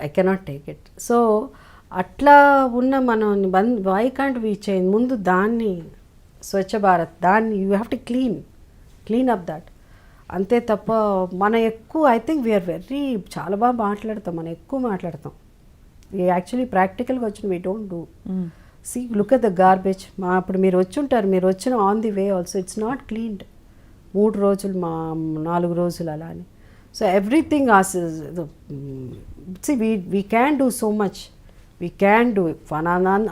I cannot take it. So అట్లా ఉన్న మనం వై కాంట్ వీ చేంజ్? ముందు దాన్ని స్వచ్ఛ భారత్ దాన్ని you have to clean up that. అంతే తప్ప మనం ఎక్కువ ఐ థింక్ వీఆర్ వెరీ చాలా బాగా మాట్లాడతాం, మనం ఎక్కువ మాట్లాడతాం. యాక్చువల్లీ ప్రాక్టికల్గా వచ్చిన we don't do. See look at the garbage. అప్పుడు మీరు వచ్చి ఉంటారు, మీరు వచ్చిన on the way also it's not cleaned. 3 రోజులు 4 రోజులు అలా అని. So everything we can do so much, we can do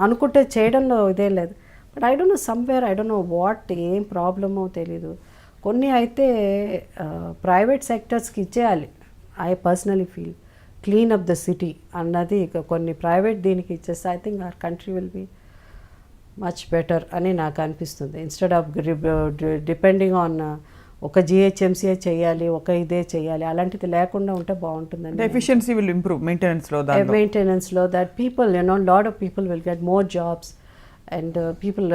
అనుకుంటే చేయడంలో ఇదే లేదు. But I don't know somewhere I don't know what ఏం ప్రాబ్లమో తెలీదు. కొన్ని అయితే ప్రైవేట్ సెక్టర్స్కి ఇచ్చేయాలి. I personally feel clean up the city అన్నది కొన్ని ప్రైవేట్ దీనికి ఇచ్చేస్తే I think our country will be much better అని నాకు అనిపిస్తుంది. ఇన్స్టెడ్ ఆఫ్ డిపెండింగ్ ఆన్ ఒక జిహెచ్ఎంసీఏ చేయాలి, ఒక ఇదే చేయాలి, అలాంటిది లేకుండా ఉంటే బాగుంటుందండి. ఎఫిషియన్సీ విల్ ఇంప్రూవ్ మెయింటెనెన్స్లో that people lot of people will get more jobs and people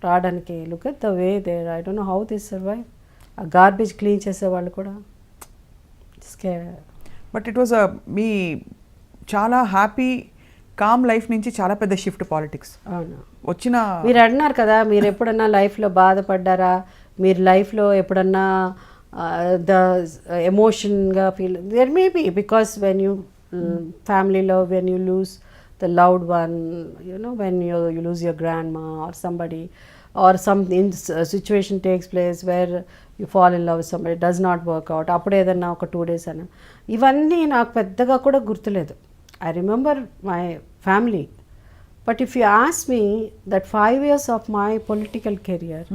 రావడానికి. Look at the way there I don't know how they survive. ఆ గార్బేజ్ క్లీన్ చేసేవాళ్ళు కూడా. బట్ ఇట్ వాజ్ మీ చాలా happy com life నుంచి చాలా పెద్ద shift politics వచ్చిన. మీరు అన్నారు కదా, మీరు ఎప్పుడన్నా లైఫ్లో బాధపడ్డారా, మీరు లైఫ్లో ఎప్పుడన్నా ద ఎమోషన్గా feel there may be because when you ఫ్యామిలీలో when you lose the loved one, you know, when you lose your grandma or somebody, or some situation takes place where you fall in love with somebody, does not work out, అప్పుడు ఏదన్నా ఒక 2 days అన్న, ఇవన్నీ నాకు పెద్దగా కూడా గుర్తులేదు. I remember my family. But if you ask me that 5 years of my political career,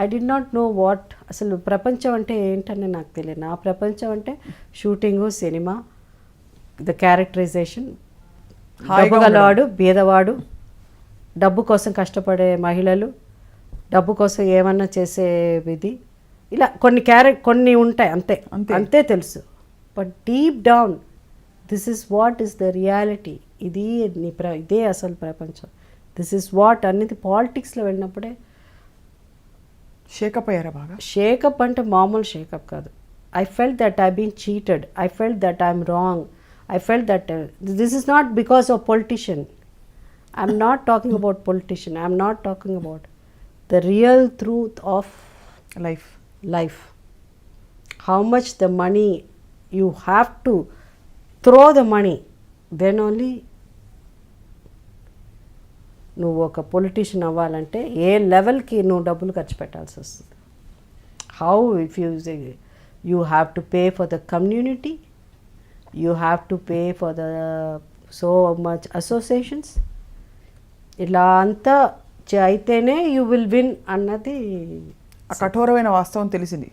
I did not know what, అసలు ప్రపంచం అంటే ఏంటని నాకు తెలియదు. నా ప్రపంచం అంటే షూటింగు, సినిమా, ద క్యారెక్టరైజేషన్, డబ్బు గలవాడు, బీదవాడు, డబ్బు కోసం కష్టపడే మహిళలు, డబ్బు కోసం ఏమన్నా చేసే విధి, ఇలా కొన్ని ఉంటాయి, అంతే తెలుసు. But deep down this is what is the reality. ఇదే అసలు ప్రపంచం. దిస్ ఇస్ వాట్ అనేది పాలిటిక్స్లో వెళ్ళినప్పుడే షేకప్ అయ్యారా బాగా? షేకప్ అంటే మామూలు షేకప్ కాదు. I felt that I been cheated, I felt that I'm wrong, I felt that this is not because of politician. I'm not talking about politician. I'm not talking about the real truth of life. How much the money, you have to throw the money, then only నువ్వు ఒక politician అవ్వాలంటే ఏ లెవెల్కి నువ్వు డబ్బులు ఖర్చు పెట్టాల్సి వస్తుంది. How if you have to pay for the community, you have to pay for the so much associations, ఇలా అంతా అయితేనే యూ విల్ విన్ అన్నది ఆ కఠోరమైన వాస్తవం తెలిసింది.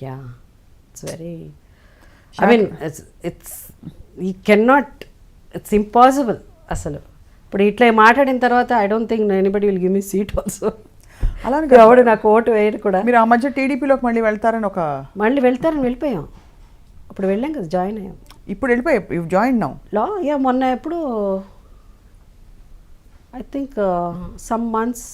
Yeah, it's very, I mean it's you cannot, it's impossible అసలు. ఇప్పుడు ఇట్లా మాట్లాడిన తర్వాత I don't think anybody will give me seat also. అలానే ఎవడు నాకు ఓటు వేయడు కూడా. మీరు ఆ మధ్య టీడీపీలోకి మళ్ళీ వెళ్తారని వెళ్ళిపోయాం. అప్పుడు వెళ్ళాం కదా, జాయిన్ అయ్యాం. ఇప్పుడు వెళ్ళిపోయి యు జాయిన్ నౌ యా, మొన్న ఎప్పుడు I think some months.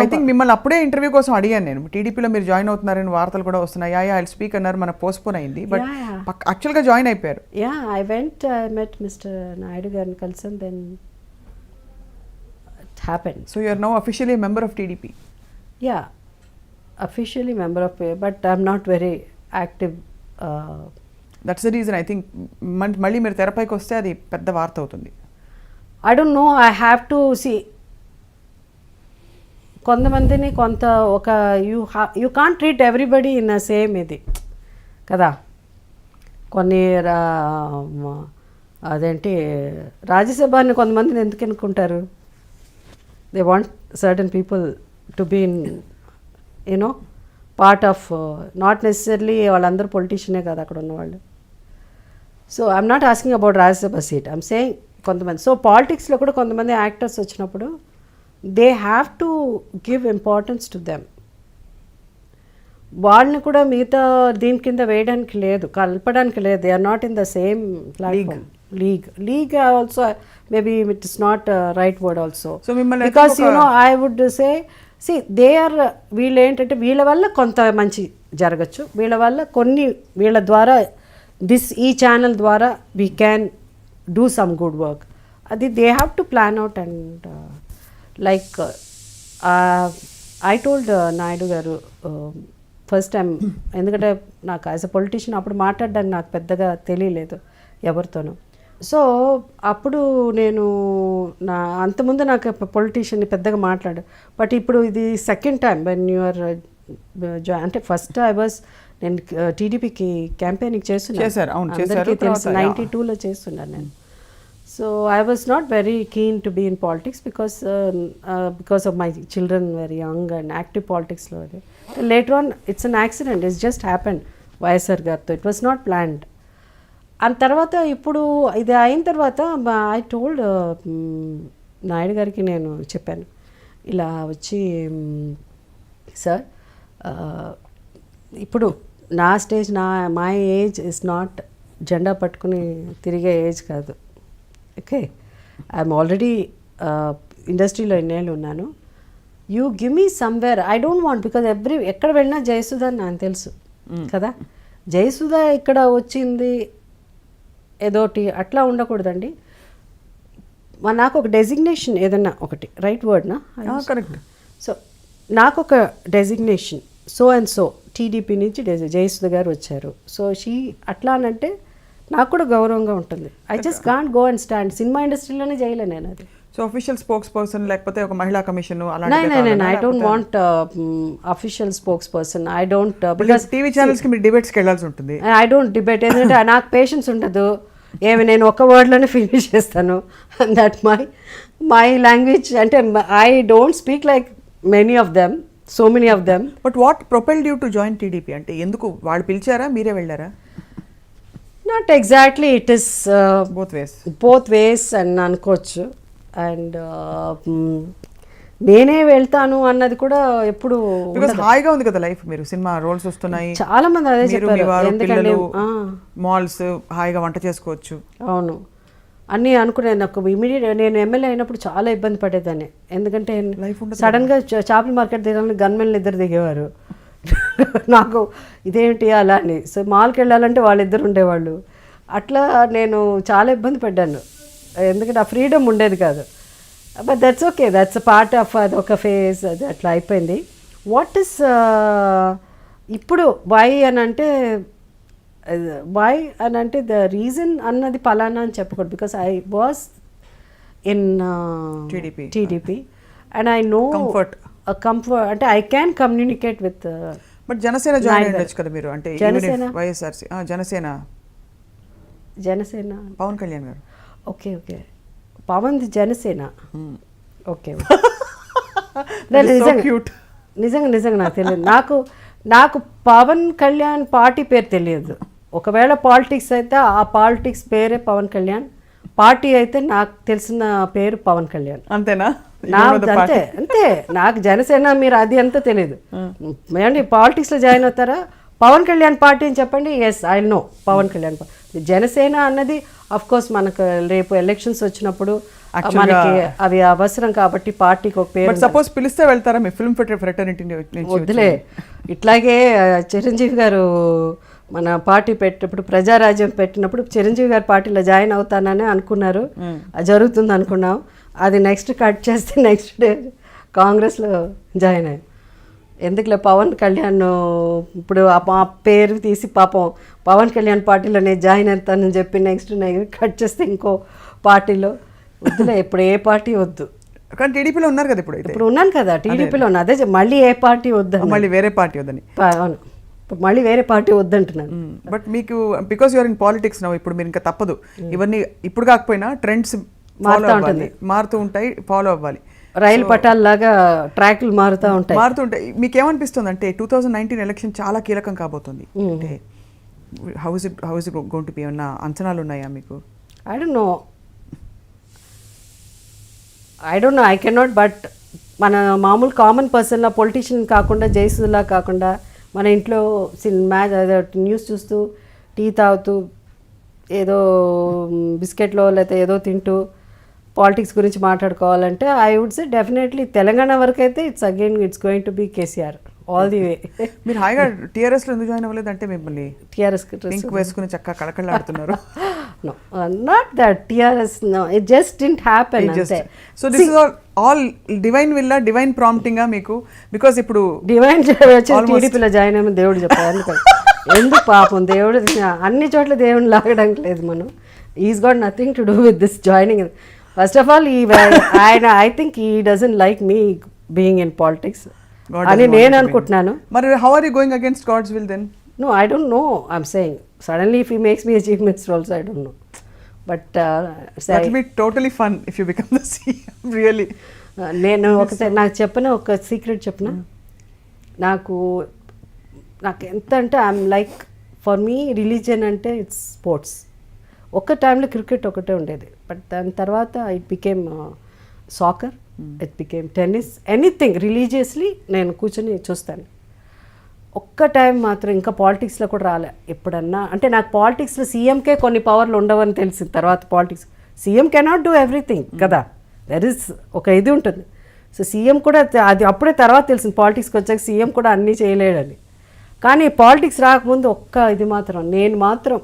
I think మిమ్మల్ని అప్పుడే ఇంటర్వ్యూ కోసం అడిగాను నేను. టీడీపీలో మీరు జాయిన్ అవుతున్నారని వార్తలు కూడా వస్తున్నాయి. ఐ స్పీక్ అన్నారు, మన పోస్ట్పోన్ అయింది, బట్ యాక్చువల్గా జాయిన్ అయిపోయారు. Yeah, I went, I met mister Naidu గారిని కలిసాను, then it happened. So you are now officially member of TDP? Yeah, officially member of, but I'm not very active. That's the reason I think మళ్ళీ మీరు తెరపైకి వస్తే అది పెద్ద వార్త అవుతుంది. I don't know, I have to see. కొంతమందిని ఒక you can't treat everybody in the same ఇది కదా. కొన్ని అదేంటి రాజ్యసభని కొంతమందిని ఎందుకు అనుకుంటారు? They want certain people to be in you know part of, not necessarily వాళ్ళందరూ పొలిటీషియనే కదా అక్కడ ఉన్నవాళ్ళు. So I'm not asking about Rajya Sabha seat, I'm saying కొంతమంది. సో పాలిటిక్స్లో కూడా కొంతమంది యాక్టర్స్ వచ్చినప్పుడు they have to give importance to them. వాళ్ళని కూడా మిగతా దీని కింద వేయడానికి లేదు, కలపడానికి లేదు. They are not in the same platform. League also maybe it is not right word also, because you know I would say they are, వీళ్ళు ఏంటంటే వీళ్ళ వల్ల కొంత మంచి జరగచ్చు, వీళ్ళ వల్ల వీళ్ళ ద్వారా ఈ ఛానల్ ద్వారా we can do some good work. అది they have to plan out. And like I told Naidu garu first time, ఎందుకంటే నాకు యాజ్ అ పొలిటీషియన్ అప్పుడు మాట్లాడడానికి నాకు పెద్దగా తెలియలేదు ఎవరితోనూ. సో అప్పుడు నేను అంతకుముందు నాకు పొలిటీషియన్ పెద్దగా మాట్లాడు, బట్ ఇప్పుడు ఇది సెకండ్ టైం వెన్ యూఆర్ అంటే ఫస్ట్ నేను టీడీపీకి క్యాంపెయినింగ్ చేస్తున్నాను, 92లో చేస్తున్నాను నేను. So I was not very keen to be in politics because of my children very young and active పాలిటిక్స్లో. Later on it's an accident, it's just happened YSR గారితో, it was not planned. And తర్వాత ఇప్పుడు ఇది అయిన తర్వాత I told Naidu గారికి, నేను చెప్పాను ఇలా వచ్చి, సార్ ఇప్పుడు నా stage, my age is not జెండా పట్టుకుని తిరిగే ఏజ్ కాదు. ఓకే, ఐఎమ్ ఆల్రెడీ ఇండస్ట్రీలో ఎన్నేళ్ళు ఉన్నాను. You give me somewhere, I don't want, because ఎక్కడ వెళ్ళినా జయసుధ అని నాకు తెలుసు కదా. జయసుధ ఇక్కడ వచ్చింది ఏదోటి అట్లా ఉండకూడదండి. నాకు ఒక డెసిగ్నేషన్ ఏదన్నా ఒకటి, రైట్ వర్డ్నా? కరెక్ట్. సో నాకు ఒక designation, so and so TDP నుంచి జయసుధ గారు వచ్చారు. సో అట్లా అనంటే నాకు కూడా గౌరవంగా ఉంటుంది. I just can't go and stand. Cinema ఇండస్ట్రీలోనే చేయలే నేను అది. సో అఫీషియల్ స్పోక్స్ పర్సన్ లేకపోతే ఒక మహిళా commission I don't want official spokesperson. I don't because TV ఛానల్స్కి మీరు డిబేట్స్కి వెళ్ళాల్సి ఉంటుంది. ఐ డోంట్ డిబేట్, ఎందుకంటే నాకు పేషెన్స్ ఉండదు. ఏమి నేను ఒక వర్డ్లోనే ఫినిష్ చేస్తాను. That my language. అంటే I don't speak like many of them, so many of them. But what propelled you to join TDP? అంటే ఎందుకు వాళ్ళు పిలిచారా, మీరే వెళ్ళారా? Not exactly, it is both ways అని అనుకోవచ్చు. అండ్ నేనే వెళ్తాను అన్నది కూడా ఎప్పుడు హాయిగా ఉంది కదా లైఫ్. మీరు సినిమా రోల్స్ వస్తున్నాయి, చాలా మంది అదే చెప్పారు. ఎందుకంటే మాల్స్, హాయిగా వంట చేసుకోవచ్చు. అవును అన్నీ అనుకునేది. నాకు ఇమీడియట్ నేను ఎమ్మెల్యే అయినప్పుడు చాలా ఇబ్బంది పడేదాన్ని. ఎందుకంటే సడన్గా చేపల మార్కెట్ దిగాలని గన్మెన్లు ఇద్దరు దిగేవారు. నాకు ఇదేంటి అలా అని. సో మాల్కి వెళ్ళాలంటే వాళ్ళిద్దరు ఉండేవాళ్ళు. అట్లా నేను చాలా ఇబ్బంది పడ్డాను, ఎందుకంటే ఆ ఫ్రీడమ్ ఉండేది కాదు. But that's okay, that's a part of అది ఒక ఫేజ్. అది అట్లా అయిపోయింది. వాట్ ఈస్ ఇప్పుడు వై అని అంటే ద రీజన్ అన్నది పలానా అని చెప్పకూడదు. Because I was in TDP and I know comfort, అంటే I can communicate with. But Janasena join అయ్యొచ్చు కదా మీరు? అంటే వైఎస్ఆర్సీ జనసేన పవన్ కళ్యాణ్ గారు. ఓకే పవన్ జనసేన. ఓకే నిజంగా నాకు తెలియదు. నాకు పవన్ కళ్యాణ్ పార్టీ పేరు తెలియదు. ఒకవేళ పాలిటిక్స్ అయితే ఆ పాలిటిక్స్ పేరే పవన్ కళ్యాణ్, పార్టీ అయితే నాకు తెలిసిన పేరు పవన్ కళ్యాణ్. అంతేనా? అంతే. నాకు జనసేన మీరు అది అంతా తెలియదు. ఏమండి పాలిటిక్స్లో జాయిన్ అవుతారా? పవన్ కళ్యాణ్ పార్టీ అని చెప్పండి, yes I know Pawan Kalyan. Janasena అన్నది అఫ్ కోర్స్ మనకు రేపు ఎలక్షన్స్ వచ్చినప్పుడు మనకి అవి అవసరం కాబట్టి పార్టీకి ఒక పేరు. సపోజ్ పిలిస్తే వెళ్తారా మీ ఫిల్మ్ ఫ్రెటర్నిటీ? వద్దులే. ఇట్లాగే చిరంజీవి గారు మన పార్టీ పెట్టినప్పుడు, ప్రజారాజ్యం పెట్టినప్పుడు చిరంజీవి గారి పార్టీలో జాయిన్ అవుతానని అనుకున్నారు. అది జరుగుతుంది అనుకున్నాం. అది నెక్స్ట్ కట్ చేస్తే నెక్స్ట్ డే కాంగ్రెస్లో జాయిన్ అయ్యాం. ఎందుకులే పవన్ కళ్యాణ్ ఇప్పుడు ఆ పేరు తీసి పాపం పవన్ కళ్యాణ్ పార్టీలో నేను జాయిన్ అవుతానని చెప్పి నెక్స్ట్ కట్ చేస్తే ఇంకో పార్టీలో. వద్దులే, ఇప్పుడు ఏ పార్టీ వద్దు. కానీ టీడీపీలో ఉన్నారు కదా ఇప్పుడు ఉన్నాను కదా టీడీపీలో ఉన్నా. అదే మళ్ళీ ఏ పార్టీ వద్దు, మళ్ళీ వేరే పార్టీ వద్దని. అవును, మళ్ళీ వేరే పార్టీ వద్దంటున్నాను. బట్ మీకు because you're in politics now, ఇప్పుడు మీరు ఇంకా తప్పదు. ఇవన్నీ ఇప్పుడు కాకపోయినా ట్రెండ్స్ మారుతూ ఉంటాయి, ఫాలో అవ్వాలి. రైలు పట్టాల లాగా ట్రాక్లు మారుతుంటాయి. మీకేమనిపిస్తుంది అంటే 2019 ఎలక్షన్ చాలా కీలకం కాబోతుంది. అంటే how is it going to B? ఏమన్నా అంచనాలు ఉన్నాయా మీకు? I don't know, I can not. But మన మామూలు కామన్ పర్సన్లా, పొలిటీషియన్ కాకుండా, జయసుధలా కాకుండా, మన ఇంట్లో న్యూస్ చూస్తూ, టీ తాగుతూ, ఏదో బిస్కెట్లో లేకపోతే ఏదో తింటూ పాలిటిక్స్ గురించి మాట్లాడుకోవాలంటే I would say definitely Telangana వరకు అయితే it's going to be KCR all the way. మీరు హాయిగా టీఆర్ఎస్లో ఎందుకు జాయిన్ అవ్వలేదు? అంటే మిమ్మల్ని టీఆర్ఎస్ పింక్ వేసుకుని చక్కగా కళకళలాడుతున్నారు. No, not that TRS, no, it just didn't happen. So this is all divine will, divine prompting మీకు? బికాస్ ఇప్పుడు డివైన్ టీడీపీలో జాయిన్ అయ్యమని దేవుడు చెప్పారు. ఎందుకు పాపం దేవుడు అన్ని చోట్ల దేవుని లాగడానికి లేదు. మనం is got nothing to do with this joining. First of all ఆయన I think he doesn't like me being in politics అని నేను అనుకుంటున్నాను. మరి how are you going against God's will then? No, I don't know. I'm saying suddenly if he makes me a chief minister also, I don't know. But that will be totally fun if you become the CM. Really. నేను ఒక secret చెప్పిన, నాకు ఎంత అంటే I'm like, for me religion అంటే it's sports. ఒక్క టైంలో cricket ఒకటే ఉండేది, బట్ దాని తర్వాత it became soccer, it became tennis, anything religiously నేను కూర్చొని చూస్తాను. ఒక్క టైం మాత్రం ఇంకా పాలిటిక్స్లో కూడా రాలే ఎప్పుడన్నా. అంటే నాకు పాలిటిక్స్లో సీఎంకే కొన్ని పవర్లు ఉండవని తెలిసింది తర్వాత. Politics CM cannot do everything కదా, దెర్ ఇస్ ఒక ఇది ఉంటుంది. సో సీఎం కూడా అది అప్పుడే తర్వాత తెలిసింది, పాలిటిక్స్కి వచ్చాక సీఎం కూడా అన్నీ చేయలేడని. కానీ పాలిటిక్స్ రాకముందు ఒక్క ఇది మాత్రం, నేను మాత్రం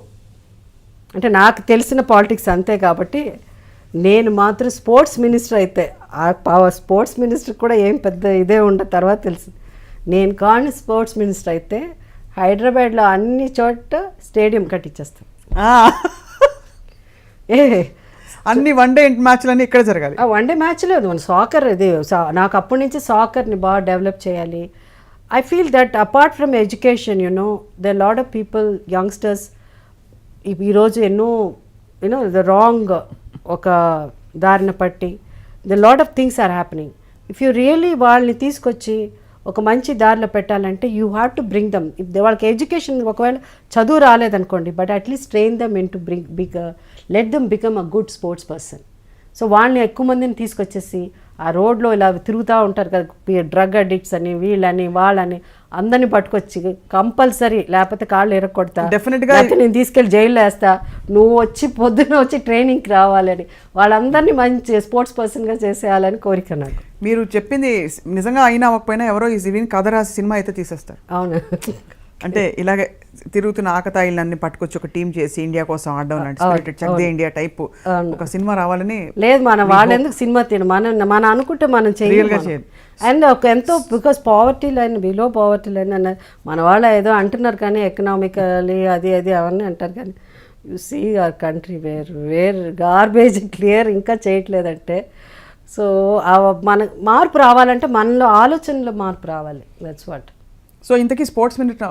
అంటే నాకు తెలిసిన పాలిటిక్స్ అంతే కాబట్టి, నేను మాత్రం స్పోర్ట్స్ మినిస్టర్ అయితే, ఆ స్పోర్ట్స్ మినిస్టర్ కూడా ఏం పెద్ద ఇదే ఉండదు తర్వాత తెలిసింది. నేను కానీ స్పోర్ట్స్ మినిస్టర్ అయితే హైదరాబాద్లో అన్ని చోట్ల స్టేడియం కట్టించేస్తాను. ఏ అన్ని వన్ డే మ్యాచ్లన్నీ ఇక్కడ జరగాలి. వన్ డే మ్యాచ్ లేదు, మన సాకర్ ఇది. నాకు అప్పటి నుంచి సాకర్ని బాగా డెవలప్ చేయాలి. I feel that apart from education the lot of people youngsters ఈరోజు ఎన్నో ద రాంగ్ ఒక దారిన పట్టి the lot of things are happening. If you really వాళ్ళని తీసుకొచ్చి ఒక మంచి దారిలో పెట్టాలంటే you have to bring them. వాళ్ళకి ఎడ్యుకేషన్ ఒకవేళ చదువు రాలేదనుకోండి, but at least train them in to let them become a good sports person. So వాళ్ళని ఎక్కువ మందిని తీసుకొచ్చేసి ఆ రోడ్లో ఇలా తిరుగుతూ ఉంటారు కదా డ్రగ్ అడిక్ట్స్ అని వీళ్ళని వాళ్ళని అందరినీ పట్టుకొచ్చి కంపల్సరీ లేకపోతే కాళ్ళు ఎరగొడతా, డెఫినెట్గా నేను తీసుకెళ్ళి జైల్లో వేస్తా, నువ్వు వచ్చి పొద్దున్న వచ్చి ట్రైనింగ్కి రావాలని వాళ్ళందరినీ మంచి స్పోర్ట్స్ పర్సన్గా చేసేయాలని కోరిక నాకు. మీరు చెప్పింది నిజంగా అయినా అవ్వకపోయినా ఎవరో ఈ జీవిని కథ రాసి సినిమా అయితే తీసేస్తారు. అవును, అంటే ఇలాగే తిరుగుతున్న ఆకతాయిలన్నీ పట్టుకొచ్చి ఒక టీం చేసి ఇండియా కోసం ఆడడం లాంటి చెక్ దే ఇండియా టైప్ ఒక సినిమా రావాలని. లేదు, మన వాళ్ళు ఎందుకు సినిమా తీయడం, మనం అనుకుంటే మనం చేయాలి. అండ్ ఒక ఎంతో because poverty line below poverty line అన్న మన వాళ్ళు ఏదో అంటున్నారు కానీ ఎకనామికలీ అది అవన్నీ అంటారు కానీ you see our country where garbage clear ఇంకా చేయట్లేదంటే. సో మన మార్పు రావాలంటే మనలో ఆలోచనలో మార్పు రావాలి. That's what. సో ఇంతకీ స్పోర్ట్స్ మినిస్టర్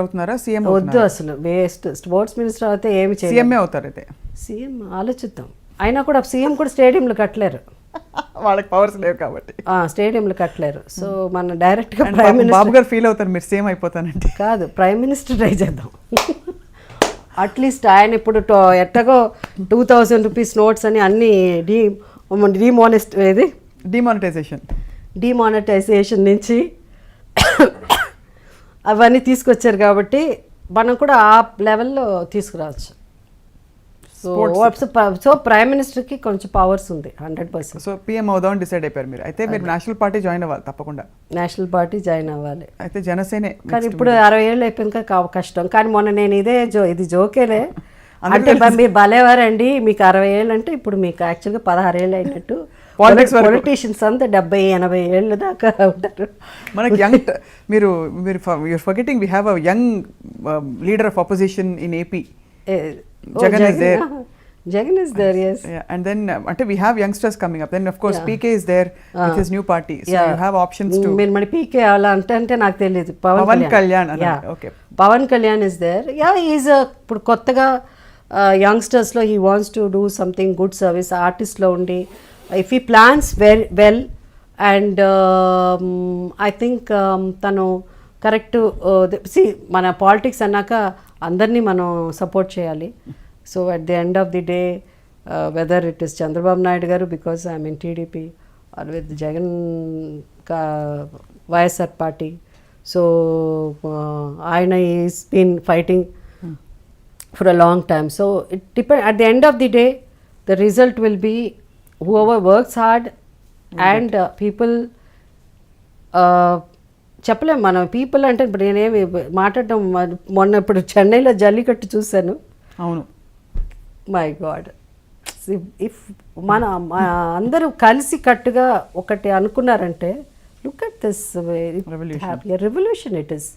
అవుతున్నారా, సీఎం? వద్దు, అసలు వేస్ట్. స్పోర్ట్స్ మినిస్టర్ అయితే ఏమి చేయాలి, సీఎంఏ అవుతారు. అయితే సీఎం ఆలోచిద్దాం. అయినా కూడా సీఎం కూడా స్టేడియంలు కట్టలేరు, వాళ్ళకి పవర్స్ లేవు కాబట్టి స్టేడియంలు కట్టలేరు. సో మన డైరెక్ట్గా ప్రైమ్ మినిస్టర్ బాబు గారు ఫీల్ అవుతారు మీరు సీఎం అయిపోతానంటే. కాదు, ప్రైమ్ మినిస్టర్ ట్రై చేద్దాం. అట్లీస్ట్ ఆయన ఇప్పుడు ఎట్టగో 2000 రూపీస్ నోట్స్ అని అన్ని డిమానిటైజేషన్ నుంచి అవన్నీ తీసుకొచ్చారు కాబట్టి మనం కూడా ఆ లెవెల్లో తీసుకురావచ్చు. సో ప్రైమ్ మినిస్టర్కి కొంచెం పవర్స్ ఉంది 100%. సో పిఎం అవుదామని డిసైడ్ అయిపోయారు మీరు. అయితే మీరు నేషనల్ పార్టీ జాయిన్ అవ్వాలి తప్పకుండా. నేషనల్ పార్టీ జాయిన్ అవ్వాలి. అయితే జనసేనే. కానీ ఇప్పుడు 60 ఏళ్ళు అయిపోయింది కష్టం. కానీ మొన్న నేను ఇది జోకేలే అంటే మీరు భలేవారండి, మీకు 60 ఏళ్ళు అంటే ఇప్పుడు మీకు యాక్చువల్గా 16 ఏళ్ళు అయినట్టు. పొలిటీషియన్స్ అంతా 70-80 ఏళ్ళు దాకా ఉంటారు. మనకి యంగ్ మీరు forgetting we have a young leader of opposition in AP. Jagan is there, yes. Yeah, and then we have youngsters coming up. Then of course PK is there with his new party. So you have options to. Mani PK ala ante నాకు తెలియదు. Pawan Kalyan. Okay. Pawan Kalyan is there. Yeah, he is ఇప్పుడు కొత్తగా youngsters లో he wants to do something good service. Artist లో ఉండి if he plans very well and I think తను correct. మన politics అన్నాక అందరినీ మనం సపోర్ట్ చేయాలి. So at the end of the day whether it is Chandrababu Naidu garu because I mean TDP or with Jagan YSR party. So ఆయన is been fighting for a long time. So it depend at the end of the day the result will be whoever works hard and people. చెప్పలేము మనం people అంటే ఇప్పుడు నేనేమి మాట్లాడటం. మొన్న ఇప్పుడు చెన్నైలో జల్లికట్టు చూశాను. అవును, మై గాడ్. ఇఫ్ మన అందరూ కలిసి కట్టుగా ఒకటి అనుకున్నారంటే look at this revolution it is.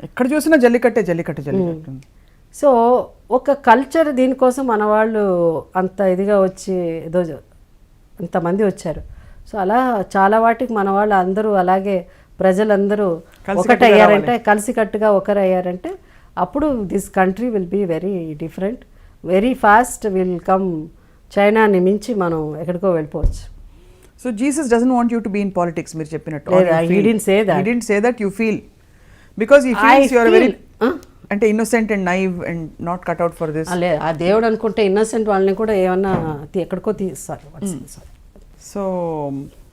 ఎక్కడ చూసినా జల్లికట్టే. సో ఒక కల్చర్ దీనికోసం మన వాళ్ళు అంత ఇదిగా వచ్చి ఏదో అంతమంది వచ్చారు. సో అలా చాలా వాటికి మన వాళ్ళు అందరూ అలాగే ప్రజలందరూ ఒకటయ్యారంటే కలిసికట్టుగా ఒకరయ్యారంటే అప్పుడు this country will be very different, very fast will come. చైనాని మించి మనం ఎక్కడికో వెళ్ళిపోవచ్చు. So Jesus doesn't want you to be in politics మీరు చెప్పినట్టు. He didn't say that. You feel because he feels you are very అంటే innocent and naive and not cut out for this. ఆ దేవుడు అనుకుంటే ఇన్నోసెంట్ వాళ్ళని కూడా ఏమన్నా ఎక్కడికో తీస్తారు. సో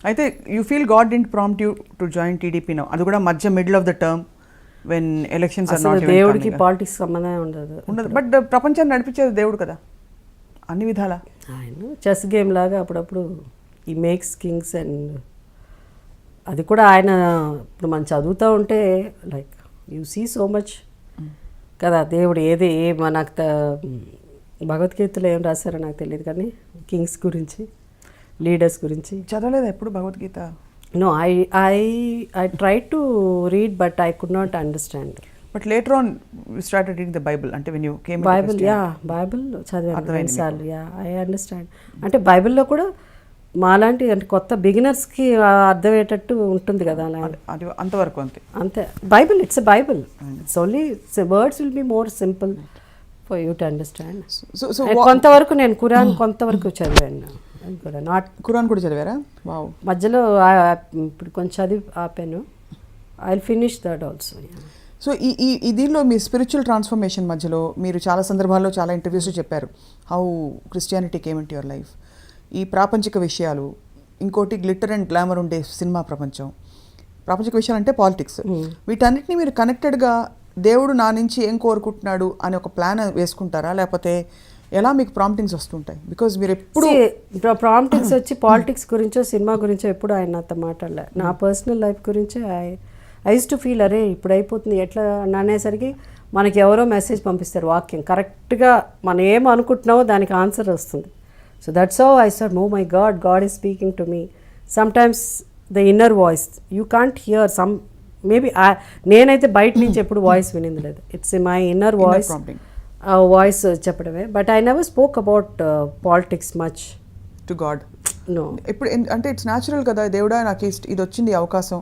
అయితే you feel god didn't prompt you to join TDP now, అది కూడా మధ్య middle of the term when elections are not. దేవుడికి పాలిటిక్స్ సంబంధం ఉండదు. బట్ ప్రపంచాన్ని నడిపించేది దేవుడు కదా అన్ని విధాలా. ఆయన చెస్ గేమ్ లాగా అప్పుడప్పుడు ఈ మేక్స్ కింగ్స్ అండ్ అది కూడా ఆయన ఇప్పుడు మనం చదువుతూ ఉంటే like you see so much కదా. దేవుడు ఏది నాకు భగవద్గీతలో ఏం రాశారో నాకు తెలియదు కానీ కింగ్స్ గురించి లీడర్స్ గురించి చదవలేదు ఎప్పుడు Bhagavad Gita. No, I try to read but I could not understand. But later on you started reading the Bible అంటే when you came Bible Bible చదివాను రెండుసార్లు. I understand. అంటే బైబిల్లో కూడా మాలాంటి అంటే కొత్త బిగినర్స్కి అర్థమయ్యేటట్టు ఉంటుంది కదా అలా. అది అంతవరకు అంతే. Bible it's Bible, it's only words will be more simple for you to understand. So కొంతవరకు నేను ఖురాన్ కొంతవరకు చదివాను. ఖురాన్ కూడా చదివారా? వావ్. మధ్యలో ఇప్పుడు కొంచెం చదివి ఆపాను. I will finish that also. So ఈ దీనిలో మీ స్పిరిచువల్ ట్రాన్స్ఫర్మేషన్ మధ్యలో మీరు చాలా సందర్భాల్లో చాలా ఇంటర్వ్యూస్లో చెప్పారు how Christianity came in to your life. ఈ ప్రాపంచిక విషయాలు, ఇంకోటి గ్లిటర్ అండ్ గ్లామర్ ఉండే సినిమా ప్రపంచం, ప్రాపంచిక విషయాలు అంటే పాలిటిక్స్, వీటన్నిటిని మీరు కనెక్టెడ్గా దేవుడు నా నుంచి ఏం కోరుకుంటున్నాడు అని ఒక ప్లాన్ వేసుకుంటారా, లేకపోతే ఎలా మీకు ప్రాంప్టింగ్స్ వస్తుంటాయి? బికాజ్ మీరు ఎప్పుడు ప్రాంప్టింగ్స్ వచ్చి పాలిటిక్స్ గురించో సినిమా గురించో ఎప్పుడు ఆయన నాతో మాట్లాడలే. నా పర్సనల్ లైఫ్ గురించే ఐ యూస్ టు ఫీల్ అరే ఇప్పుడు అయిపోతుంది ఎట్లా అనేసరికి మనకి ఎవరో మెసేజ్ పంపిస్తారు, వాక్యం కరెక్ట్గా మనం ఏం అనుకుంటున్నామో దానికి ఆన్సర్ వస్తుంది. So that's how I said oh my God, God is speaking to me. Sometimes the inner voice you can't hear some maybe. నేనైతే బయట నుంచి ఎప్పుడు వాయిస్ వినింది లేదు. It's my inner voice, voice చెప్పడమే. But I never spoke about politics much to God. No. ఇప్పుడు అంటే it's natural కదా, దేవుడా నాకు ఇది వచ్చింది అవకాశం,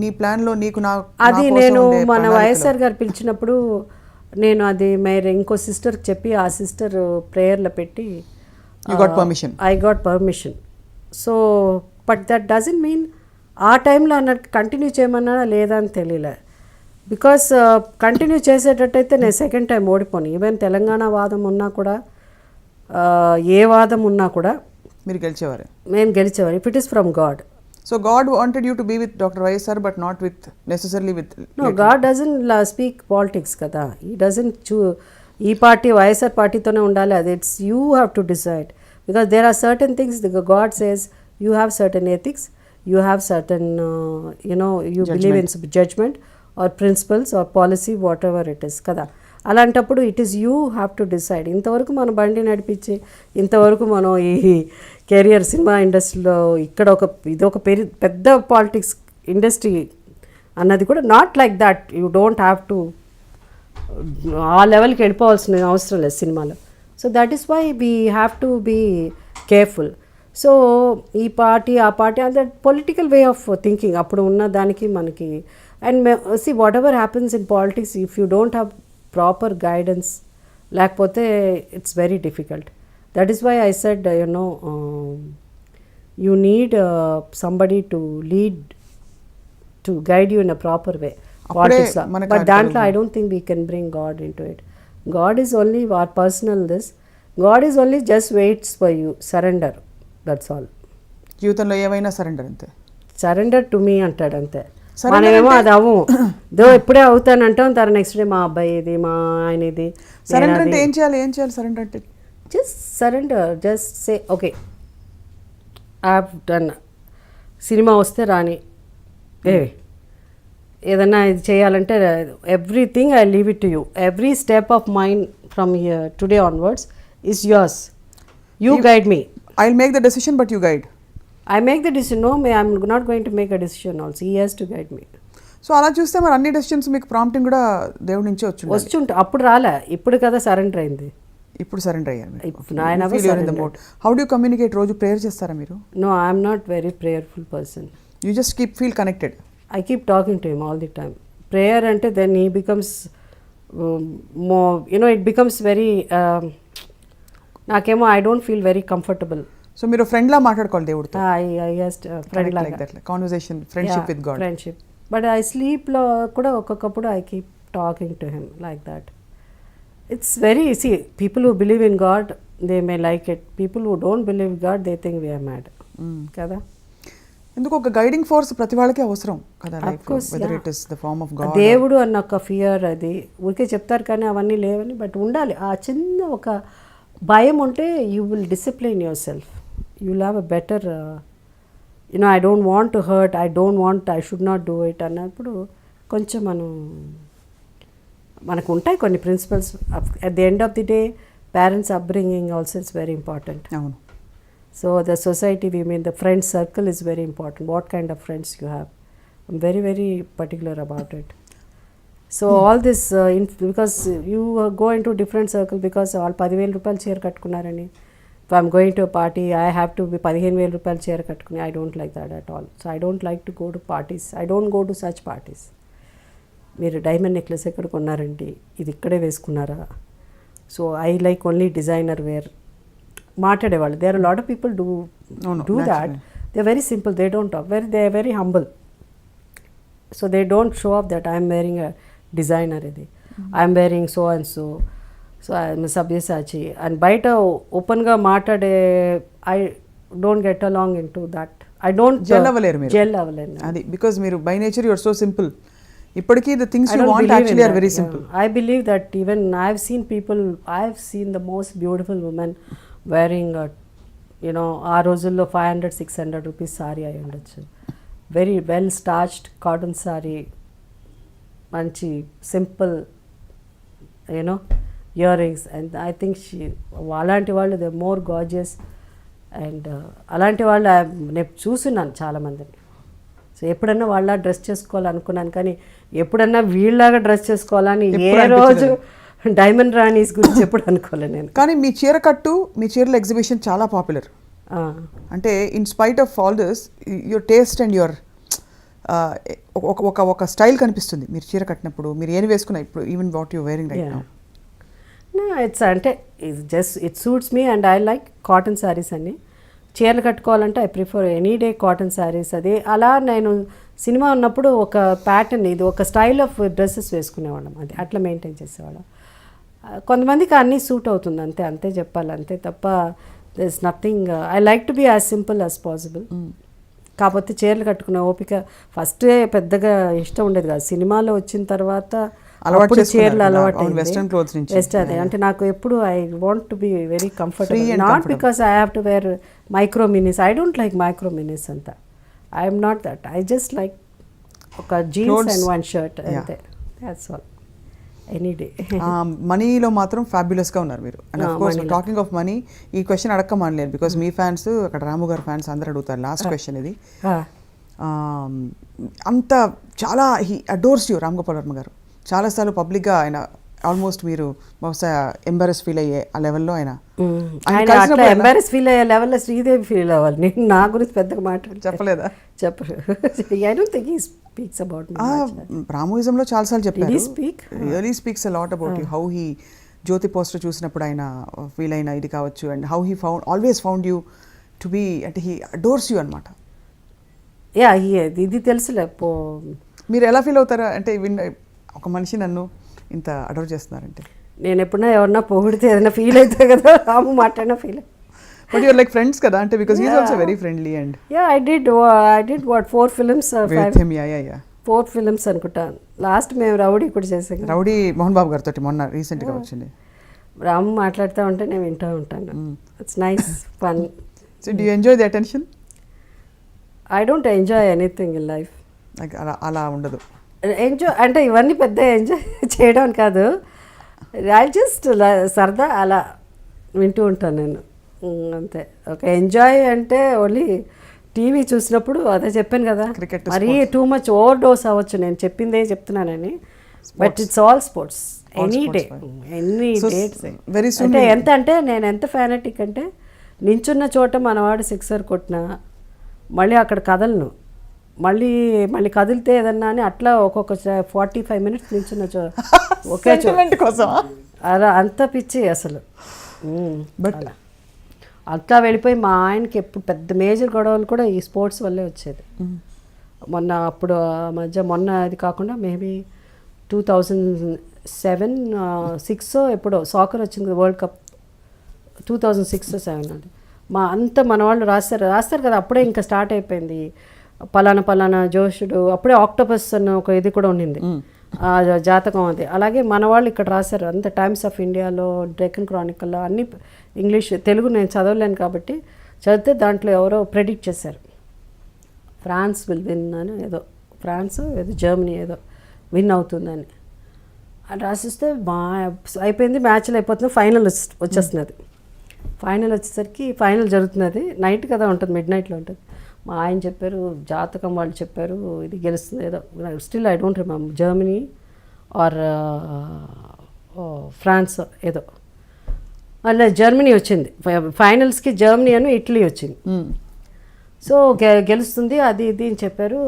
నీ ప్లాన్లో నీకు నా అది నేను మన వైఎస్ఆర్ గారు పిలిచినప్పుడు నేను అది మేరే ఇంకో సిస్టర్కి చెప్పి ఆ సిస్టర్ ప్రేయర్లో పెట్టి I got permission. So but that doesn't mean ఆ టైంలో అన్నట్టు కంటిన్యూ చేయమన్నా లేదా అని తెలియలే. బికాస్ కంటిన్యూ చేసేటట్టయితే నేను సెకండ్ టైం ఓడిపోను. ఈవెన్ తెలంగాణ వాదం ఉన్నా కూడా, ఏ వాదం ఉన్నా కూడా మీరు గెలిచేవారు, నేను గెలిచేవారు if it is from God. So God wanted you to be with Dr. YSR but not with necessarily with. No, God doesn't speak politics kada. He doesn't choose ee party YSR party tone undali. It's you have to decide, because there are certain things the God says you have certain ethics, you have certain you judgment. Believe in judgment or principles or policy, whatever it is kada. అలాంటప్పుడు it is you have to decide. ఇంతవరకు మనం బండి నడిపించి ఇంతవరకు మనం ఈ career cinema ఇండస్ట్రీలో ఇక్కడ ఇదొక పెద్ద పాలిటిక్స్ ఇండస్ట్రీ అన్నది కూడా not like that. You don't have to ఆ లెవెల్కి వెళ్ళిపోవాల్సిన అవసరం లేదు సినిమాలో. So that is why we have to be careful. So ఈ పార్టీ ఆ పార్టీ అంత పొలిటికల్ వే ఆఫ్ థింకింగ్ అప్పుడు ఉన్న దానికి మనకి. And see whatever happens in politics, if you don't have proper guidance లేకపోతే it's very difficult. That is why I said you need somebody to lead to guide you in a proper way politics. But దాంట్లో I don't think we can bring God into it. God is only our personal this. God is only just waits for you, surrender, that's all. జీవితంలో ఏమైనా surrender అంతే, surrender to me అంటాడు అంతే. మనమేమో అది అవ్వం, దో ఇప్పుడే అవుతానంటాం, తన నెక్స్ట్ డే మా అబ్బాయి ఇది, మా ఆయన ఇది. సరెండర్ అంటే ఏం చేయాలి సరెండర్ అంటే? Just surrender, just say okay I have done. Cinema వస్తే రాని, ఏదన్నా ఇది చేయాలంటే everything I leave it to you. Every step of mind from here today onwards is yours. You guide me. I will make the decision but you guide. I make the decision. No, I'm not going to make a decision also. He has to guide me. So అలా చూస్తే మరి అన్ని decisions మీకు prompting కూడా దేవుడి నుంచి వచ్చుంటే అప్పుడు రాలే, ఇప్పుడు కదా సరెండర్ అయింది. ఇప్పుడు సరెండర్ అయ్యారు. How do you communicate? రోజు ప్రేయర్ చేస్తారా మీరు? No, I'm not very prayerful person. You just feel connected. I keep talking to him all the time. Prayer అంటే then he becomes more, it becomes very నాకేమో I don't feel very comfortable. So మీరు friend లా మాట్లాడుకోవాలి దేవుడితో. Friend లాగా conversation, friendship with God. Friendship. But I స్లీప్లో కూడా ఒక్కొక్కప్పుడు I keep talking to him like that. It's very see people who believe in God they may like it. People who don't believe God they think we are mad కదా. ఎందుకు ఒక guiding force ప్రతి వాళ్ళకి అవసరం కదా. Whether it is the form of God, దేవుడు అన్న ఒక ఫియర్, అది ఊరికే చెప్తారు కానీ అవన్నీ లేవని. బట్ ఉండాలి ఆ చిన్న ఒక భయం ఉంటే you will discipline your self. You'll have a better, I don't want to hurt, I should not do it అన్నప్పుడు కొంచెం మనకు ఉంటాయి కొన్ని principles. At the end of the day parents upbringing also it's very important. అవును. So the society, we mean the friend circle is very important. What kind of friends you have, I'm very very particular about it. So all this because you go into different circle because వాళ్ళు 10,000 రూపాయలు చీర కట్టుకున్నారని if I'm going to party I have to be 15,000 రూపాయలు చీర కట్టుకుని I don't like that at all. So I don't like to go to parties, I don't go to such parties. మీరు diamond necklace ఎక్కడ కొన్నారండి, ఇది ఇక్కడే వేసుకున్నారా? So I like only designer wear మాట్లాడేవాళ్ళు. There are lot of people do that. They are very simple, they don't talk, they are very humble. So they don't show off that I'm wearing a designer, ఇది I'm wearing so and so, so I'm Sabyasachi and బయట ఓపెన్గా మాట్లాడే I don't get along in to that. I don't gel అవ్వలేరు అది because మీరు by nature you are so simple. ఇప్పటికీ the things you want actually are very simple. I believe that even I've seen people, I've seen the most beautiful women wearing ఆ రోజుల్లో 500-600 rupees sorry అయి ఉండొచ్చు. Very well స్టార్చ్డ్ cotton sorry, మంచి simple ear rings. And I think అలాంటి వాళ్ళు they more gorgeous. And అలాంటి వాళ్ళు నేను చూస్తున్నాను చాలామందిని. సో ఎప్పుడన్నా వాళ్ళ డ్రెస్ చేసుకోవాలనుకున్నాను, కానీ ఎప్పుడన్నా వీళ్ళలాగా డ్రెస్ చేసుకోవాలని ఏ రోజు డైమండ్ రాణీస్ గురించి ఎప్పుడు అనుకోలేదు నేను. కానీ మీ చీర కట్టు, మీ చీరల ఎగ్జిబిషన్ చాలా పాపులర్. అంటే in spite of all this your taste and your ఒక స్టైల్ కనిపిస్తుంది మీరు చీర కట్టినప్పుడు. మీరు ఏం వేసుకున్నా ఇప్పుడు even what you wearing right now. It's అంటే just it suits me and I like cotton saris అన్ని. చీరలు కట్టుకోవాలంటే I prefer any day cotton saris. అది అలా నేను సినిమా ఉన్నప్పుడు ఒక ప్యాటర్న్, ఇది ఒక స్టైల్ ఆఫ్ డ్రెస్సెస్ వేసుకునేవాళ్ళం, అది అట్లా మెయింటైన్ చేసేవాళ్ళం. కొంతమందికి అన్నీ సూట్ అవుతుంది, అంతే చెప్పాలి, అంతే తప్ప there is nothing. I like to be as simple as possible. కాకపోతే చీరలు కట్టుకునే ఓపిక ఫస్టే పెద్దగా ఇష్టం ఉండేది కాదు. సినిమాలో వచ్చిన తర్వాత అప్పుడు చీరలు అలవాటు వెస్టర్న్. అంటే నాకు ఎప్పుడు I want to be very comfortable, not because I have to wear micro minis. I don't like micro minis అంతా. I'm not that. I just like ఒక జీన్స్ అండ్ వన్ షర్ట్ అంతే, దాట్స్ ఆల్. Any day. మనీలో మాత్రం fabulous గా ఉన్నారు మీరు. And of course talking of money, ఈ question అడగమనలేదు బికాస్ మీ ఫ్యాన్స్ అక్కడ రాము గారు ఫ్యాన్స్ అందరూ అడుగుతారు. లాస్ట్ క్వశ్చన్ ఇది. అంత చాలా he adores you Ram Gopal Varma గారు. చాలాసార్లు పబ్లిక్గా ఆయన ఆల్మోస్ట్ మీరు బహుశా ఎంబారెస్ ఫీల్ అయ్యే ఆ లెవెల్లో ఆయన ఎంబారెస్ ఫీల్ అయ్యే లెవెల్లో శ్రీదేవి ఫీల్ అవ్వాలి. నేను నా గురించి పెద్దగా మాట్లాడి చెప్పలేదా? చెప్పరు. I don't think he speaks about me. రామోయిజంలో చాలాసార్లు చెప్పారు. Really speaks a lot about you. How he Jyothi poster చూసినప్పుడు ఆయన ఫీల్ అయిన ఇది కావచ్చు, and how he always found you to be, అంటే హీ అడోర్స్ యూ అనమాట. యా, ఇది తెలుసులే. మీరు ఎలా ఫీల్ అవుతారా అంటే ఒక మనిషి నన్ను ఇంత అడోర్ చేస్తున్నారంటే? నేను ఎప్పుడన్నా ఎవరన్నా పొగిడితే ఏదైనా ఫీల్ అవుతాయి కదా, రాము మాట్లాడినా feel. But you're like friends కదా, అంటే because he is also very friendly. And yeah, I did what 4 films with him. Yeah 4 films అనుకుంటా. లాస్ట్ మేము రౌడీ కూడా చేసాం. రౌడీ మోహన్ బాబు గారితో మొన్న రీసెంట్గా వచ్చింది. రాము మాట్లాడుతూ ఉంటే నేను వింటూ ఉంటాను. It's nice fun. So do you enjoy the attention? I don't enjoy anything in life. Like అలా ఉండదు. ఎంజాయ్ అంటే ఇవన్నీ పెద్ద ఎంజాయ్ చేయడం కాదు. ఐ జస్ట్ సరదా అలా వింటూ ఉంటాను నేను, అంతే. ఒక ఎంజాయ్ అంటే ఓన్లీ టీవీ చూసినప్పుడు, అదే చెప్పాను కదా, మరీ టూ మచ్ ఓవర్ డోస్ అవ్వచ్చు. నేను చెప్పిందే చెప్తున్నానని, but it's all sports any day, any dates. అంటే ఎంత అంటే నేను ఎంత ఫ్యానటిక్ అంటే, నించున్న చోట మనవాడు సిక్సర్ కొట్టినా మళ్ళీ అక్కడ కదలను, మళ్ళీ కదిలితే ఏదన్నా అని అట్లా ఒక్కొక్క 45 మినిట్స్ నించున్న ఒకే కోసం అలా అంత పిచ్చి అసలు. బట్ అంతా వెళ్ళిపోయి మా ఆయనకి ఎప్పుడు పెద్ద మేజర్ గొడవలు కూడా ఈ స్పోర్ట్స్ వల్లే వచ్చేది. అప్పుడు మొన్న అది కాకుండా మేబీ 2007-6 ఎప్పుడో సాకర్ వచ్చింది వరల్డ్ కప్, 2006-7 అది. మన వాళ్ళు రాస్తారు కదా, అప్పుడే ఇంకా స్టార్ట్ అయిపోయింది. పలానా జోషుడు, అప్పుడే ఆక్టోపస్ అన్న ఒక ఇది కూడా ఉండింది, జాతకం అది. అలాగే మన వాళ్ళు ఇక్కడ రాశారు అంత. టైమ్స్ ఆఫ్ ఇండియాలో, డెక్కన్ క్రానికల్లో అన్ని ఇంగ్లీష్, తెలుగు నేను చదవలేను కాబట్టి చదివితే దాంట్లో ఎవరో ప్రెడిక్ట్ చేశారు ఫ్రాన్స్ విల్ విన్ అని, ఫ్రాన్స్ ఏదో జర్మనీ ఏదో విన్ అవుతుందని అని రాసిస్తే అయిపోయింది. మ్యాచ్లు అయిపోతుంది, ఫైనల్ వచ్చేస్తున్నది. ఫైనల్ వచ్చేసరికి ఫైనల్ జరుగుతున్నది, నైట్ కదా ఉంటుంది, మిడ్ నైట్లో ఉంటుంది. మా ఆయన చెప్పారు, జాతకం వాళ్ళు చెప్పారు ఇది గెలుస్తుంది ఏదో, still I don't remember, Germany or France ఏదో, అలా జర్మనీ వచ్చింది ఫైనల్స్కి, జర్మనీ అని ఇటలీ వచ్చింది. సో గెలుస్తుంది అది ఇది అని చెప్పారు.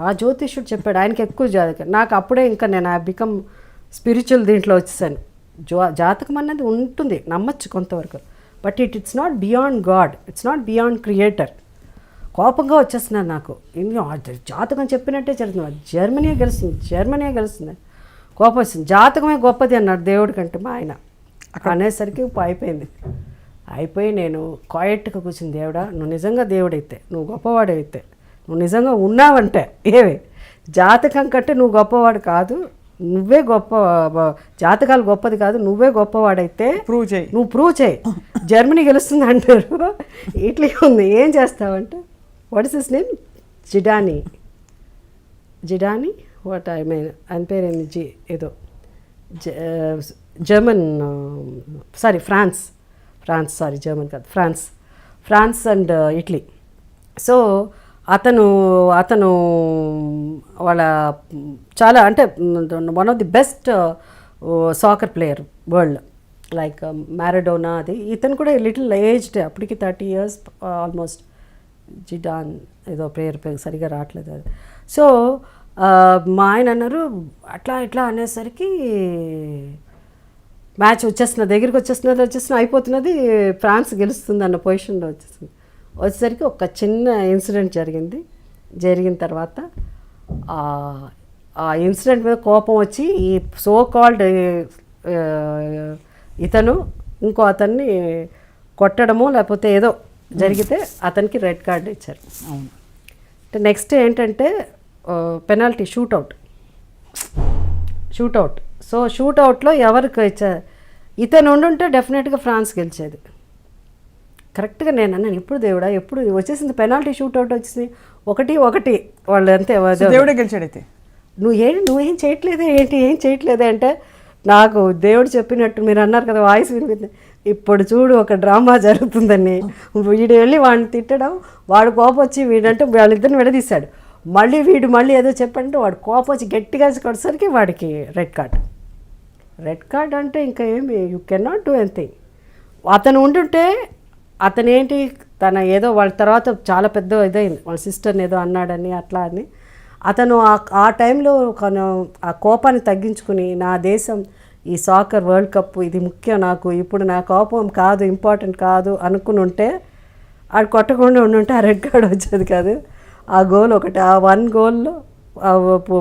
ఆ జ్యోతిష్యుడు చెప్పాడు, ఆయనకి ఎక్కువ జాతకం. నాకు అప్పుడే ఇంకా నేను బికమ్ స్పిరిచువల్ దీంట్లో వచ్చేసాను. జాతకం అన్నది ఉంటుంది, నమ్మచ్చు కొంతవరకు, but it's not beyond God, it's not beyond creator. కోపంగా వచ్చేస్తున్నాను నాకు. జాతకం చెప్పినట్టే జరుగుతుంది, జర్మనీ గెలుస్తుంది. కోపం వస్తుంది. జాతకమే గొప్పది అన్నాడు దేవుడి కంటే మా ఆయన. అనేసరికి అయిపోయి నేను క్వైట్గా కూర్చుని, దేవుడా నువ్వు నిజంగా దేవుడైతే, నువ్వు గొప్పవాడైతే, నువ్వు నిజంగా ఉన్నావంటే జాతకం కంటే నువ్వు గొప్పవాడు కాదు, నువ్వే గొప్ప, జాతకాలు గొప్పది కాదు, నువ్వే గొప్పవాడైతే నువ్వు ప్రూవ్ చేయి, జర్మనీ గెలుస్తుంది అంటారు. ఇట్లీ ఉంది, ఏం చేస్తావంటే what is his name, Zidane what I mean అని పేరేంది, ఏదో German, sorry France, sorry German కాదు, ఫ్రాన్స్ అండ్ ఇటలీ. సో అతను వాళ్ళ చాలా అంటే one of the best soccer player world, like Maradona. అది ఇతను కూడా లిటిల్ ఏజ్డ్, అప్పటికి 30 years ఆల్మోస్ట్. జిడాన్ ఏదో పేరు సరిగా రావట్లేదు అది. సో మా ఆయన అన్నారు అట్లా అనేసరికి మ్యాచ్ దగ్గరికి వచ్చేస్తున్నది, అయిపోతున్నది, ఫ్రాన్స్ గెలుస్తుంది అన్న పొజిషన్లో వచ్చేసరికి ఒక చిన్న ఇన్సిడెంట్ జరిగిన తర్వాత ఆ ఇన్సిడెంట్ మీద కోపం వచ్చి ఈ సో కాల్డ్ ఇతను ఇంకో అతన్ని కొట్టడమో లేకపోతే ఏదో జరిగితే అతనికి రెడ్ కార్డు ఇచ్చారు. అంటే నెక్స్ట్ ఏంటంటే పెనాల్టీ షూట్అవుట్. సో షూట్అవుట్లో ఎవరికి ఇచ్చారు, ఇతను ఉండుంటే డెఫినెట్గా ఫ్రాన్స్ గెలిచేది. కరెక్ట్గా నేను అన్నాను, ఎప్పుడు దేవుడా, ఎప్పుడు వచ్చేసింది పెనాల్టీ షూట్అవుట్ వచ్చింది, 1-1 వాళ్ళు అంతే, దేవుడే గెలిచాడైతే. నువ్వేం చేయట్లేదే అంటే, నాకు దేవుడు చెప్పినట్టు మీరు అన్నారు కదా, వాయిస్ వినిపింది, ఇప్పుడు చూడు ఒక డ్రామా జరుగుతుందని. వీడు వెళ్ళి వాడిని తిట్టడం, వాడు కోపం వచ్చి వీడంటే వాళ్ళిద్దరిని విడదీశాడు, వీడు ఏదో చెప్పంటే వాడు కోపం వచ్చి గట్టిగా కొట్టేసరికి వాడికి రెడ్ కార్డ్ అంటే ఇంకా ఏమి, you can not do anything. అతను ఉంటుంటే అతనేంటి తన ఏదో వాళ్ళ తర్వాత చాలా పెద్ద ఇదైంది, వాళ్ళ సిస్టర్ని ఏదో అన్నాడని అట్లా అని, అతను ఆ టైంలో ఆ కోపాన్ని తగ్గించుకుని, నా దేశం ఈ సాకర్ వరల్డ్ కప్ ఇది ముఖ్యం నాకు, ఇప్పుడు నా కోపం కాదు ఇంపార్టెంట్ కాదు అనుకుని ఉంటే, ఆడు కొట్టకుండా ఉండుంటే ఆ రెడ్ కార్డ్ వచ్చేది కాదు. ఆ గోల్ ఒకటి, ఆ 1 goalలో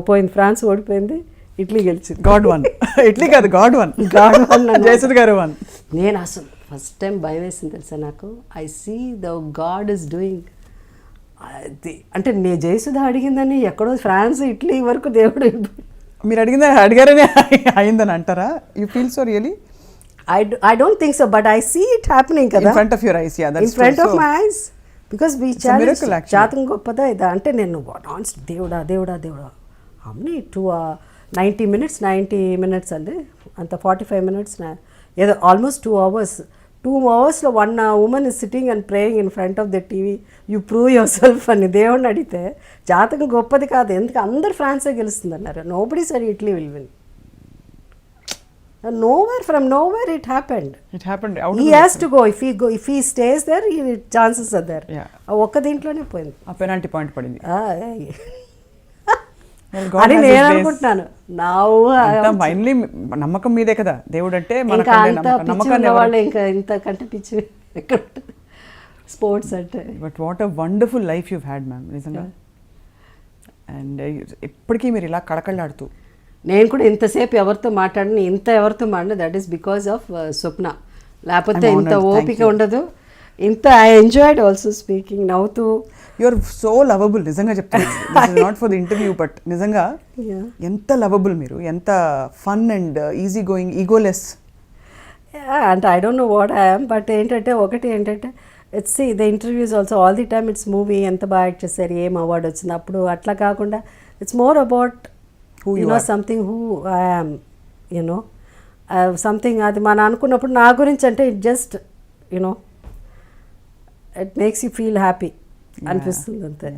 పోయింది, ఫ్రాన్స్ ఓడిపోయింది, ఇటలీ గెలిచింది. God one. ఇటలీ కాదు, గాడ్ వన్. జయసుధ గారు వన్. నేను అసలు ఫస్ట్ టైం భయం వేసింది తెలుసా నాకు. I see the god is doing అది. అంటే నేను జయసుధ అడిగిందని ఎక్కడో ఫ్రాన్స్ ఇటలీ వరకు దేవుడు, మీరు అడిగారని అయిందని అంటారా? You feel so really? I don't think so, but I see it happening kada, in front of your eyes. Yeah, that's in front of my eyes, because we challenge జాతకం గొప్పదా ఇదా అంటే నేను దేవుడా అమ్ని 90 minutes అండి, అంత 45 minutes ఏదో almost 2 hours. 2 hoursలో 1 woman is sitting and praying in front of the TV, you prove yourself అని దేవుడిని అడిగితే, జాతకం గొప్పది కాదు, ఎందుకు అందరు ఫ్రాన్సే గెలుస్తుంది అన్నారు. Nobody said Italy will win. From nowhere it happened. He has to go. If he stays there, chances are there. ఒక్క దీంట్లోనే పోయింది, ఆ పెనాల్టీ పాయింట్ పడింది అని నేను అనుకుంటున్నాను. ఫైనలీ నమ్మకం మీదే కదా దేవుడు అంటే. వాళ్ళు ఇంకా ఇంతకంటే పిచ్చి ఎక్కడ స్పోర్ట్స్ అంటే. But what a wonderful life you had ma'am, నిజంగా. అండ్ ఇప్పటికీ మీరు ఇలా కళకళలాడుతూ. నేను కూడా ఇంతసేపు ఎవరితో మాట్లాడిన that is because of Swapna. లేకపోతే ఇంత ఓపిక ఉండదు, ఇంత ఐ ఎంజాయ్డ్ ఆల్సో స్పీకింగ్, నవ్వుతూ. యు ఆర్ సో లవబుల్, నిజంగా చెప్తాను. Not for the interview, but నిజంగా ఎంత లవబుల్ మీరు, ఎంత fun and easy going, egoless. అంటే I don't know what I am, but ఏంటంటే it's the interviews also all the time it's movie, ఎంత బాగా యాక్ట్ చేశారు, ఏం అవార్డు వచ్చింది అప్పుడు, అట్లా కాకుండా it's more about something who I am, something అది మనం అనుకున్నప్పుడు నా గురించి అంటే it just it makes you feel happy అనిపిస్తుంది అంతే.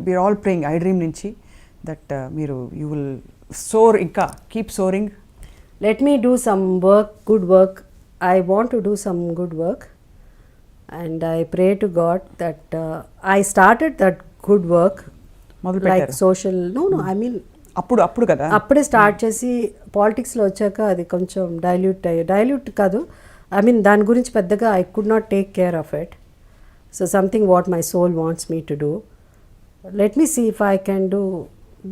we're all praying iDream నుంచి that you will soar ఇంకా keep soaring. Let me do some work, good work. I want to do some good work, and I pray to God that I started that good work, మొదలు like పెట్టారు social. No, I mean అప్పుడు కదా అప్పుడే start చేసి పాలిటిక్స్లో వచ్చాక అది కొంచెం డైల్యూట్ కాదు, ఐ మీన్ దాని గురించి పెద్దగా I could not take care of it. So something what my soul wants me to do. Let me see if I can do.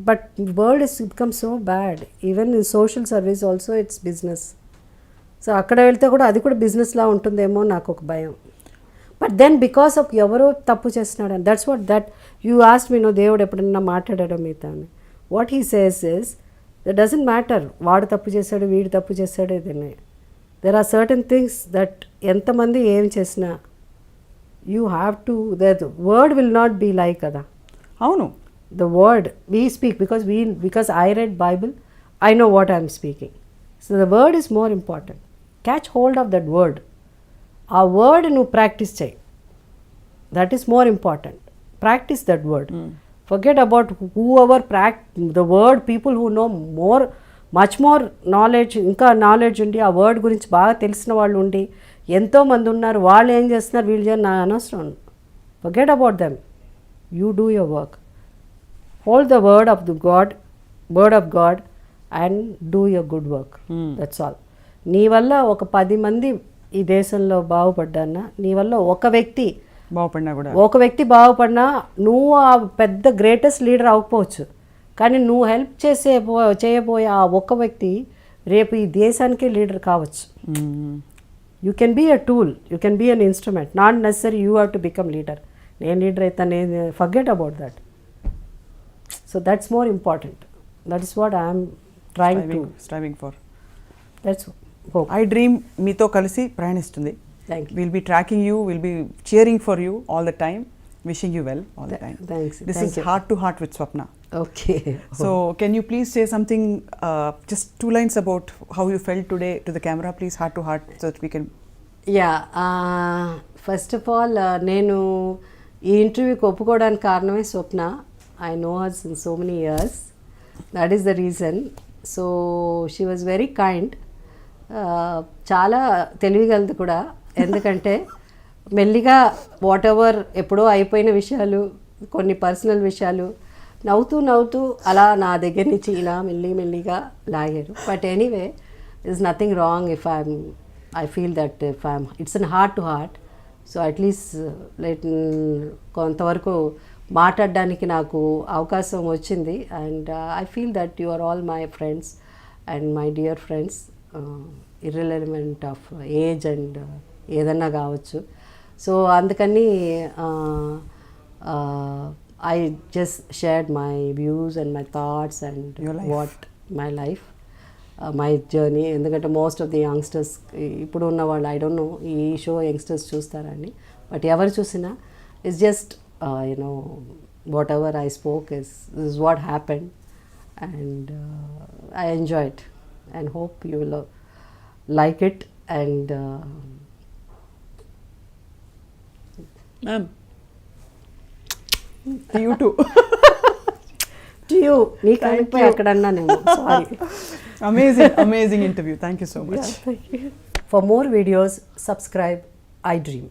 But world is become so bad. Even in social service also it's business. So అక్కడ వెళ్తే కూడా అది కూడా బిజినెస్లా ఉంటుందేమో నాకు ఒక భయం. బట్ దెన్ బికాస్ ఆఫ్ ఎవరో తప్పు చేస్తున్నాడు అని that's what that you ask me, no దేవుడు ఎప్పుడన్నా మాట్లాడాడో మీతో అని. What he says is that doesn't matter వాడు తప్పు చేశాడు వీడు తప్పు చేశాడు ఇదని. There are certain things that ఎంతమంది ఏం చేసినా you have to, that word will not be like కదా. అవును, the word we speak, because I read Bible, I know what I am speaking. So the word is more important. Catch hold of that word. A word nu practice chey, that is more important. Practice that word. Forget about whoever the word, people who know more, much more knowledge, ఇంకా knowledge ఉండి ఆ word గురించి బాగా తెలిసిన వాళ్ళు ఉండి ఎంతోమంది ఉన్నారు, వాళ్ళు ఏం చేస్తున్నారు వీళ్ళు చేయని నా అనవసరం. Forget about them. You do your work. Hold the word of God and do your good work. That's all. నీ వల్ల ఒక 10 మంది ఈ దేశంలో బాగుపడ్డానా, నీ వల్ల ఒక వ్యక్తి బాగుపడినా నువ్వు ఆ పెద్ద గ్రేటెస్ట్ లీడర్ అవ్వకపోవచ్చు, కానీ నువ్వు హెల్ప్ చేయబోయే ఆ ఒక్క వ్యక్తి రేపు ఈ దేశానికే లీడర్ కావచ్చు. You can be a tool, you can be an instrument, not necessary you have to become leader. నేను లీడర్ అయితే నేను forget about that. So that's more important. That is what I am striving for. That's hope. iDream మీతో కలిసి ప్రయాణిస్తుంది. Thank you. We'll be tracking you, we'll be cheering for you all the time, wishing you well all the time. Thanks. This is Heart to Heart with Swapna. Okay. So can you please say something, just 2 lines about how you felt today to the camera, please, heart to heart, so that we can. Yeah. First of all, నేను ఈ ఇంటర్వ్యూకి ఒప్పుకోవడానికి కారణమే స్వప్న. I know her since so many years. That is the reason. So she was very kind. చాలా తెలివిగలదు కూడా, ఎందుకంటే మెల్లిగా what ever ఎప్పుడో అయిపోయిన విషయాలు, కొన్ని పర్సనల్ విషయాలు నవ్వుతూ అలా నా దగ్గర నుంచి ఇలా మెల్లిగా లాగారు. But anyway is nothing wrong if I feel that it's an heart to heart. So at least కొంతవరకు మాట్లాడడానికి నాకు అవకాశం వచ్చింది. And I feel that you are all my friends and my dear friends, irrelevant of age and ఏదన్నా కావచ్చు. So అందుకని I just shared my views and my thoughts and what my life, my journey. ఎందుకంటే most of the youngsters ఇప్పుడు ఉన్న వాళ్ళు, I don't no ఈ show youngsters చూస్తారని, but ఎవరు చూసినా it's just whatever I spoke is what happened, and I enjoy it and hope you will like it. And ma'am, to you too. To you. Thank you. Sorry. Amazing interview. Thank you so much. Yeah, thank you. For more videos, subscribe iDream.